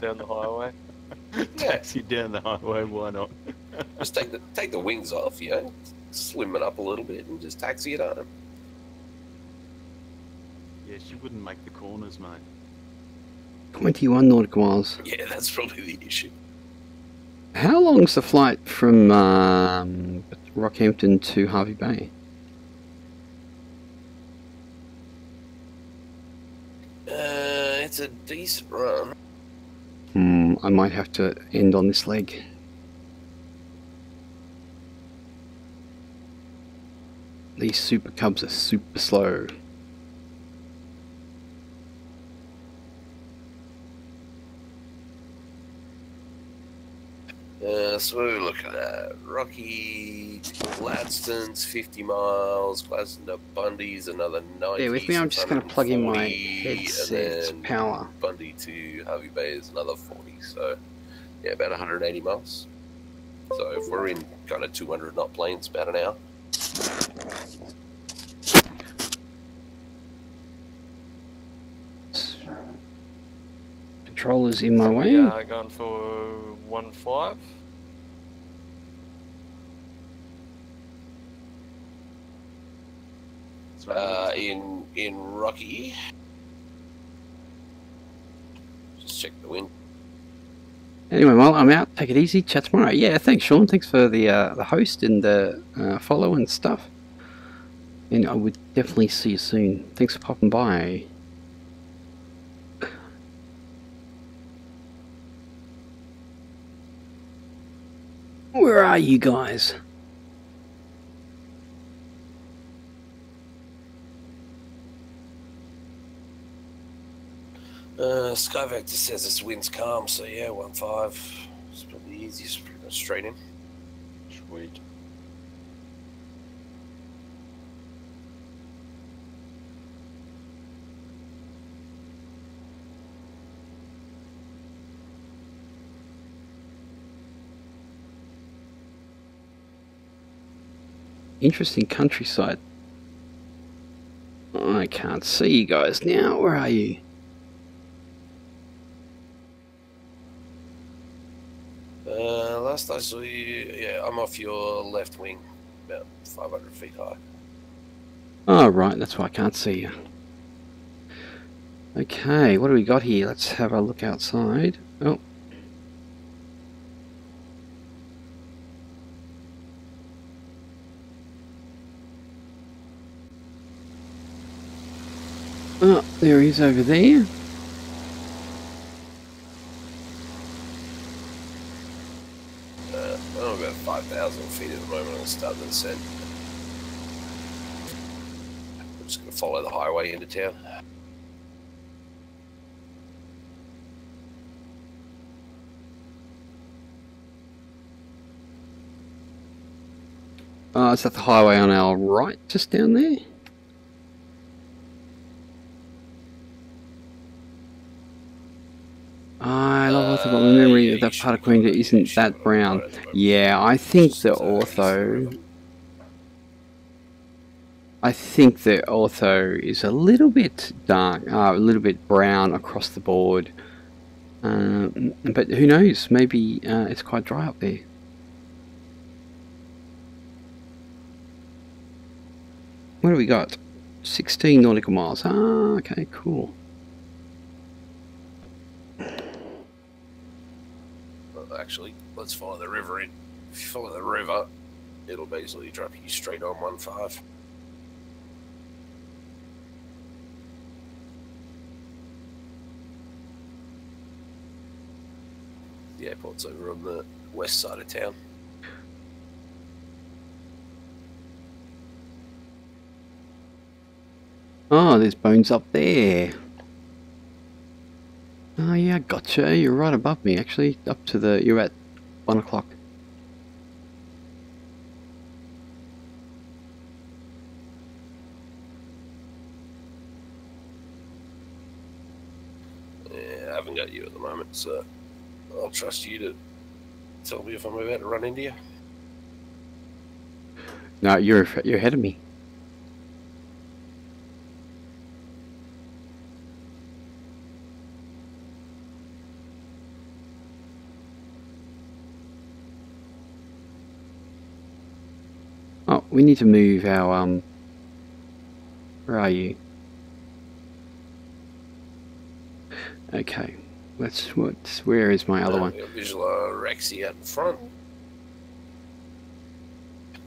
Down the highway. Taxi down the highway, why not? Just take the wings off, you know, slim it up a little bit and just taxi it home. Yeah, she wouldn't make the corners, mate. 21 nautical miles. Yeah, that's probably the issue. How long's the flight from Rockhampton to Hervey Bay? It's a decent run. I might have to end on this leg. These Super Cubs are super slow. So what are we looking at? Rocky to Gladstone's 50 miles, Gladstone to Bundy's another 90. Bear with me, I'm just going to plug in my 140, headset and then power. Bundy to Hervey Bay is another 40, so yeah, about 180 miles. So if we're in kind of 200 knot planes, about an hour. Controller's in my way. Yeah, going for 1.5. In Rocky. Just check the wind. Anyway, well, I'm out. Take it easy. Chat tomorrow. Yeah, thanks, Sean. Thanks for the host and the follow and stuff. And I would definitely see you soon. Thanks for popping by. Where are you guys? Skyvector says this wind's calm, so yeah, 1.5. It's probably the easiest, straight in. Sweet. Interesting countryside. I can't see you guys now. Where are you? Last I saw you, yeah, I'm off your left wing, about 500 feet high. Oh, right, that's why I can't see you. Okay, what do we got here? Let's have a look outside. Oh. Oh, there he is over there. I'm about 5,000 feet at the moment on the start of the descent. We're just going to follow the highway into town. Is that the highway on our right, just down there? I love Ortho, but my memory of that part of Queensland isn't that brown. Yeah, I think the Ortho... I think the Ortho is a little bit dark, a little bit brown across the board. But who knows, maybe it's quite dry up there. What do we got? 16 nautical miles. Okay, cool. Well, actually, let's follow the river in. If you follow the river, it'll basically drop you straight on 1.5. The airport's over on the west side of town. Oh, there's bones up there. Oh yeah, gotcha. You're right above me, actually. Up to the... You're at 1 o'clock. Yeah, I haven't got you at the moment, so I'll trust you to tell me if I'm about to run into you. No, you're ahead of me. Oh, we need to move our where are you? Okay. Where is my other one? We've got visual Rexy out in front.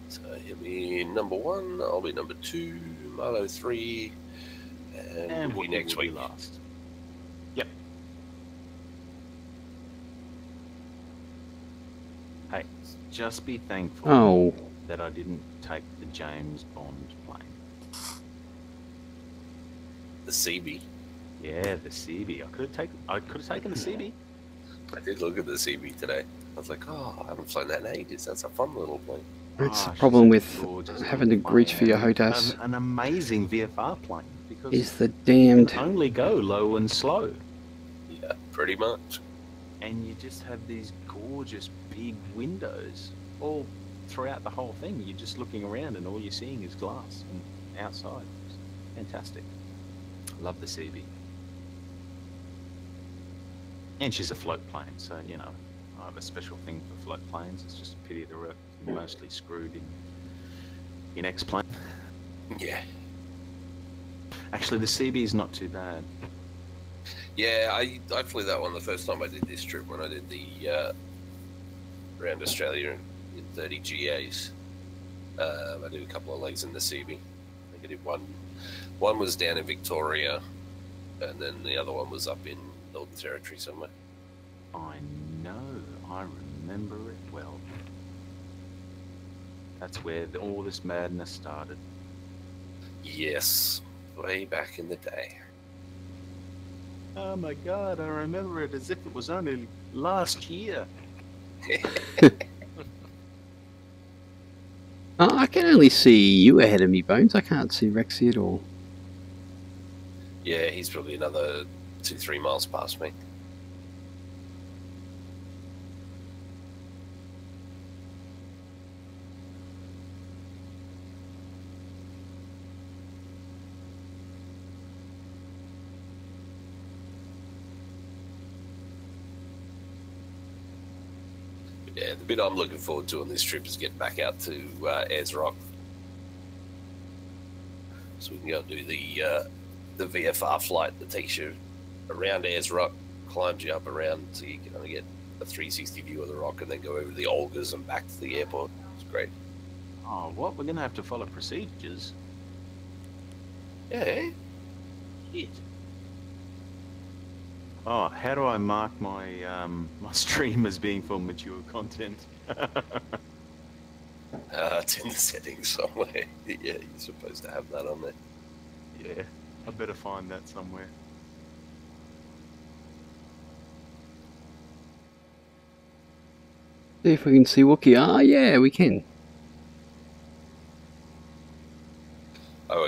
So he'll be number 1, I'll be number 2, Milo 3, and we'll be next week last. Yep. Hey, just be thankful that I didn't take the James Bond plane. The CB. Yeah, the CB. I could have taken the CB. I did look at the CB today. I was like, oh, I haven't flown that in ages. That's a fun little plane. That's the problem with having to reach for your HOTAS. An amazing VFR plane because is the damned... you can only go low and slow. Yeah, pretty much. And you just have these gorgeous big windows all throughout the whole thing. You're just looking around and all you're seeing is glass and outside. It's fantastic. I love the CB. And she's a float plane, so, you know, I have a special thing for float planes. It's just a pity they're mostly screwed in X-plane. Yeah. Actually, the CB is not too bad. Yeah, I flew that one the first time I did this trip when I did the around Australia in 30 GAs. I did a couple of legs in the CB. I think I did one. One was down in Victoria, and then the other one was up in Northern Territory somewhere. I know. I remember it well. That's where all this madness started. Yes, way back in the day. Oh my God, I remember it as if it was only last year. I can only see you ahead of me, Bones. I can't see Rexy at all. Yeah, he's probably another 2-3 miles past me. Yeah, the bit I'm looking forward to on this trip is getting back out to Ayers Rock, so we can go and do the VFR flight that takes you around Ayers Rock, climbs you up around so you can only get a 360 view of the rock, and then go over the Olgas and back to the airport. It's great. Oh, what? We're going to have to follow procedures. Yeah. Shit. Oh, how do I mark my my stream as being for mature content? It's in the settings somewhere. Yeah, you're supposed to have that on there. Yeah, I better find that somewhere. See if we can see Wookie. Ah, yeah, we can.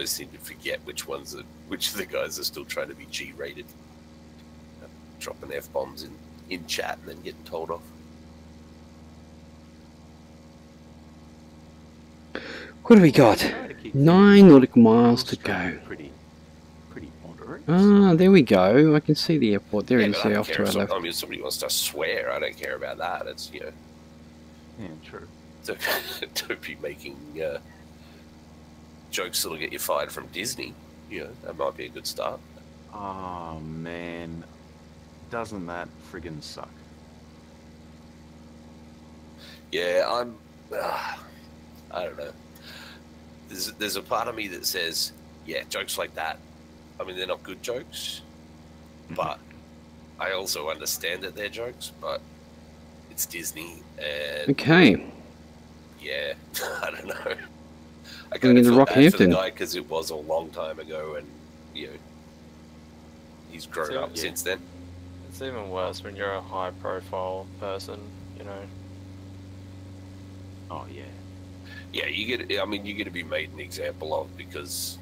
always seem to forget which of the guys are still trying to be G-rated. Dropping F-bombs in chat and then getting told off. What do we got? 9 nautical miles to go. Pretty moderate. Ah, there we go. I can see the airport. There it is, but I don't off care to our if left. I mean, if somebody wants to swear, I don't care about that. It's, Yeah, true. don't be making jokes that'll get you fired from Disney. That might be a good start. Oh, man. Doesn't that friggin' suck? Yeah, I don't know. There's a part of me that says, yeah, jokes like that, I mean, they're not good jokes, but I also understand that they're jokes, but it's Disney, and Okay. yeah, I don't know. I Going kind of into feel bad for the Rockhampton. guy because it was a long time ago, and he's grown up since then. It's even worse when you're a high-profile person, Oh, yeah. Yeah, you get to be made an example of because,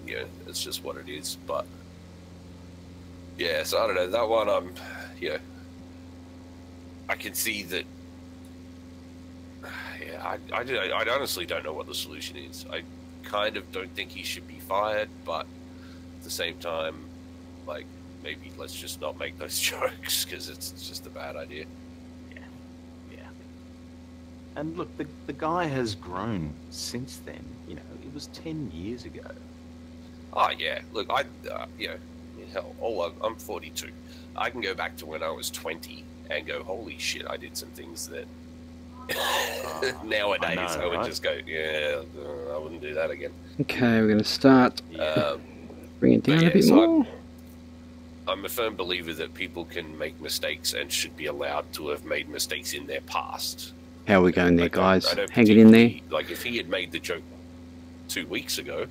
it's just what it is. But yeah, so I don't know, that one. I can see that. Yeah, I honestly don't know what the solution is. I kind of don't think he should be fired, but at the same time, like, maybe let's just not make those jokes because it's just a bad idea. Yeah. And look, the guy has grown since then. It was 10 years ago. Oh yeah, look, hell, I'm 42. I can go back to when I was 20 and go, holy shit, I did some things that nowadays I would just go, yeah, I wouldn't do that again. Okay, we're going to start. Bring it down a bit more. I'm a firm believer that people can make mistakes and should be allowed to have made mistakes in their past. How are we going there, guys? I don't Hang it in there. Like, if he had made the joke 2 weeks ago,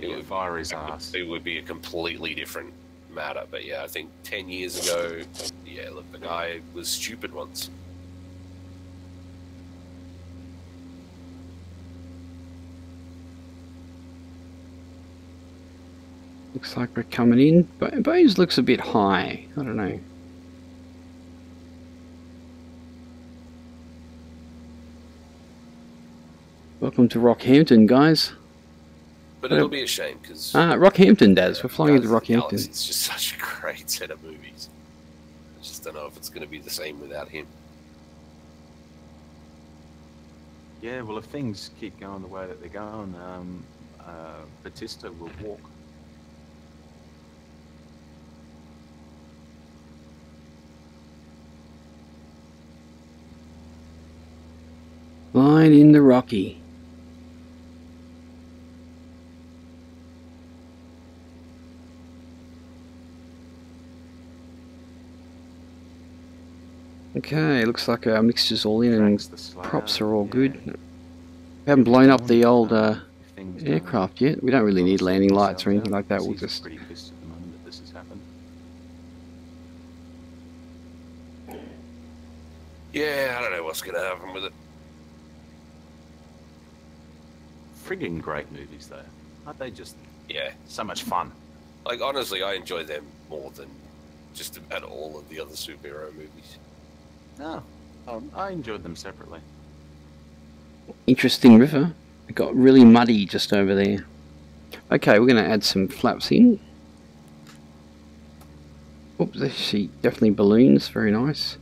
It would fire his ass. It would be a completely different matter. But yeah, I think 10 years ago, yeah, look, the guy was stupid once. Looks like we're coming in. Bose looks a bit high. I don't know. Welcome to Rockhampton, guys. But it'll be a shame because Rockhampton, Daz. We're flying into Rockhampton. It's just such a great set of movies. I just don't know if it's going to be the same without him. Yeah, well, if things keep going the way that they're going, Batista will walk. Line in the Rocky. Okay, looks like our mixture's all in and props are all good. We haven't blown up the old aircraft yet. We don't really need landing lights or anything like that. We'll just... Pretty pissed at the moment that this has happened. Yeah, I don't know what's going to happen with it. Friggin' great movies, though. Aren't they just Yeah. so much fun? Like, honestly, I enjoy them more than just about all of the other superhero movies. No, I enjoyed them separately. Interesting river. It got really muddy just over there. Okay, we're going to add some flaps in. Oops, there she definitely balloons. Very nice.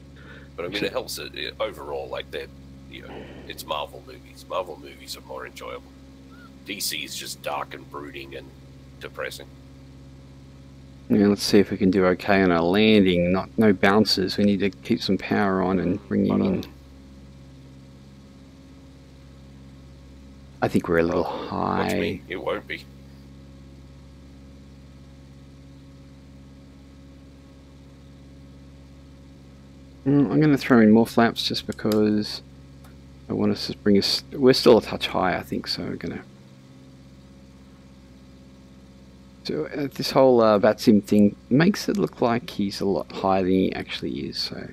But I mean, it helps it overall. Like, they're, it's Marvel movies. Marvel movies are more enjoyable. DC is just dark and brooding and depressing. Yeah, let's see if we can do okay on our landing. No bounces. We need to keep some power on and bring him in. I think we're a little high. Watch me. It won't be. I'm going to throw in more flaps just because I want us to bring us... We're still a touch high, I think, so we're going to... So this whole Batsim thing makes it look like he's a lot higher than he actually is, so...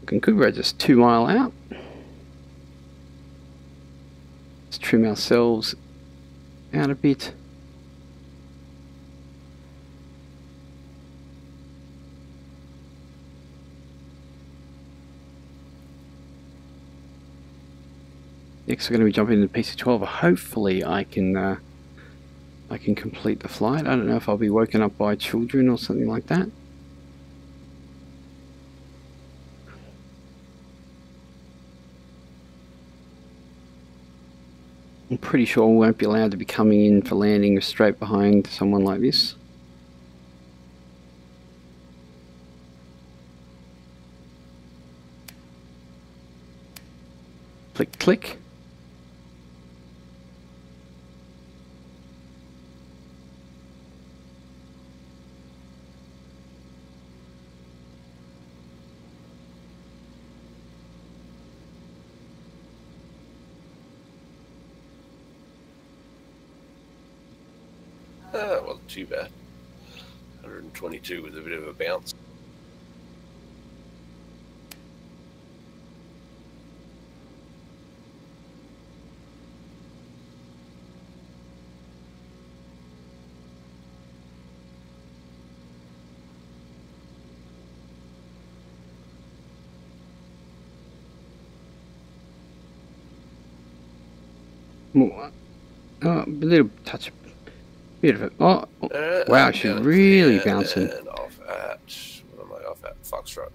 looking good. We're just 2 mile out. Let's trim ourselves out a bit. Next, we're going to be jumping into PC-12. Hopefully, I can complete the flight. I don't know if I'll be woken up by children or something like that. I'm pretty sure I won't be allowed to be coming in for landing straight behind someone like this. Click, click. Well, not too bad. 122 with a bit of a bounce. More. Oh, a little touch. Bit of it. Oh, wow, she's really bouncing. And off at, what am I off at? Foxtrot.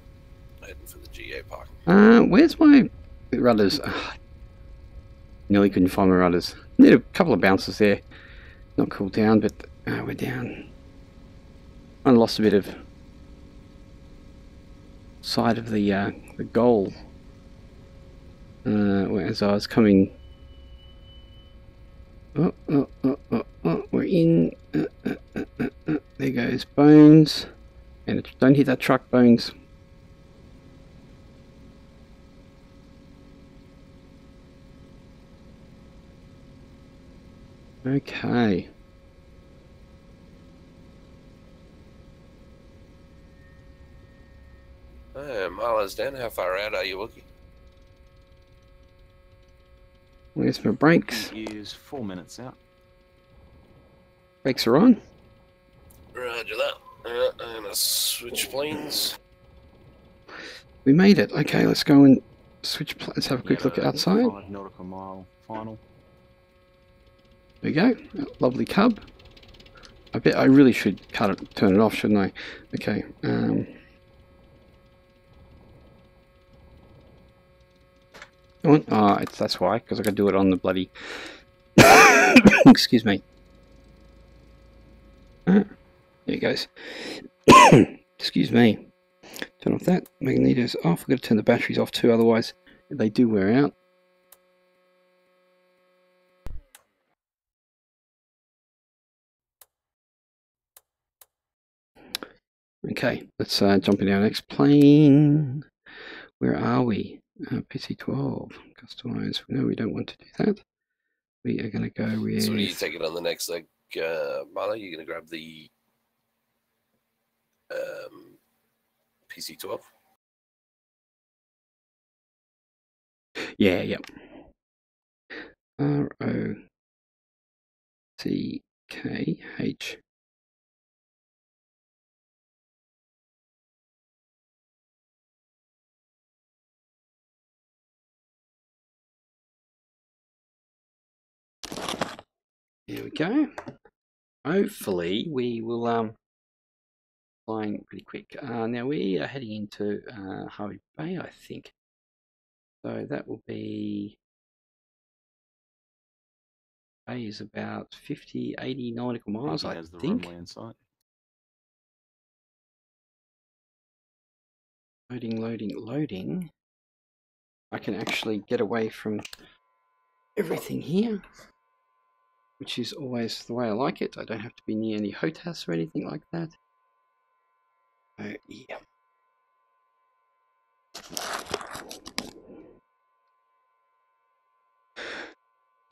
Heading for the GA parking. Where's my rudders? Nearly couldn't find my rudders. Need a couple of bounces there. Not cooled down, but we're down. I lost a bit of sight of the goal as I was coming. Oh, we're in. There goes Bones. And don't hit that truck, Bones. Okay. Miles down. How far out are you looking? Where's my brakes? Use 4 minutes out. Brakes are on. Roger that. And a switch planes. We made it. Okay, let's go and switch. Let's have a quick look outside. 5 nautical mile final. There we go. Lovely Cub. I bet I really should turn it off, shouldn't I? Okay. Oh, that's why, because I got to do it on the bloody. Excuse me. There it goes. Excuse me. Turn off that. Magneto's off. I've got to turn the batteries off too, otherwise they do wear out. Okay, let's jump in our next plane. Where are we? PC-12. Customize. No, we don't want to do that. We are going to go with... So what are you taking on the next leg, Marlo? You're going to grab the PC-12? Yeah, yep. R-O-C-K-H. There we go. Hopefully we will flying pretty quick. Now we are heading into Hervey Bay, I think. So that will be... Bay is about 50, 80 nautical miles, I think. Runway in sight. Loading, loading, loading. I can actually get away from everything here, which is always the way I like it. I don't have to be near any HOTAS or anything like that. Yeah.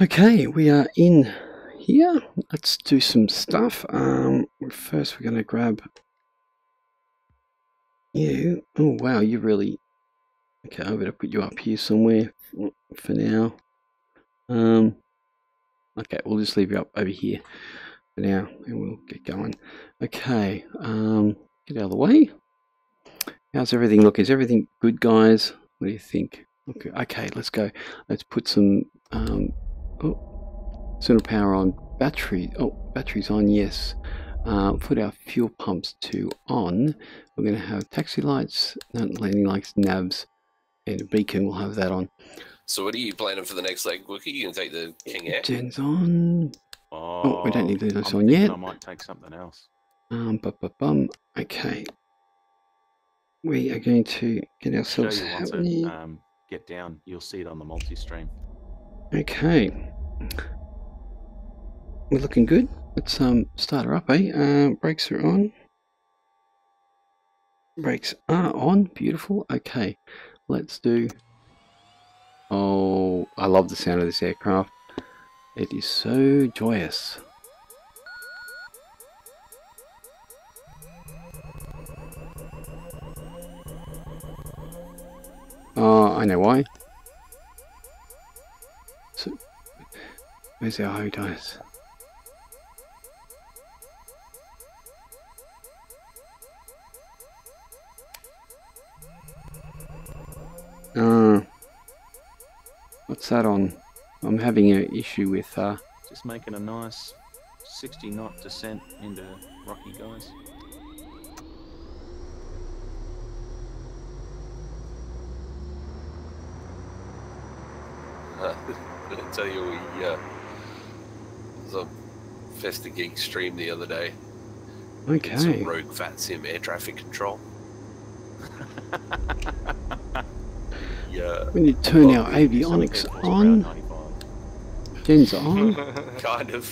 Okay, we are in here. Let's do some stuff. First we're going to grab you. Oh wow, you really Okay, I better put you up here somewhere for now. Okay, we'll just leave you up over here for now, and we'll get going. Okay, get out of the way. How's everything look? Is everything good, guys? What do you think? Okay, let's go. Let's put some solar power on. Battery. Oh, batteries on. Yes. Put our fuel pumps to on. We're going to have taxi lights, landing lights, navs, and a beacon. We'll have that on. So what are you planning for the next leg, Wookie? You gonna take the King out? Gens on. Oh, we don't need those on I'm yet. I might take something else. Okay. We are going to get ourselves Show you once happening. I get down, you'll see it on the multi-stream. Okay. We're looking good. Let's start her up, eh? Brakes are on. Brakes are on. Beautiful. Okay. Let's do... Oh, I love the sound of this aircraft. It is so joyous. Oh, I know why. So, where's our hoe dice? What's that on? I'm having an issue with Just making a nice 60-knot descent into Rocky, guys. I tell you, there was a Festa Geek stream the other day. Okay. Some rogue fat sim air traffic control. Yeah. We need to turn our avionics on. Gens on. Kind of.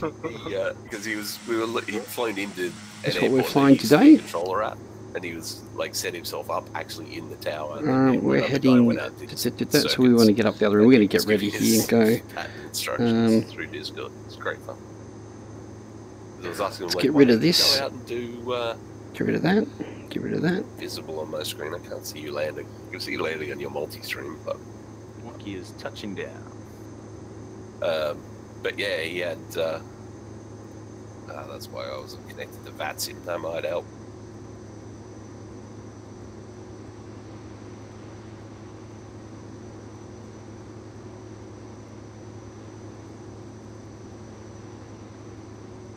Because he'd flown into an That's what airport we're flying that he used to today. be a controller at, and he was like set himself up actually in the tower. We're heading. That's where we want to get up the other room. We're going to get ready here and go. Instructions through Discord. It's great fun. I was asking Let's him, get like, rid why of don't you this. Go out and do. Get rid of that. Get rid of that. Visible on my screen. I can't see you landing. You can see you landing on your multi-stream, but Rocky is touching down. but yeah, he had. That's why I wasn't connected to VATSIM. That might help.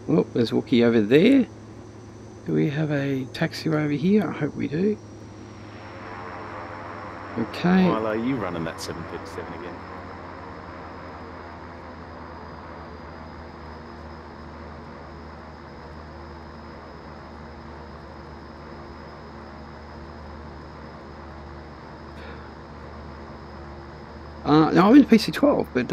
Oh, there's Wookie over there. Do we have a taxi over here? I hope we do. Okay. Milo, are you running that 737 again? No, I'm in PC-12, but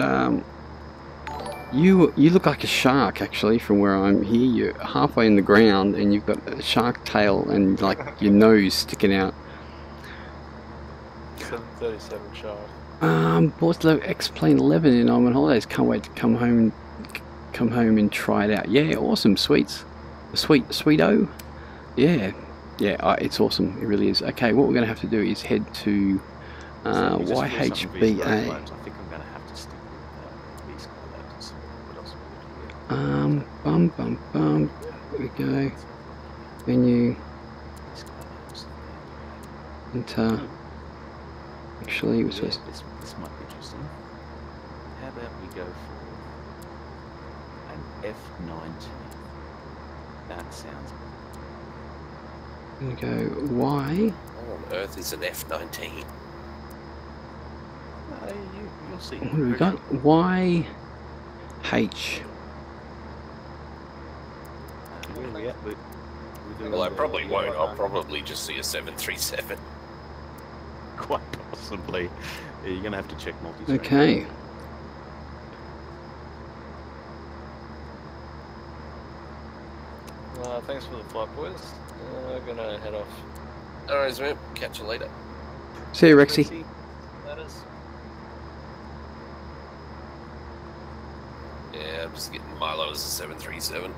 you look like a shark actually from where I'm here. You're halfway in the ground and you've got a shark tail and like your nose sticking out. 737 shark. Bought the X-Plane 11 and I'm on holidays. Can't wait to come home and try it out. Yeah, awesome, sweets. Sweeto. Yeah, it's awesome. It really is. Okay, what we're going to have to do is head to YHBA. I think I'm going to have to stick with these collabs. What else Here we go. Menu. Enter. Actually, we're supposed to... This might be interesting. How about we go for an F-19? That sounds good. Go Y. What on earth is an F-19? You'll see. What do we got? Y H. Where are we at? Well, I probably won't. I'll probably just see a 737. Quite possibly. Yeah, you're going to have to check multi-stream. Okay. Thanks for the flight, boys. I'm gonna head off. Alright, man. Catch you later. See you, Rexy. That is. Yeah, I'm just getting Milo as a 737.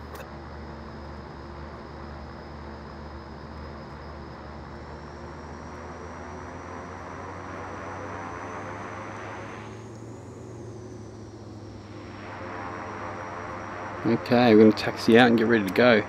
Okay, we're going to taxi out and get ready to go.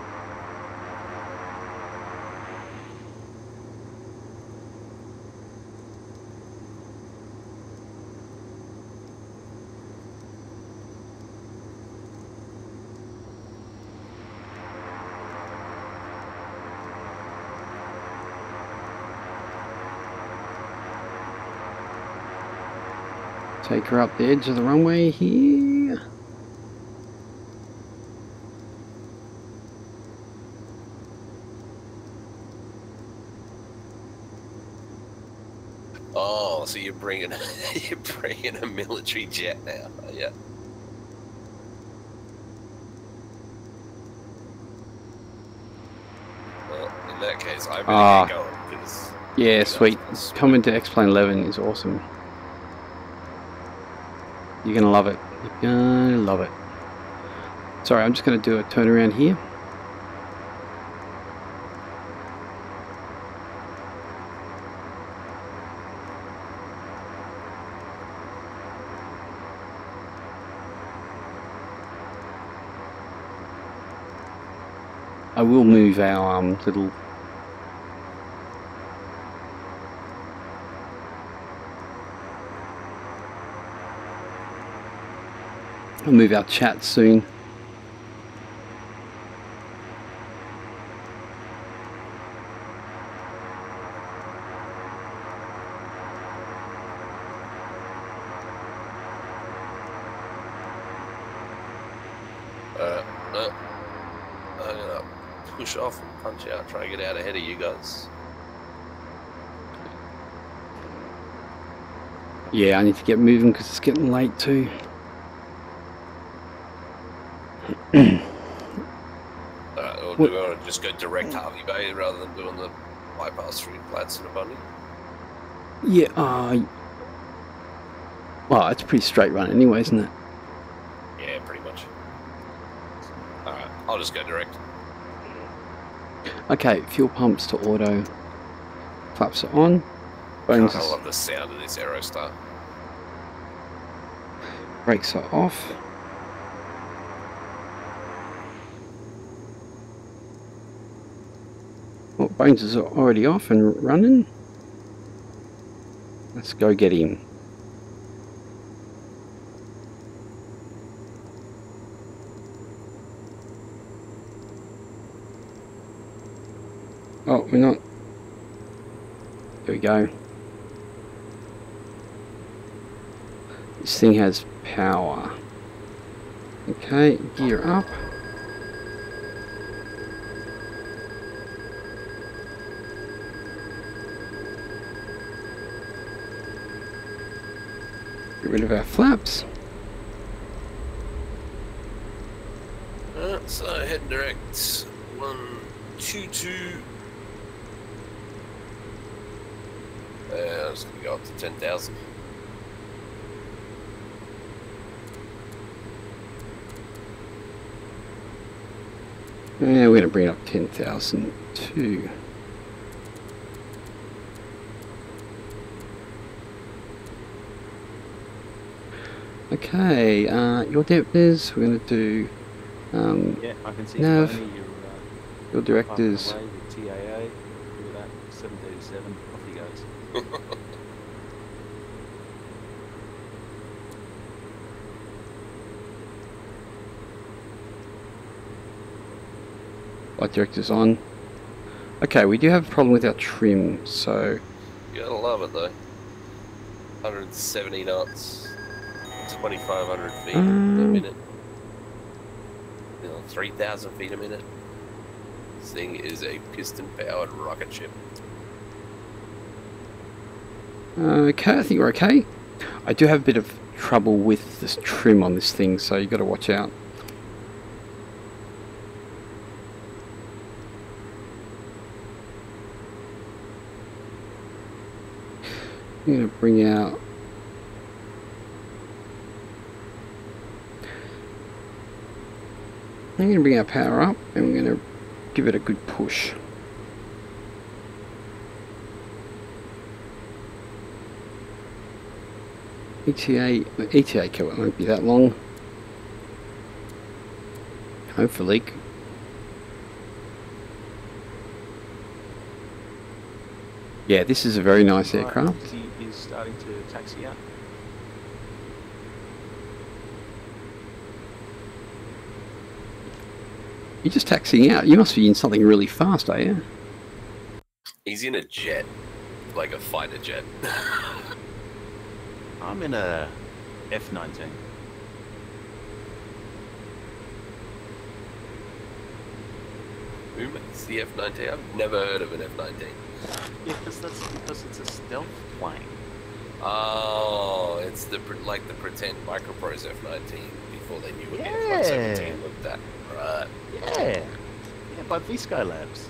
Take her up the edge of the runway here. Oh, so you're bringing you're bringing a military jet now? Yeah. Well, in that case, I better get going because. Yeah, sweet. Coming to X-Plane 11 is awesome. You're gonna love it. You're gonna love it. Sorry, I'm just gonna do a turnaround here. I will move our little I'll move our chat soon. No. I'm gonna push off and punch out, try and get out ahead of you guys. Yeah, I need to get moving because it's getting late too. Alright, well, do we want to just go direct Hervey Bay rather than doing the bypass through Platts and Bundy? Yeah, well, it's a pretty straight run anyway, isn't it? Yeah, pretty much. Alright, I'll just go direct. Okay, fuel pumps to auto. Flaps are on. Bones. I love the sound of this Aerostar. Brakes are off. Well, Bones is already off and running. Let's go get him. Oh, we're not. There we go. This thing has power. Okay, gear up. Get rid of our flaps. So heading direct 122. I'm just gonna go up to 10,000. Yeah, we're gonna bring it up 10,000 too. Okay, your depth is, we're going to do Yeah, I can see nav, Tony, your directors. away with TAA. Look at that, 737, off he goes. Light directors on. Okay, we do have a problem with our trim, so You gotta love it though. 170 knots, 2,500 feet a minute. 3,000 feet a minute. This thing is a piston-powered rocket ship. okay, I think we're okay. I do have a bit of trouble with this trim on this thing, so you got to watch out. I'm going to bring out our power up and we're going to give it a good push. ETA won't be that long. hopefully. Yeah, this is a very nice aircraft. He is starting to taxi up. You're just taxiing out. You must be in something really fast, are you? He's in a jet, like a fighter jet. I'm in a F-19. Who makes the F-19? I've never heard of an F-19. Yeah, because it's a stealth plane. Oh, it's the like the pretend microprose F-19 before they knew what the Yeah. F-17 looked at. Right. Yeah. Yeah, by Visco Labs.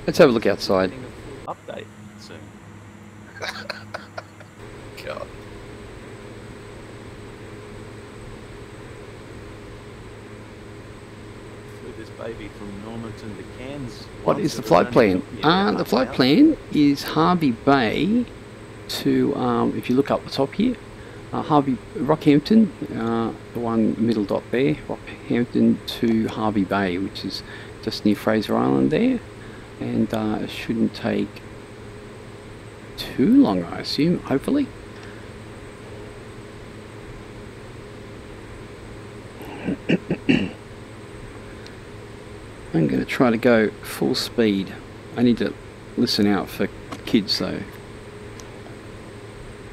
Let's have a look outside. Getting a full update soon. God. Flew this baby from Normanton to Cairns. What once. is the It flight only plan? took me about The half flight an hour. plan is Hervey Bay to, if you look up the top here, Rockhampton, the one middle dot there, Rockhampton to Hervey Bay, which is just near Fraser Island there, and it shouldn't take too long, I assume, hopefully. I'm going to try to go full speed. I need to listen out for kids though.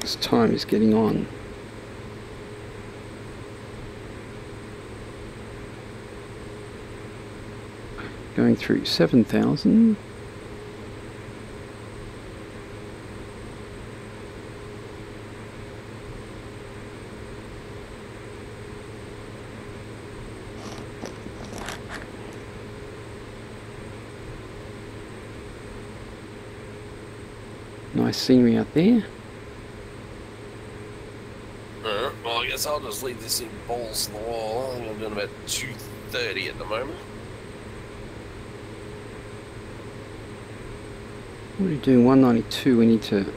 This time is getting on. Going through 7,000. Nice scenery out there. Well, I guess I'll just leave this thing balls to the wall. I think I'm doing about 230 at the moment. What are you doing? 192. We need to.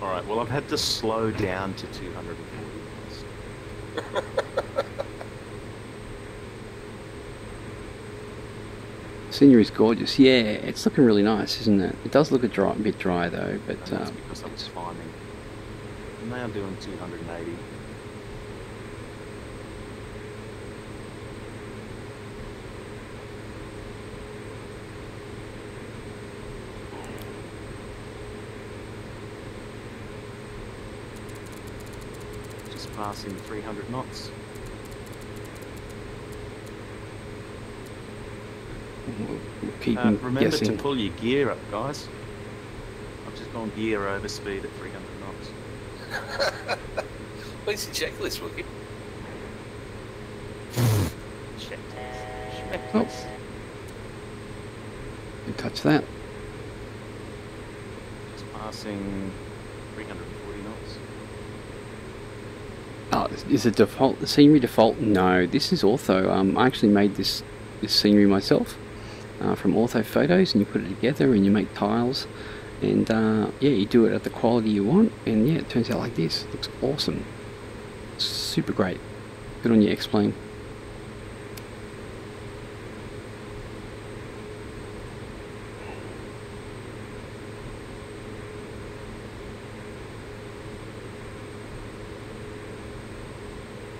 Alright, well I've had to slow down to 240 miles. Scenery is gorgeous. Yeah, it's looking really nice, isn't it? It does look a bit dry though, but And that's because I was climbing. I'm now doing 280. Just passing 300 knots. we'll keep them Remember guessing. to pull your gear up, guys. I've just gone gear over speed at 300 knots. Where's your checklist, Wookie? Check. Oh. Don't touch that. Just passing 340 knots. Oh, is it default? The scenery default? No, this is ortho. I actually made this scenery myself from ortho photos, and you put it together and you make tiles, and yeah, you do it at the quality you want, and yeah, it turns out like this. It looks awesome. Super great. Good on you, X-Plane.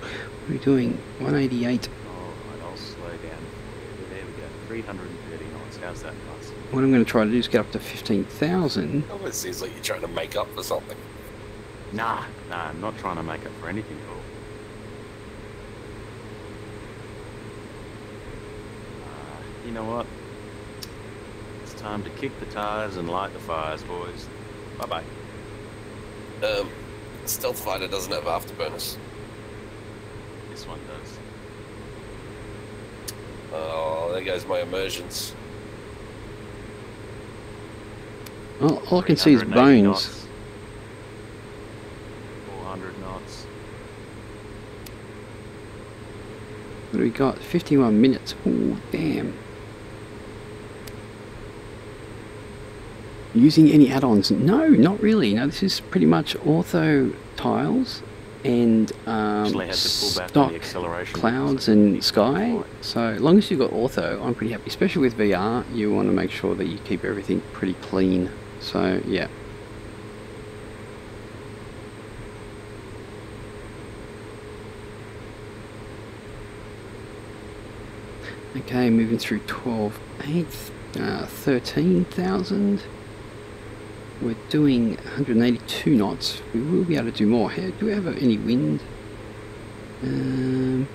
What are we doing? 188. Alright, I'll slow down. There we go. 330 knots. How's that pass? What I'm going to try to do is get up to 15,000. Almost seems like you're trying to make up for something. Nah, I'm not trying to make up for anything at all. You know what? It's time to kick the tires and light the fires, boys. Bye-bye. Stealth fighter doesn't have afterburners. This one does. Oh, there goes my immersions. Well, all I can see is 380 bones. knots. 400 knots. What do we got? 51 minutes. Oh, damn. Using any add-ons? No, not really. No, this is pretty much ortho tiles and Actually, I had to pull back on stock the acceleration. clouds and sky. So as long as you've got ortho, I'm pretty happy. Especially with VR, you want to make sure that you keep everything pretty clean. So yeah. Okay, moving through 12.8, 13,000. We're doing 182 knots. We will be able to do more. Do we have any wind? No,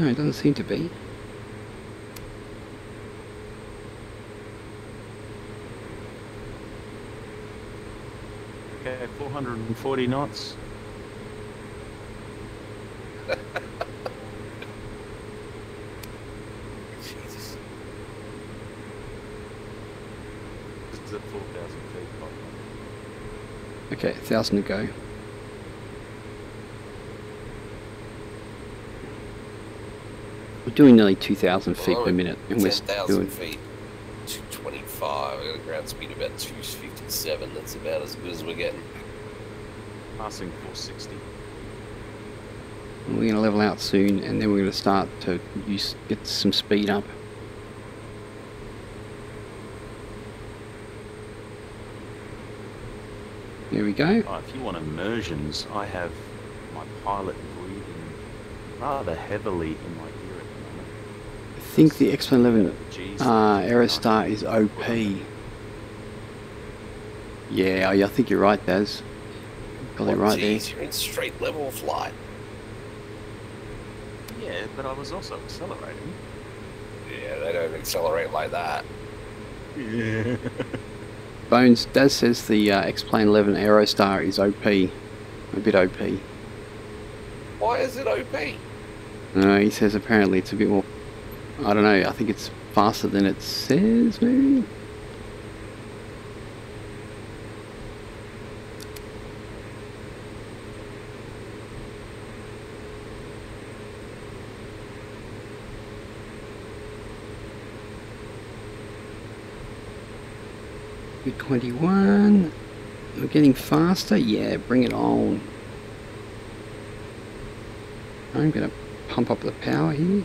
it doesn't seem to be. Okay, 440 knots. Jesus. This is at 4,000 feet. Okay, 1,000 to go. We're doing nearly 2,000 feet per minute, and we're 10,000 doing. feet, 225. I got a ground speed about 257. That's about as good as we're getting. Passing 460. We're going to level out soon, and then we're going to start to get some speed up. There we go. Oh, if you want immersions, I have my pilot breathing rather heavily in my ear at the moment. I think the X-Plane 11 Geez, Aerostar is OP. Yeah, I think you're right, Daz. Probably right there. Geez, you're in straight level flight. Yeah, but I was also accelerating. Yeah, they don't accelerate like that. Yeah. Bones, Daz says the X-Plane 11 Aerostar is OP. A bit OP. Why is it OP? He says apparently it's a bit more... I don't know, I think it's faster than it says, maybe? Good 21. We're getting faster. Yeah, bring it on. I'm going to pump up the power here.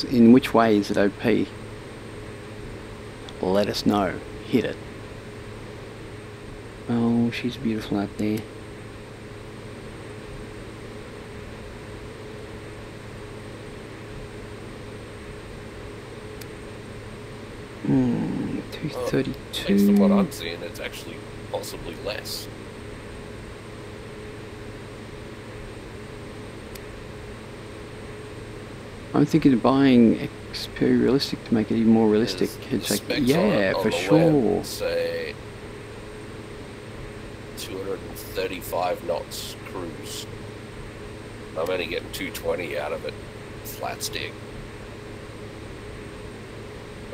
In which way is it OP? Let us know. Hit it. Oh, she's beautiful out there. Hmm, 232. Based on what I'm seeing, it's actually possibly less. I'm thinking of buying XP Realistic to make it even more realistic. Yeah, for sure. Web say 235 knots cruise. I'm only getting 220 out of it. Flat stick.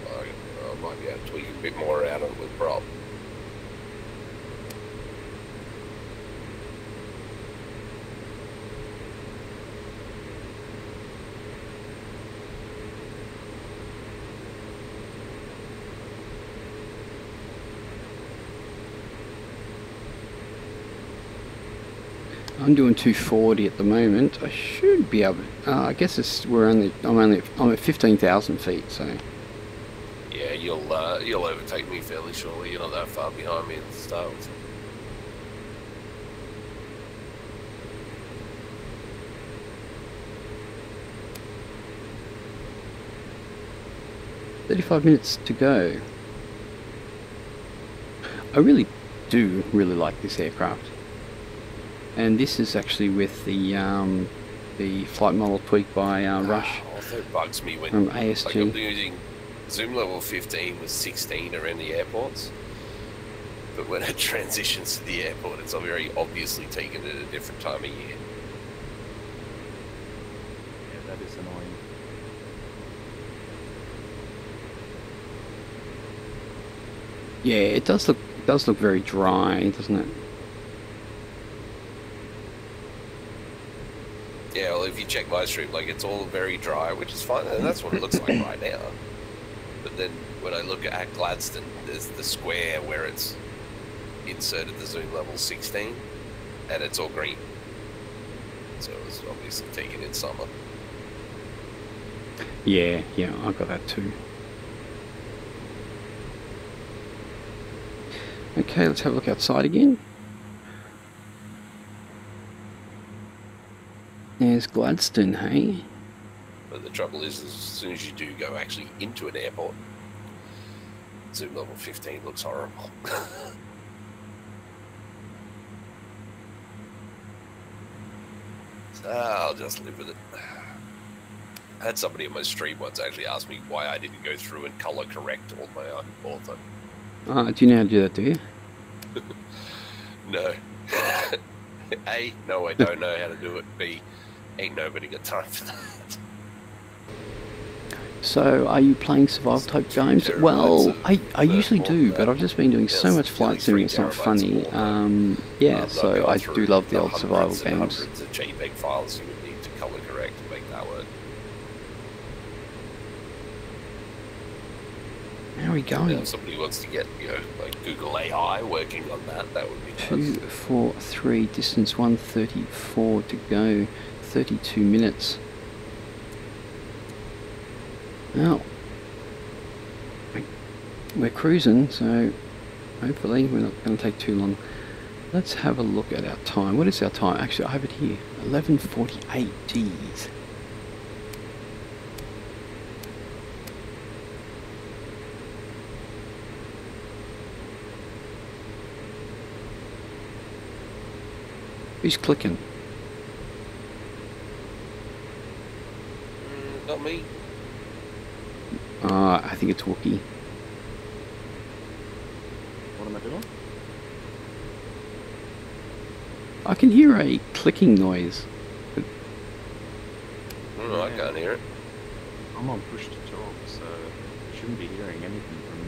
I might be able to tweak a bit more out of it with prop. I'm doing 240 at the moment. I should be able to, I guess I'm at 15,000 feet, so. Yeah, you'll overtake me fairly shortly. You're not that far behind me at the start. 35 minutes to go. I really do like this aircraft, and this is actually with the flight model tweaked by Rush. Also, it bugs me when from ASG. Like I'm using Zoom level 15 with 16 around the airports, but when it transitions to the airport, it's very obviously taken at a different time of year. Yeah, that is annoying. Yeah, it does look very dry, doesn't it? Yeah, well, if you check my stream, like, it's all very dry, which is fine, and that's what it looks like right now. But then when I look at Gladstone, there's the square where it's inserted the zoom level 16, and it's all green. So it's obviously taken in summer. Yeah, I got that too. Okay, let's have a look outside again. There's Gladstone, hey? But the trouble is, as soon as you do go actually into an airport, zoom level 15 looks horrible. So I'll just live with it. I had somebody on my stream once actually ask me why I didn't go through and color correct all my author. Do you know how to do that, do you? No. A, no, I don't know how to do it. B, ain't nobody got time for that. So, are you playing survival type games? Well, I usually do, but I've just been doing so much flight sim, it's not funny. Yeah, so I do love the old survival games. Hundreds of JPEG files you would need to color correct to make that work. How are we going? If somebody wants to get, like Google AI working on that, that would be nice. 2, 4, 3, distance 134 to go, 32 minutes. Well, we're cruising, so hopefully we're not going to take too long. Let's have a look at our time. What is our time? Actually, I have it here. 11:48. Geez. Who's clicking? Not me. I think it's Wookie. What am I doing? I can hear a clicking noise. I can't hear it. I'm on push to talk, so you shouldn't be hearing anything from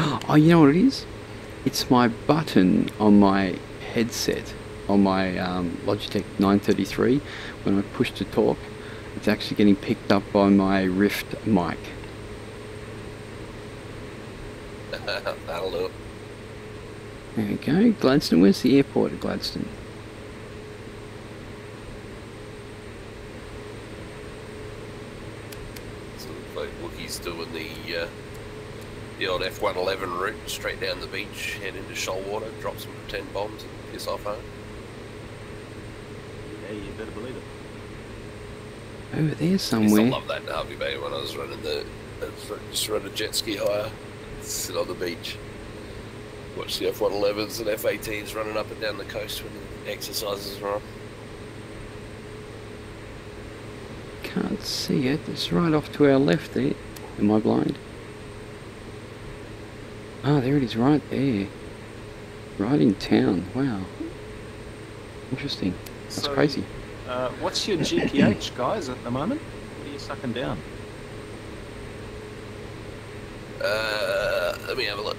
me. Oh, you know what it is? It's my button on my headset, on my Logitech 933. When I push to talk, it's actually getting picked up by my Rift mic. That'll do it. There we go. Gladstone, where's the airport at Gladstone? So like Wookie's doing the old F-111 route straight down the beach, head into Shoalwater, drop some pretend bombs and piss off home. Yeah, you better believe it. Over there I used to somewhere. love that in Hervey Bay when I was running just run a jet ski hire, sit on the beach, watch the F-111s and F-18s running up and down the coast when the exercises are on. Can't see it. It's right off to our left there. Am I blind? Ah, there it is right there. Right in town. Wow. Interesting. That's So, crazy. What's your GPH, guys, at the moment? What are you sucking down? Let me have a look.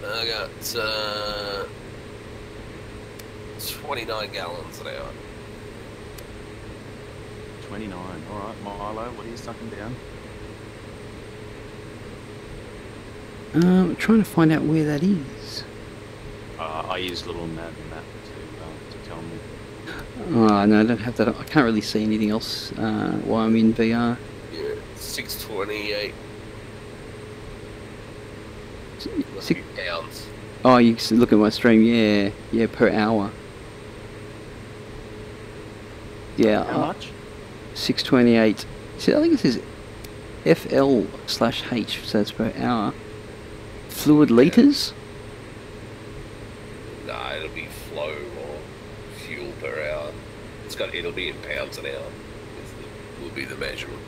I got 29 gallons an hour. 29. Alright, Milo, what are you sucking down? I'm trying to find out where that is. I use little map to tell me. Oh, no, I don't have that. I can't really see anything else while I'm in VR. Yeah, 628. Six, Pounds. oh, you can look at my stream. Yeah, per hour. Yeah, How much? 628. See, I think it says FL/H, so it's per hour. Fluid liters? Nah, it'll be flow or fuel per hour. It'll be in pounds an hour. Will be the measurement.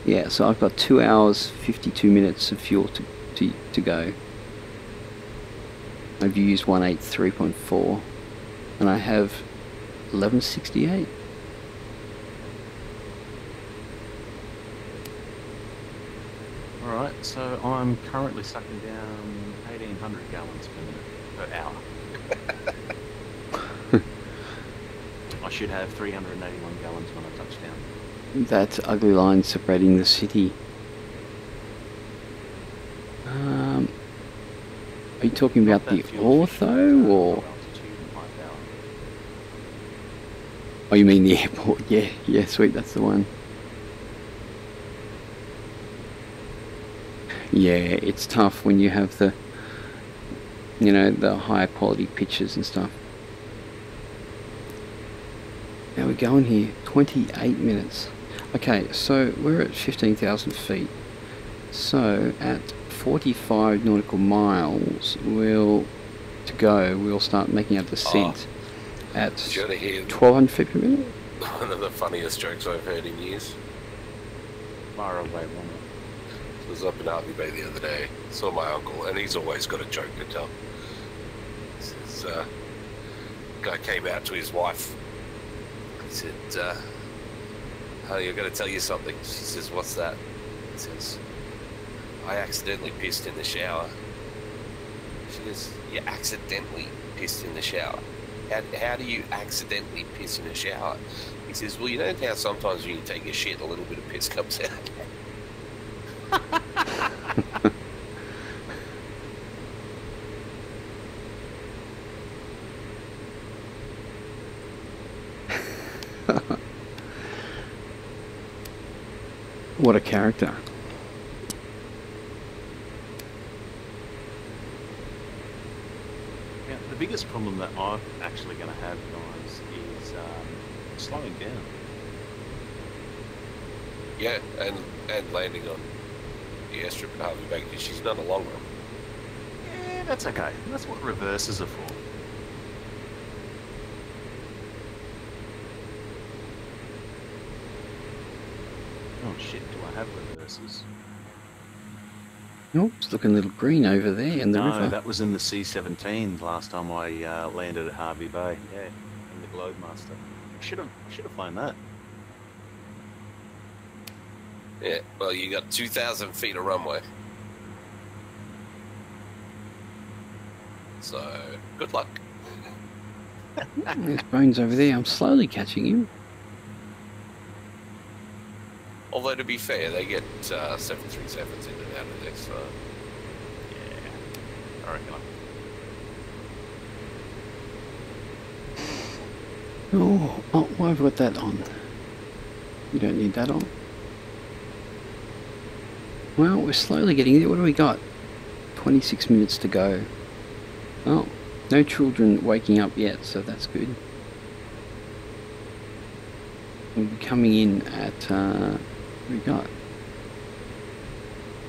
Yeah, so I've got 2 hours 52 minutes of fuel to go. I've used 183.4 and I have 1168. Alright, so I'm currently sucking down 1,800 gallons per minute per hour. I should have 381 gallons when I touch down. That ugly line separating the city. Are you talking about the ortho or? Oh, you mean the airport? Yeah, yeah, sweet, that's the one. Yeah, it's tough when you have the, you know, the higher quality pictures and stuff. Now we're going here, 28 minutes. Okay, so we're at 15,000 feet. So at 45 nautical miles, we'll start making our descent at 1,200 feet per minute. One of the funniest jokes I've heard in years. Far away, woman. I was up in Hervey Bay the other day, saw my uncle, and he's always got a joke to tell. This guy came out to his wife. He said, "Oh, you're going to tell you something." She says, "What's that?" He says, "I accidentally pissed in the shower." She goes, "You accidentally pissed in the shower? How do you accidentally piss in a shower?" He says, "Well, you know how sometimes when you take a shit, a little bit of piss comes out." What a character. Yeah, the biggest problem that I'm actually going to have, guys, is slowing down. Yeah, and landing on the airstrip at Hervey Bay, because she's done a long run. Yeah, that's okay. That's what reverses are for. Oh shit, do I have reverses? Oh, it's looking a little green over there in the river. No, that was in the C-17 last time I landed at Hervey Bay. Yeah, in the Globemaster. Should have flown that. Yeah, well, you got 2,000 feet of runway. So, good luck. There's Bones over there. I'm slowly catching him. Although, to be fair, they get 737s in and out of there, so... Yeah, I reckon Oh, why have I got that on? You don't need that on. Well, we're slowly getting there. What do we got? 26 minutes to go. Oh, no children waking up yet, so that's good. We'll be coming in at, what do we got?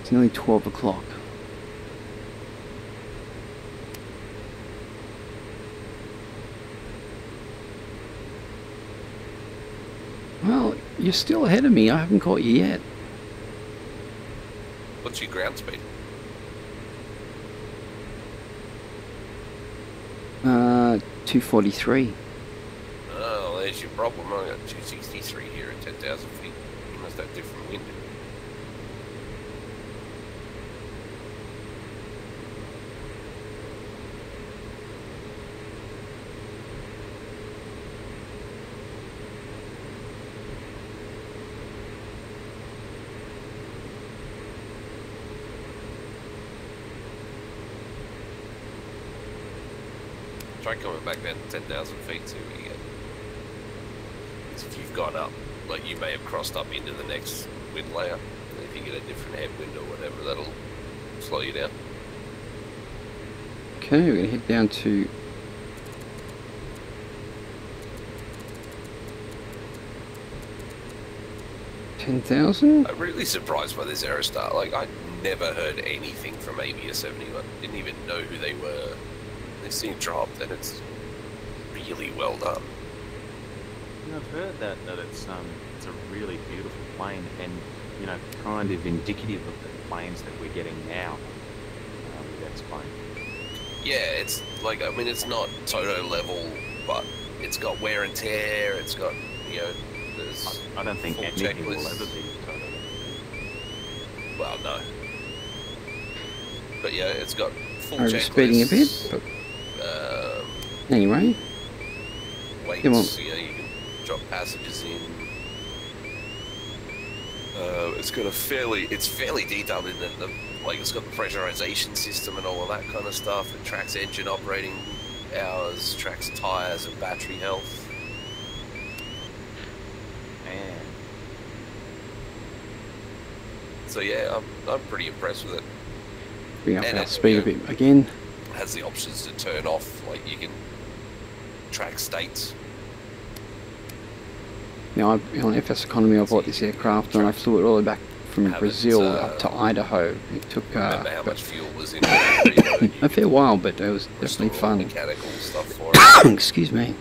It's nearly 12 o'clock. Well, you're still ahead of me. I haven't caught you yet. What's your ground speed? 243. Oh, there's your problem. I got 263 here at 10,000 feet. You must have different wind. Try coming back down to 10,000 feet, see what you get. Because if you've gone up, like you may have crossed up into the next wind layer. And if you get a different headwind or whatever, that'll slow you down. Okay, we're going to head down to... $10,000? I'm really surprised by this Aerostar. Like, I never heard anything from ABS 71. Didn't even know who they were. This thing dropped, and it's really well done. Yeah, I've heard that it's a really beautiful plane, and you know, kind of indicative of the planes that we're getting now with X-plane. Yeah, it's like, I mean, it's not Toto level, but it's got wear and tear. It's got, you know, there's. I don't think anything will ever be Toto level. Well, no. But yeah, it's got full I'm checklists. speeding a bit, but anyway. Weights, Come on. you know, you can drop passages in. It's got it's fairly detailed in that like it's got the pressurization system and all of that kind of stuff. It tracks engine operating hours, tracks tires and battery health. Man. So yeah, I'm pretty impressed with it. Bring up And our it, speed you a know, bit again. Has the options to turn off, like you can track states. Now, on FS Economy, I bought this aircraft and I flew it all the way back from Haven't, Brazil up to Idaho. It took Remember how much fuel was in it? a fair while, but it was definitely Restore all fun. mechanical stuff for it. Excuse me.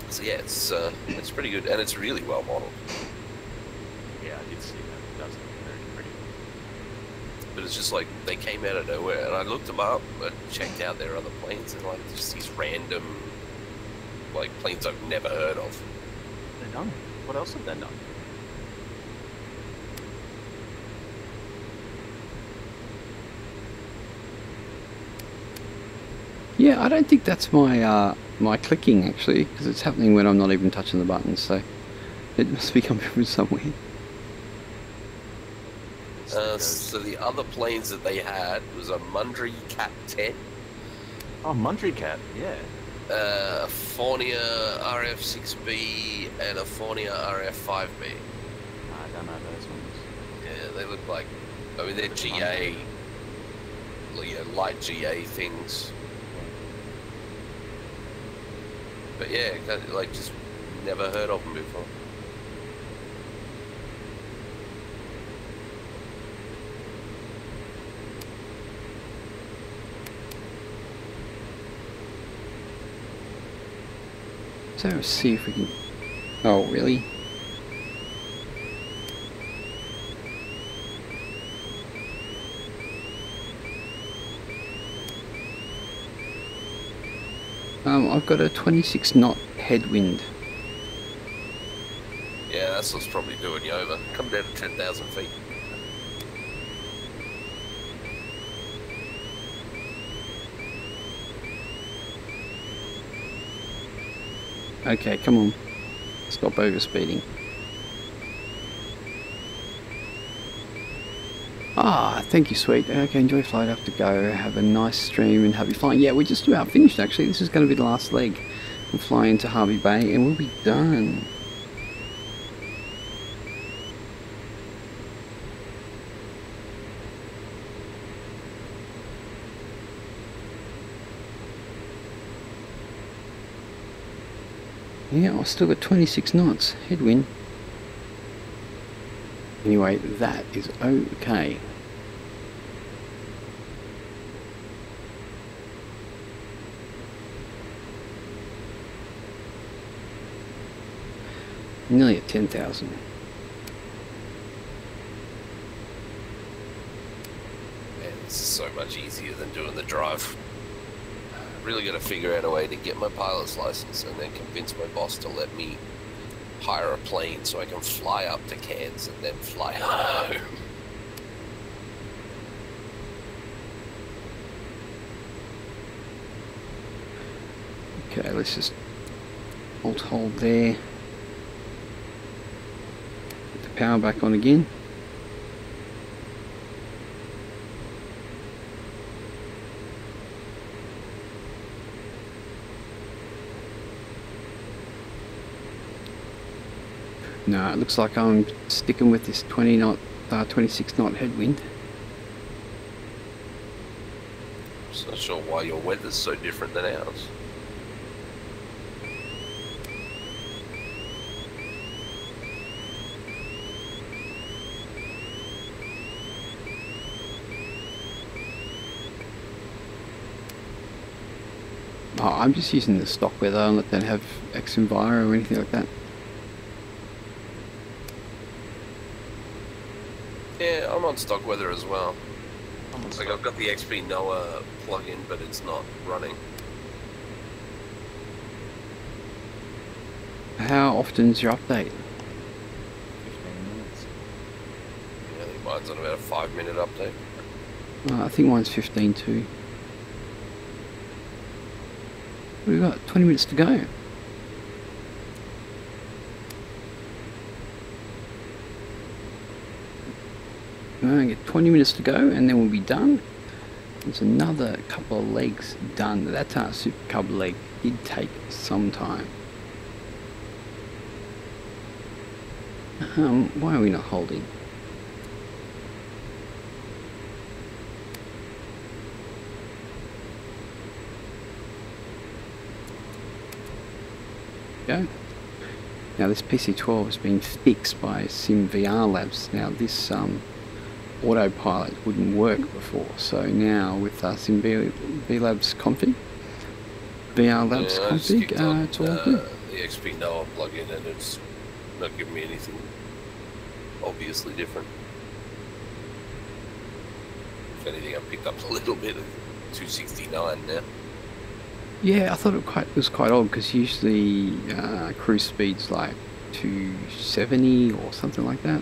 So yeah, it's pretty good, and it's really well modeled. Yeah, I did see that. It does look very pretty. But it's just like they came out of nowhere, and I looked them up and checked out their other planes, and like just these random like planes I've never heard of. They're done. What else have they done? Yeah, I don't think that's my my clicking actually, because it's happening when I'm not even touching the buttons. So it must be coming from somewhere. So the other planes that they had was a Mundry Cat 10, Oh, Mundry Cat, yeah. a Fornia RF6B, and a Fornia RF5B. I don't know those ones. Yeah, they look like, I mean, they're GA, light GA things. But yeah, like just never heard of them before. So let's see if we can. Oh, really? I've got a 26 knot headwind. Yeah, that's what's probably doing you over. Come down to 10,000 feet. Okay, come on. Stop overspeeding. Ah, thank you, sweet. Okay, enjoy flight. I have to go. Have a nice stream and happy flying. Yeah, we're just about finished actually. This is going to be the last leg. We'll fly into Hervey Bay and we'll be done. Yeah, I've still got 26 knots headwind. Anyway, that is okay. Nearly at 10,000. Man, this is so much easier than doing the drive. Really got to figure out a way to get my pilot's license and then convince my boss to let me hire a plane so I can fly up to Cairns and then fly home. Okay, let's just alt hold there. Put the power back on again. No, it looks like I'm sticking with this 26 knot headwind. Just not sure why your weather's so different than ours. Oh, I'm just using the stock weather and let that have X-Enviro or anything like that. Yeah, I'm on stock weather as well. Like I've got the XP NOAA plug-in, but it's not running. How often's your update? 15 minutes. Yeah, I think mine's on about a 5-minute update. I think mine's 15 too. What have we got? 20 minutes to go. Get 20 minutes to go and then we'll be done. There's another couple of legs done. That Super Cub leg did take some time. Why are we not holding? Go. Now this PC12 has been fixed by SimVR Labs. Now this autopilot wouldn't work before, so now with SimVR Labs config, VR Labs config, it's all good. The XP Noah plugin, and it's not giving me anything obviously different. If anything, I picked up a little bit of 269 now. Yeah, I thought it was quite odd because usually cruise speed's like 270 or something like that.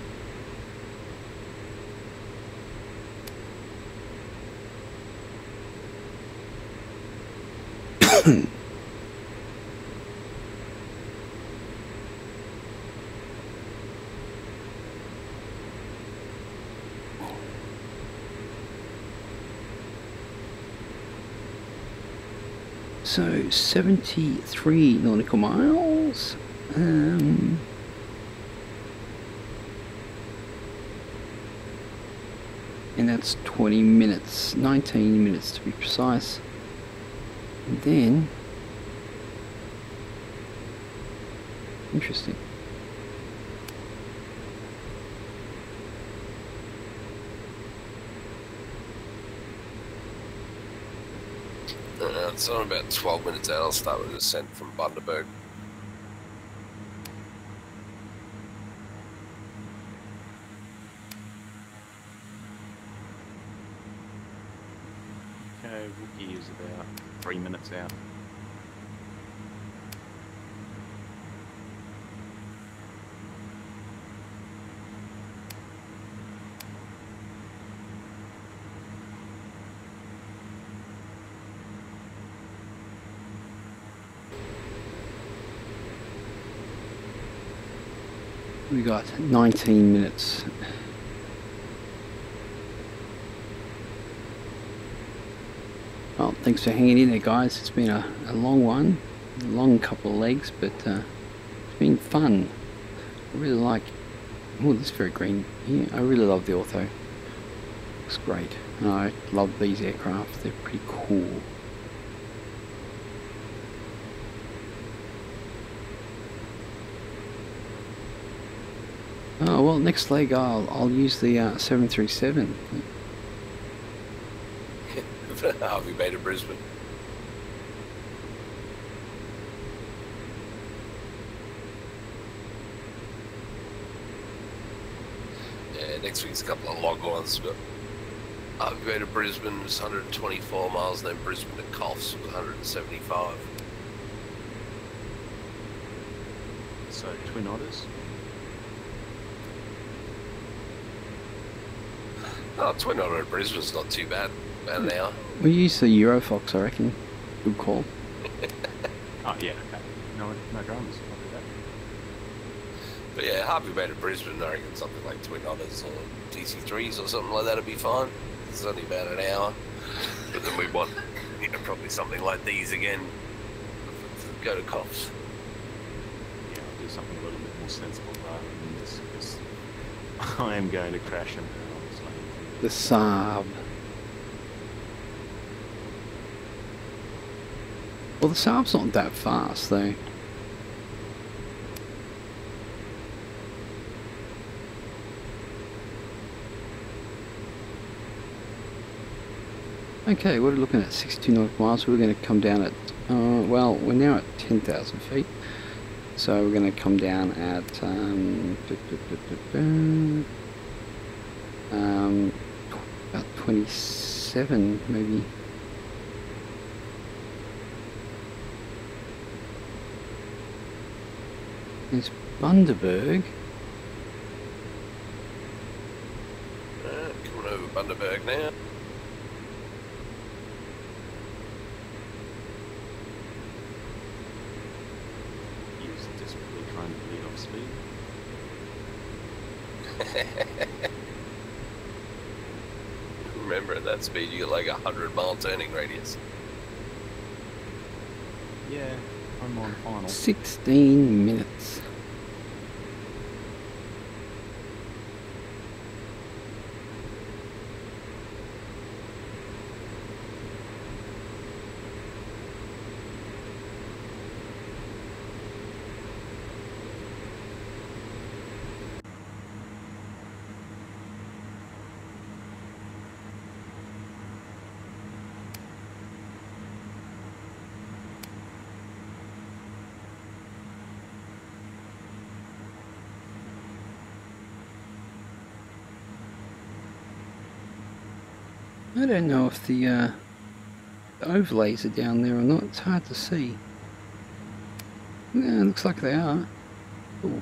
So 73 nautical miles. And that's 20 minutes, 19 minutes to be precise. And then, interesting. So I'm about 12 minutes out, I'll start with a descent from Bundaberg. Okay, Wookie is about 3 minutes out. We got 19 minutes. Well, thanks for hanging in there, guys. It's been a long one, a long couple of legs, but it's been fun. I really like. Oh, this is very green here. I really love the ortho. Looks great. I love these aircraft. They're pretty cool. Oh well, next leg I'll use the 737. Hervey Bay to Brisbane. Yeah, next week's a couple of long ones, but Hervey Bay to Brisbane was 124 miles, and then Brisbane to Coffs was 175. So Twin Otters. Oh, Twin Otter at Brisbane's not too bad. About an hour. We use the Eurofox, I reckon. Good call. Oh yeah, okay. No dramas. I'll do that. But yeah, Hervey Bay to Brisbane, I reckon something like Twin Otters or TC3s or something like that would be fine. It's only about an hour. But then we want, probably something like these again. Go to Coffs. Yeah, I'll do something a little bit more sensible rather than this, because I am going to crash and burn, obviously. The Saab. Well, the Saab's not that fast, though. Okay, we're looking at 62 nautical miles. We're going to come down at, well, we're now at 10,000 feet. So we're going to come down at, about 27, maybe. There's Bundaberg. Coming over Bundaberg now. He's desperately trying to bleed off speed. remember at that speed you get like 100-mile turning radius. Yeah, I'm on final. 16 minutes. I don't know if the overlays are down there or not. It's hard to see. Yeah, it looks like they are. Cool.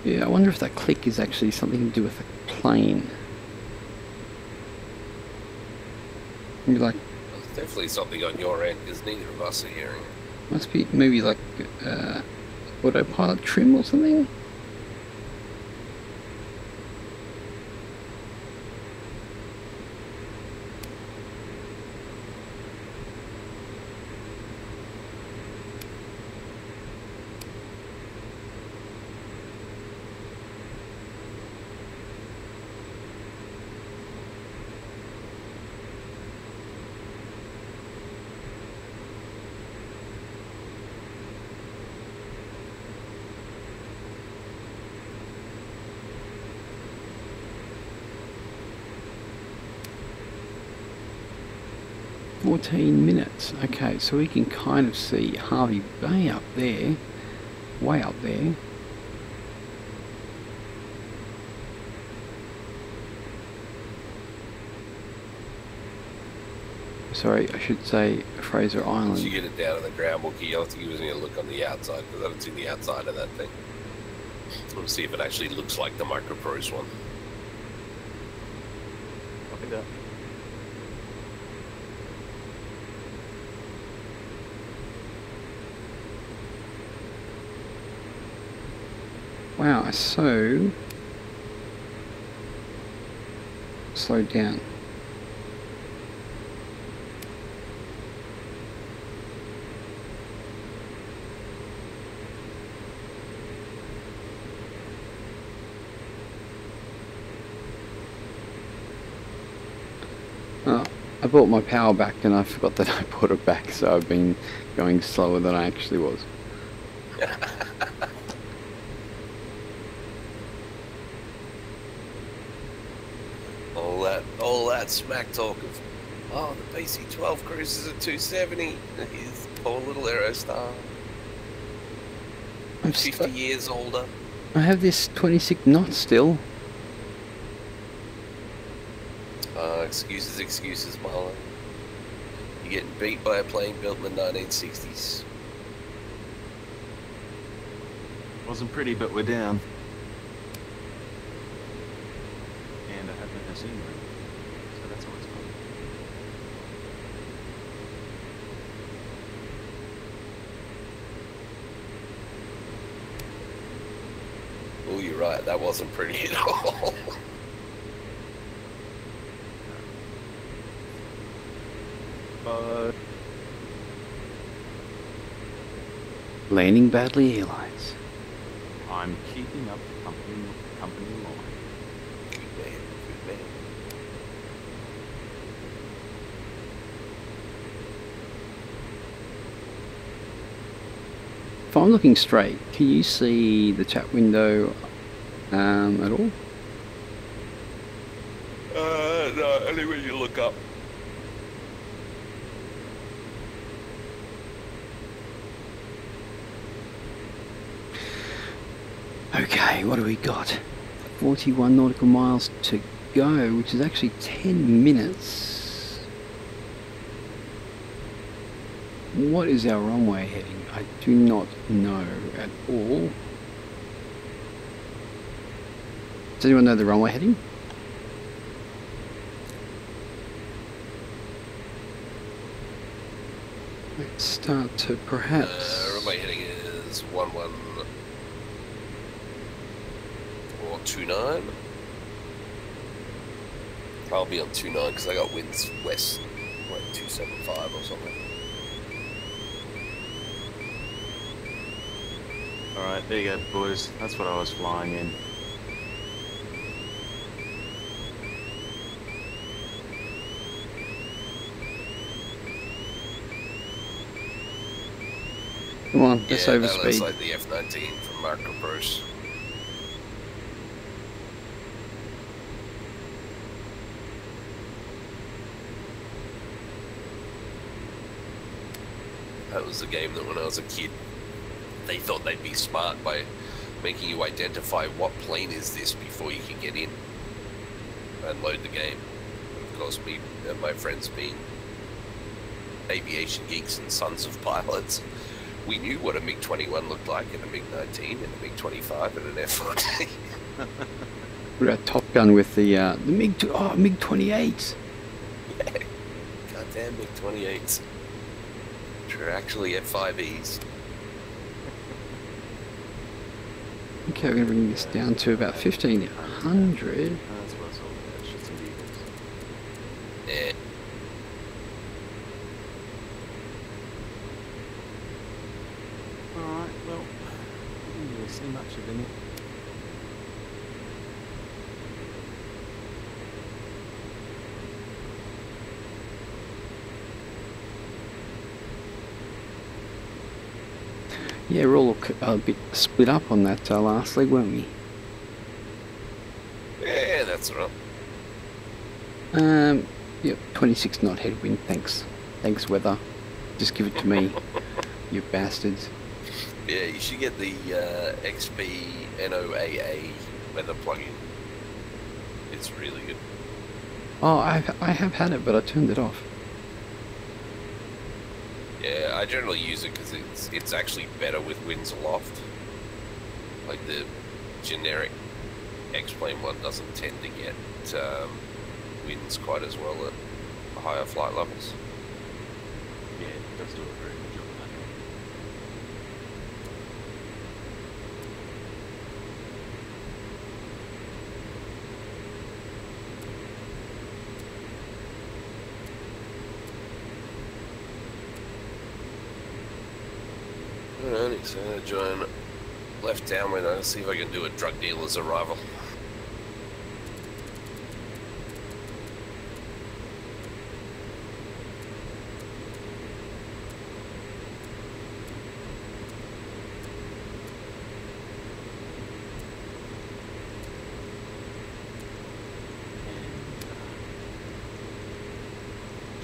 'Yeah, I wonder if that click is actually something to do with the plane. Maybe like, Well, there's definitely something on your end because neither of us are hearing it. must be maybe like autopilot trim or something. Minutes. Okay, so we can kind of see Hervey Bay up there, way up there. Sorry, I should say Fraser Island. Once you get it down on the ground, Wookie, you'll have to give us a look on the outside because I haven't seen the outside of that thing. Let's see if it actually looks like the MicroProse one. Copy that. Wow, I so slowed down. Oh, I brought my power back and I forgot that I brought it back, so I've been going slower than I actually was. all that smack talk of, oh, the PC-12 cruises at 270. His poor little Aerostar. I'm 50 years older. I have this 26 knots still. Excuses, Marlon. You're getting beat by a plane built in the 1960s. Wasn't pretty, but we're down. And I have no scenery, so that's always fun. Oh, you're right. That wasn't pretty at all. Landing badly, airlines. I'm keeping up company line. Good man. If I'm looking straight, can you see the chat window at all? No, only when you look up. Okay, what do we got? 41 nautical miles to go, which is actually 10 minutes. What is our runway heading? I do not know at all. Does anyone know the runway heading? Let's start to perhaps... runway heading is 11429. I'll be on 29 because I got winds west, like 275 or something. Alright, there you go, boys. That's what I was flying in. Come on, let's Yeah, overspeed. that looks like the F-19 from Marco Bruce. That was the game that when I was a kid, they thought they'd be smart by making you identify what plane is this before you can get in and load the game. And of course, me and my friends being aviation geeks and sons of pilots, we knew what a MiG-21 looked like, and a MiG-19, and a MiG-25, and an F-14. What about Top Gun with the MiG-28? Yeah. Goddamn MiG-28s. Which are actually F-5Es. Okay, we're going to bring this down to about 1500. That's what it's all about, shits and giggles. Yeah. Alright, well, I didn't really see much of any. Yeah, we're all a bit split up on that last leg, weren't we? Yeah, that's right. Yep, 26 knot headwind, thanks. Thanks, weather. Just give it to me, you bastards. Yeah, you should get the XP NOAA weather plugin. It's really good. Oh, I have had it, but I turned it off. Yeah, I generally use it because it's actually better with winds aloft. Like the generic X-Plane one doesn't tend to get winds quite as well at higher flight levels. Yeah, it does do a very good job of that. Alrighty, so I'm going to join left downwind and see if I can do a drug dealer's arrival.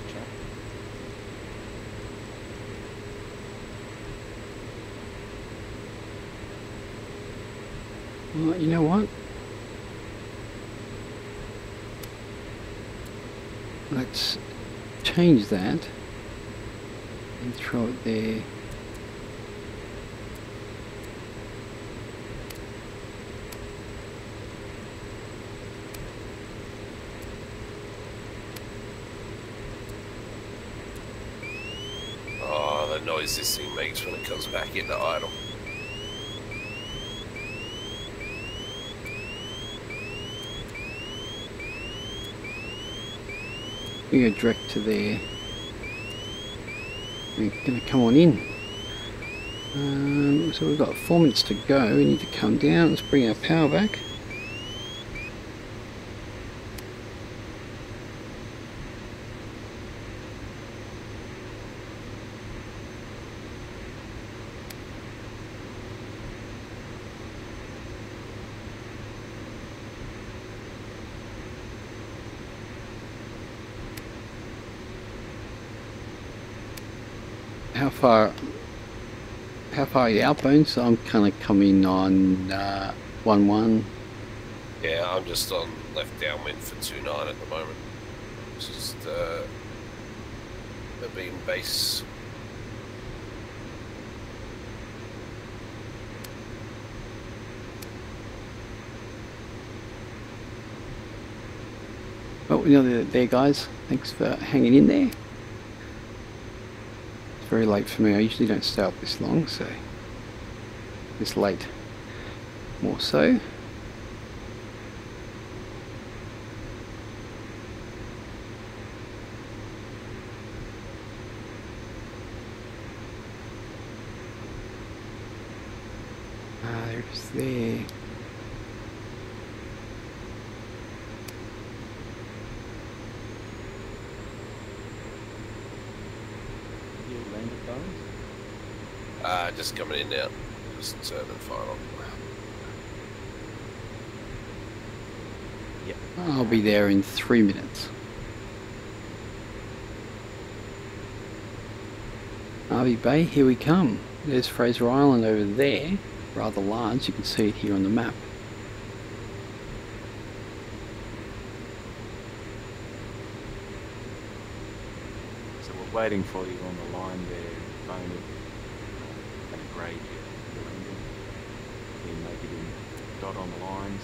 Check. Well, you know what? Let's change that and throw it there. Oh, the noise this thing makes when it comes back into idle. We go direct to there. We're going to come on in. So we've got 4 minutes to go. We need to come down. Let's bring our power back. How far are you outbound? So I'm kind of coming on 1-1. Yeah, I'm just on left downwind for 2-9 at the moment. Just the beam base. Well, you know, there, guys. Thanks for hanging in there. It's very late for me. I usually don't stay up this long, so this late more so. There's there. You landed bones? Just coming in now. Just turning final. Yep. I'll be there in 3 minutes. Hervey Bay, here we come. There's Fraser Island over there, rather large. You can see it here on the map. So we're waiting for you on the line there, Boney. Going to grade your landing. Then make it in dot on the lines.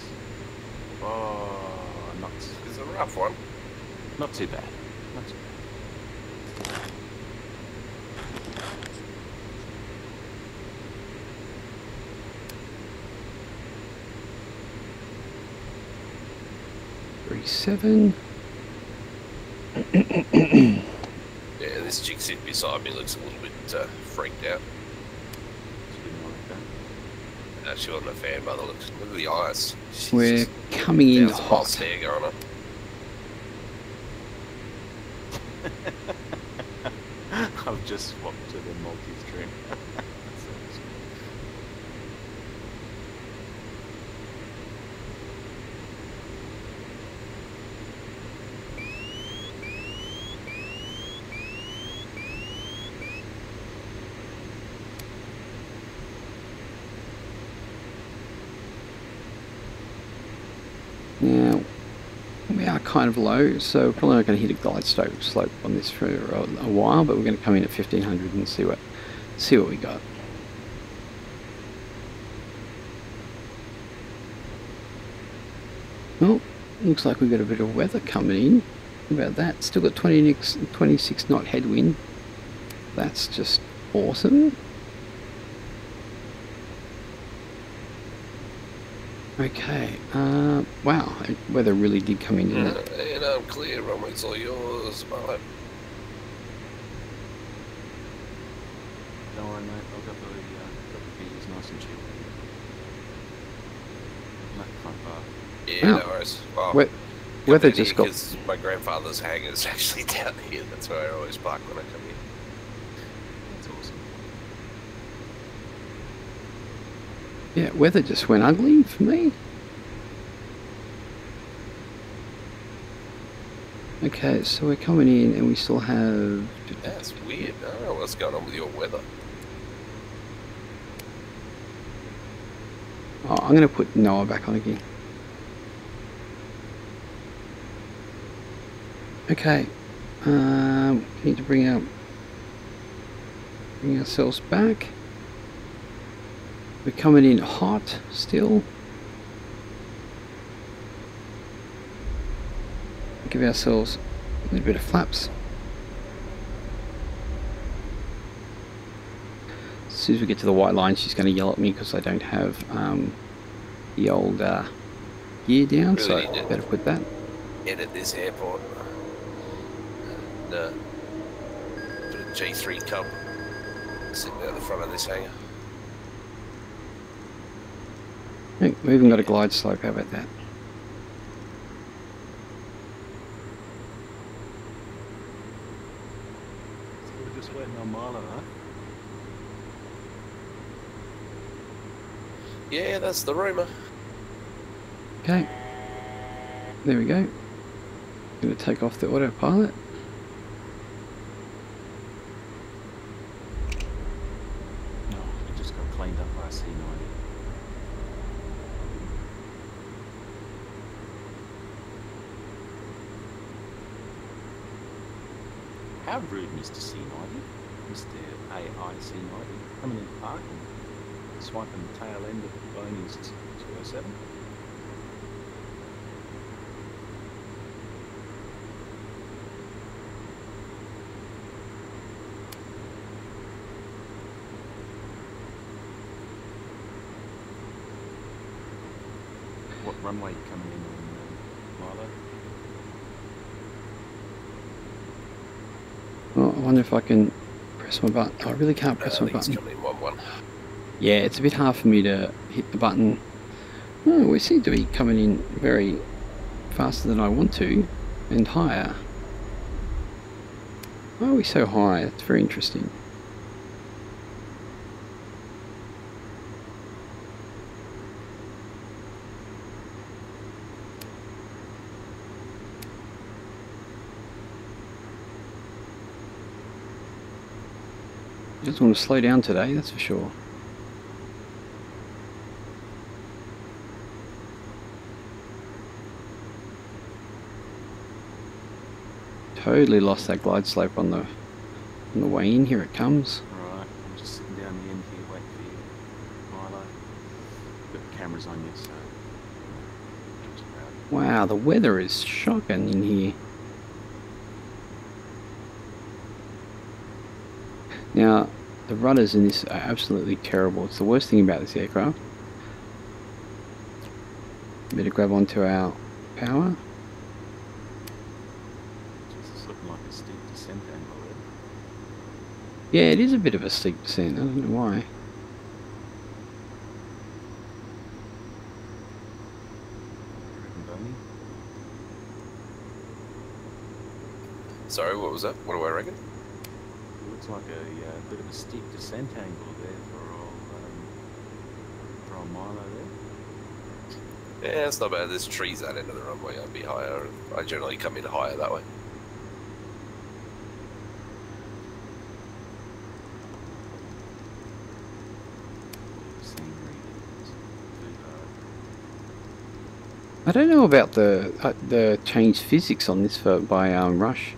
Oh, It's a rough one. not too bad. Not too bad. 37. Yeah, this chick sitting beside me looks a little bit freaked out. She didn't like that. She wasn't a fan by the looks. Look at the eyes. She's We're just coming in 1,000 mile hot. stare going on. I've just swapped to the multi-stream. Now, we are kind of low, so we're probably not going to hit a glide slope on this for a while, but we're going to come in at 1500 and see what we got. Well, looks like we've got a bit of weather coming in. How about that? Still got 26 knot headwind. That's just awesome. Okay, wow, weather really did come in, didn't it? And I'm clear, Roman, it's all yours, mate. Don't worry, mate. I've got the beers nice and chilled. Not the front bar. Yeah, Wow. no worries. Well, Weather just got... because my grandfather's hangar's actually down here. That's where I always park when I come here. That's awesome. Yeah, weather just went ugly for me. Okay, so we're coming in and we still have... That's weird. I don't know what's going on with your weather. Oh, I'm going to put Noah back on again. Okay, need to bring ourselves back. We're coming in hot still. Give ourselves a little bit of flaps. As soon as we get to the white line, she's going to yell at me because I don't have the old gear down, Really so need I to better put that. edit this airport. And, put a G3 Cub sitting at the front of this hangar. Hey, we even got a glide slope, how about that? So we're just waiting on Milo, huh? Yeah, that's the rumour. Okay, there we go. Going to take off the autopilot. No, we just got cleaned up by C90. How rude, Mr. C90. Mr. AIC90. Coming in the park and swiping the tail end of Boney's 207. What runway are you coming in on, Milo? Oh, I wonder if I can press my button. I really can't press my button. Coming in 1-1. Yeah, it's a bit hard for me to hit the button. Oh, we seem to be coming in very faster than I want to, and higher. Why are we so high? That's very interesting. I just want to slow down today, that's for sure. Totally lost that glide slope on the way in. Here it comes. Alright, I'm just sitting down the end here waiting for you, Milo. Got the cameras on you, so... Wow, the weather is shocking in here. Now, the rudders in this are absolutely terrible. It's the worst thing about this aircraft. Better grab onto our power. It's looking like a steep descent angle there. Yeah, it is a bit of a steep descent. I don't know why. Boney? Sorry, what was that? What do I reckon? It looks like a bit of a steep descent angle there for old Milo there. Yeah, it's not bad. There's trees that end of the runway. I'd be higher. I generally come in higher that way. I don't know about the changed physics on this by Rush.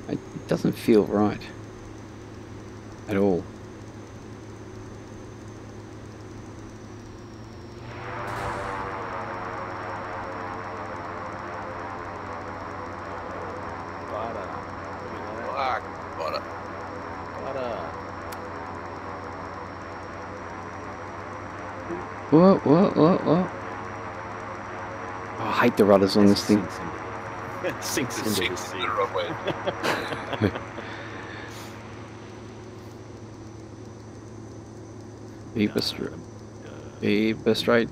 It doesn't feel right at all. Whoa, whoa, whoa, whoa. Oh, I hate the rudders on this thing. Sinks into the sea. The runway. Beep straight.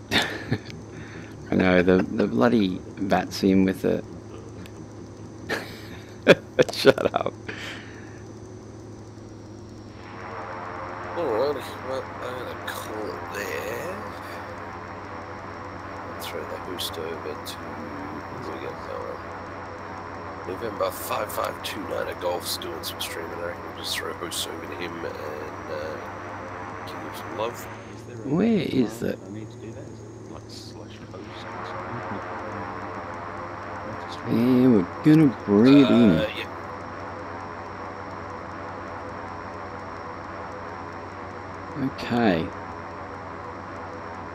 I know, the bloody bat's in with it. Shut up. Alright, well, I'm going to call it there. Throw the host over to, where we got November 5529 at Golf's doing some streaming. I reckon we'll just throw a host over to him and give him some love. Where is that? I need to do that. Is it like slash host or something? Yeah, we're gonna bring it in. Yeah. Okay.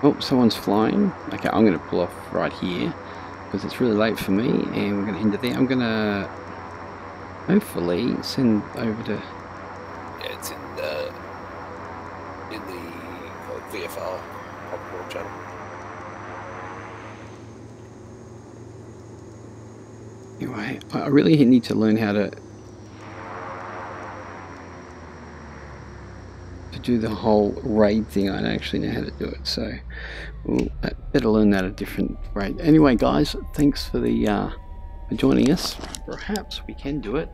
Oh, someone's flying. Okay, I'm going to pull off right here because it's really late for me, and we're going to end it there. I'm going to hopefully send over to... Yeah, it's in the VFR popcorn channel. Anyway, I really need to learn how to do the whole raid thing. I don't actually know how to do it, so we'll better learn that at a different rate. Anyway, guys, thanks for for joining us. Perhaps we can do it.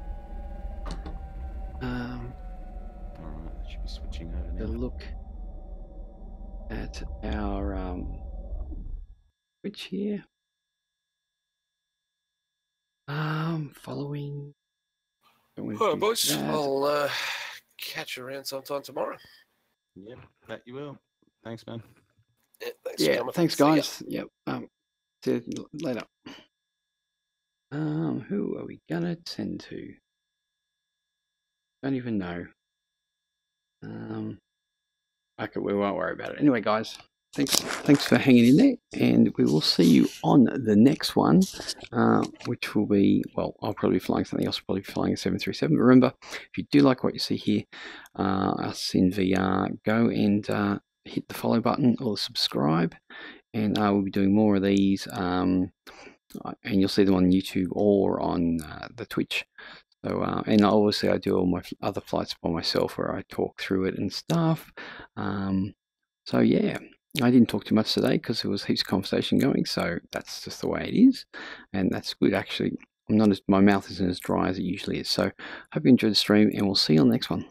Alright, I should be switching over now. To look at our which here. Following. Alright, boys, I'll catch you around sometime tomorrow. Yep, that you will. Thanks, man. Yeah, thanks for Yeah, coming. thanks, See ya. guys. Yep. See you later. Who are we gonna send to? Don't even know. Okay, we won't worry about it. Anyway, guys, thanks for hanging in there, and we will see you on the next one, which will be, well, I'll probably be flying something else, probably flying a 737. Remember, if you do like what you see here, us in VR, go and hit the follow button or the subscribe, and we'll be doing more of these, and you'll see them on YouTube or on the Twitch. So, and obviously I do all my other flights by myself where I talk through it and stuff. So yeah, I didn't talk too much today because there was heaps of conversation going, so that's just the way it is, and that's good actually. My mouth isn't as dry as it usually is. So hope you enjoyed the stream, and we'll see you on the next one.